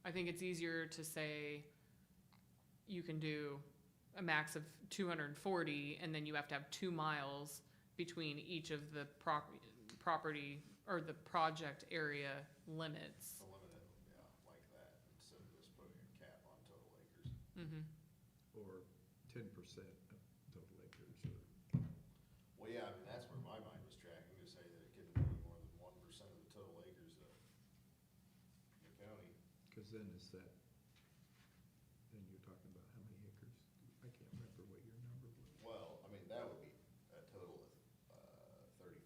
I think it's easier to say you can do a max of 240, and then you have to have 2 miles between each of the property or the project area limits. Eliminate, yeah, like that, instead of just putting a cap on total acres. Mm-hmm. Or 10% of total acres, or. Well, yeah, I mean, that's where my mind was tracking, to say that it couldn't be more than 1% of the total acres of the county. Because then it's that, then you're talking about how many acres? I can't remember what your number was. Well, I mean, that would be a total of 3,500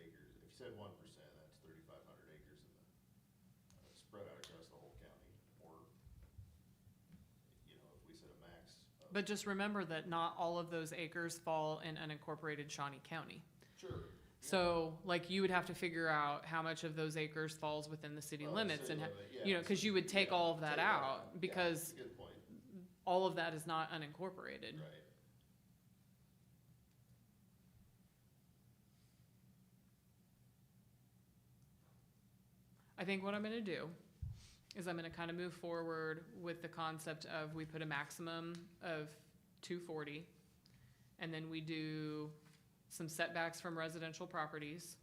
acres. If you said 1%, that's 3,500 acres in the, spread out across the whole county. Or, you know, if we said a max of. But just remember that not all of those acres fall in unincorporated Shawnee County. Sure. So, like, you would have to figure out how much of those acres falls within the city Well, limits, city and, limit, yeah, you know, because you would take yeah, all of that take out, Yeah, because good point. all of that is not unincorporated. Right. I think what I'm gonna do is I'm gonna kind of move forward with the concept of we put a maximum of 240, and then we do some setbacks from residential properties,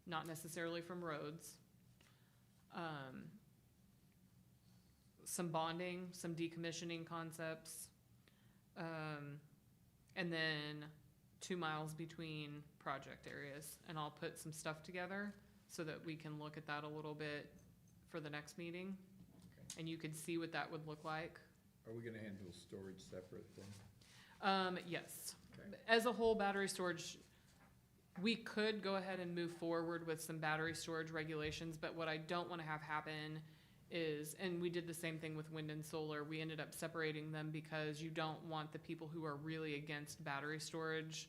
not necessarily from roads. Some bonding, some decommissioning concepts, and then 2 miles between project areas. And I'll put some stuff together so that we can look at that a little bit for the next meeting. Okay. And you could see what that would look like. Are we gonna handle storage separate then? Yes. Okay. As a whole, battery storage, we could go ahead and move forward with some battery storage regulations, but what I don't want to have happen is, and we did the same thing with wind and solar, we ended up separating them because you don't want the people who are really against battery storage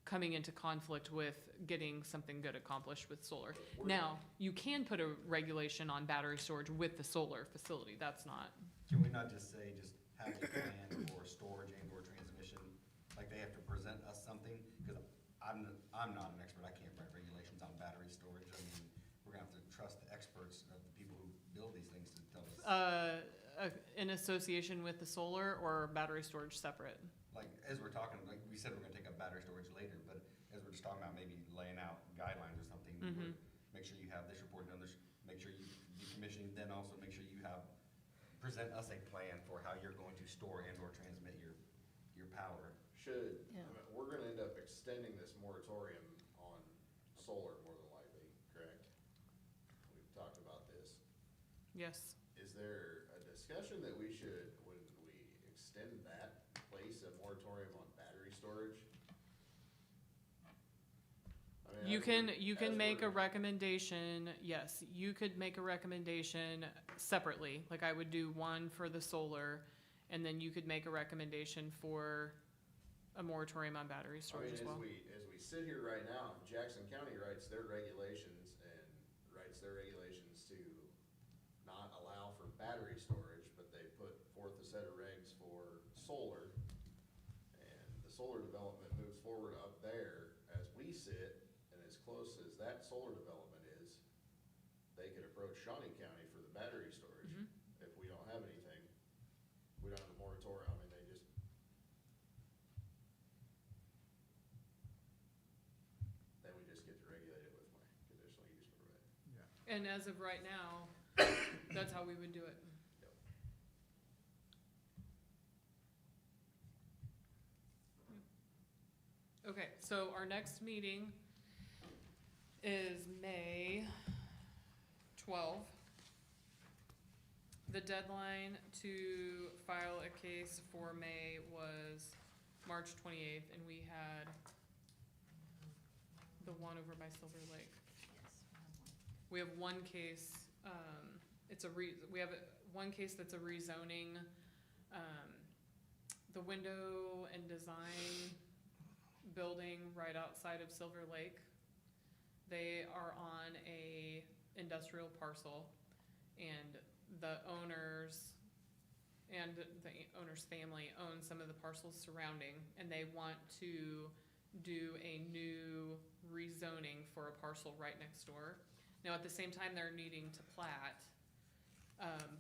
coming into conflict with getting something good accomplished with solar. Now, you can put a regulation on battery storage with the solar facility. That's not. Can we not just say, just have a plan for storage and or transmission? Like, they have to present us something? Because I'm not an expert, I can't write regulations on battery storage. I mean, we're gonna have to trust the experts of the people who build these things to tell us. In association with the solar or battery storage separate? Like, as we're talking, like, we said we're gonna take up battery storage later, but as we're just talking about maybe laying out guidelines or something, where make sure you have this report done, this, make sure you decommissioning, then also make sure you have, present us a plan for how you're going to store and or transmit your power. Should, Yeah. I mean, we're gonna end up extending this moratorium on solar more than likely, correct? We've talked about this. Yes. Is there a discussion that we should, when we extend that, place a moratorium on battery storage? I mean, You can as make a we're- recommendation, yes, you could make a recommendation separately, like I would do one for the solar, and then you could make a recommendation for a moratorium on battery I storage mean, as well. as we sit here right now, Jackson County writes their regulations to not allow for battery storage, but they put forth a set of regs for solar. And the solar development moves forward up there as we sit, and as close as that solar development is, they could approach Shawnee County for the battery storage. Mhm. If we don't have anything, we don't have a moratorium, I mean, then we just get to regulate it with my conditional use permit. And as of right now, that's how we would do it. Okay, so our next meeting is May 12. The deadline to file a case for May was March 28th, and we had the one over by Silver Lake. We have one case, we have one case that's a rezoning, the window and design building right outside of Silver Lake. They are on a industrial parcel, and the owners and the owner's family own some of the parcels surrounding, and they want to do a new rezoning for a parcel right next door. Now, at the same time, they're needing to plat,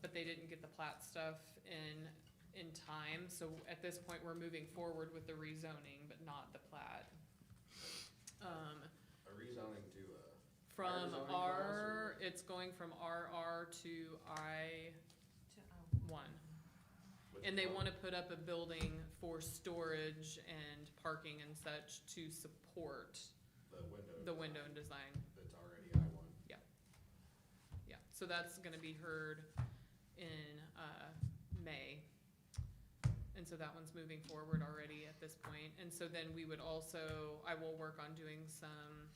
but they didn't get the plat stuff in time, so at this point, we're moving forward with the rezoning, but not the plat. A rezoning to From zoning R, it's going from RR to I1. And they wanna put up a building for storage and parking and such to support the window and design. that's already I-1. Yeah, so that's gonna be heard in, May. And so that one's moving forward already at this point. And so then we would also, I will work on doing some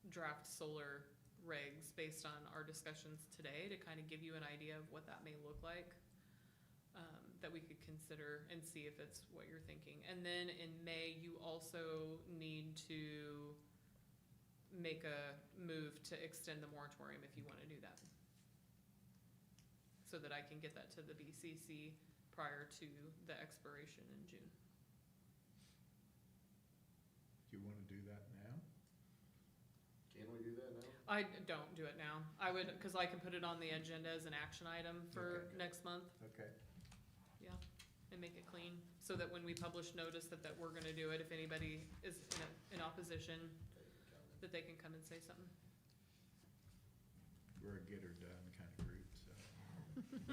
draft solar regs based on our discussions today to kind of give you an idea of what that may look like, that we could consider and see if it's what you're thinking. And then in May, you also need to make a move to extend the moratorium if you want to do that, so that I can get that to the BCC prior to the expiration in June. Do you wanna do that now? Can we do that now? I don't do it now. I would, because I can put it on the agenda as an action item for Okay. next month, Okay. yeah, and make it clean, so that when we publish notice that we're gonna do it, if anybody is in opposition, that they can come and say something. We're a get her done kind of group, so.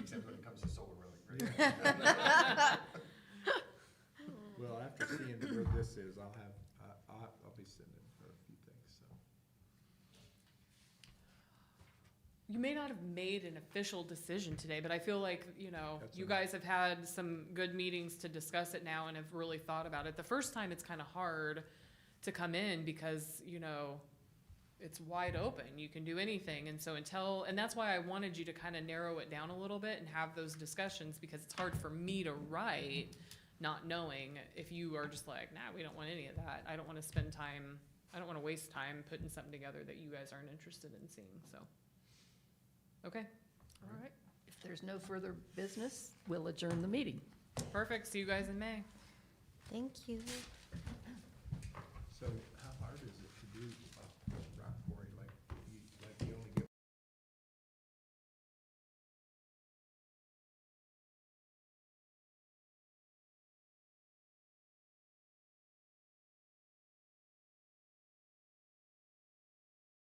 Except when it comes to solar, really, right? Well, after seeing where this is, I'll be sending her a few things, so. You may not have made an official decision today, but I feel like, That's you enough. guys have had some good meetings to discuss it now and have really thought about it. The first time, it's kind of hard to come in because, it's wide open. You can do anything. And so and that's why I wanted you to kind of narrow it down a little bit and have those discussions, because it's hard for me to write, not knowing if you are just like, nah, we don't want any of that. I don't want to spend time, I don't want to waste time putting something together that you guys aren't interested in seeing, so. Okay, all right, If there's no further business, we'll adjourn the meeting. perfect. See you guys in May. Thank you. So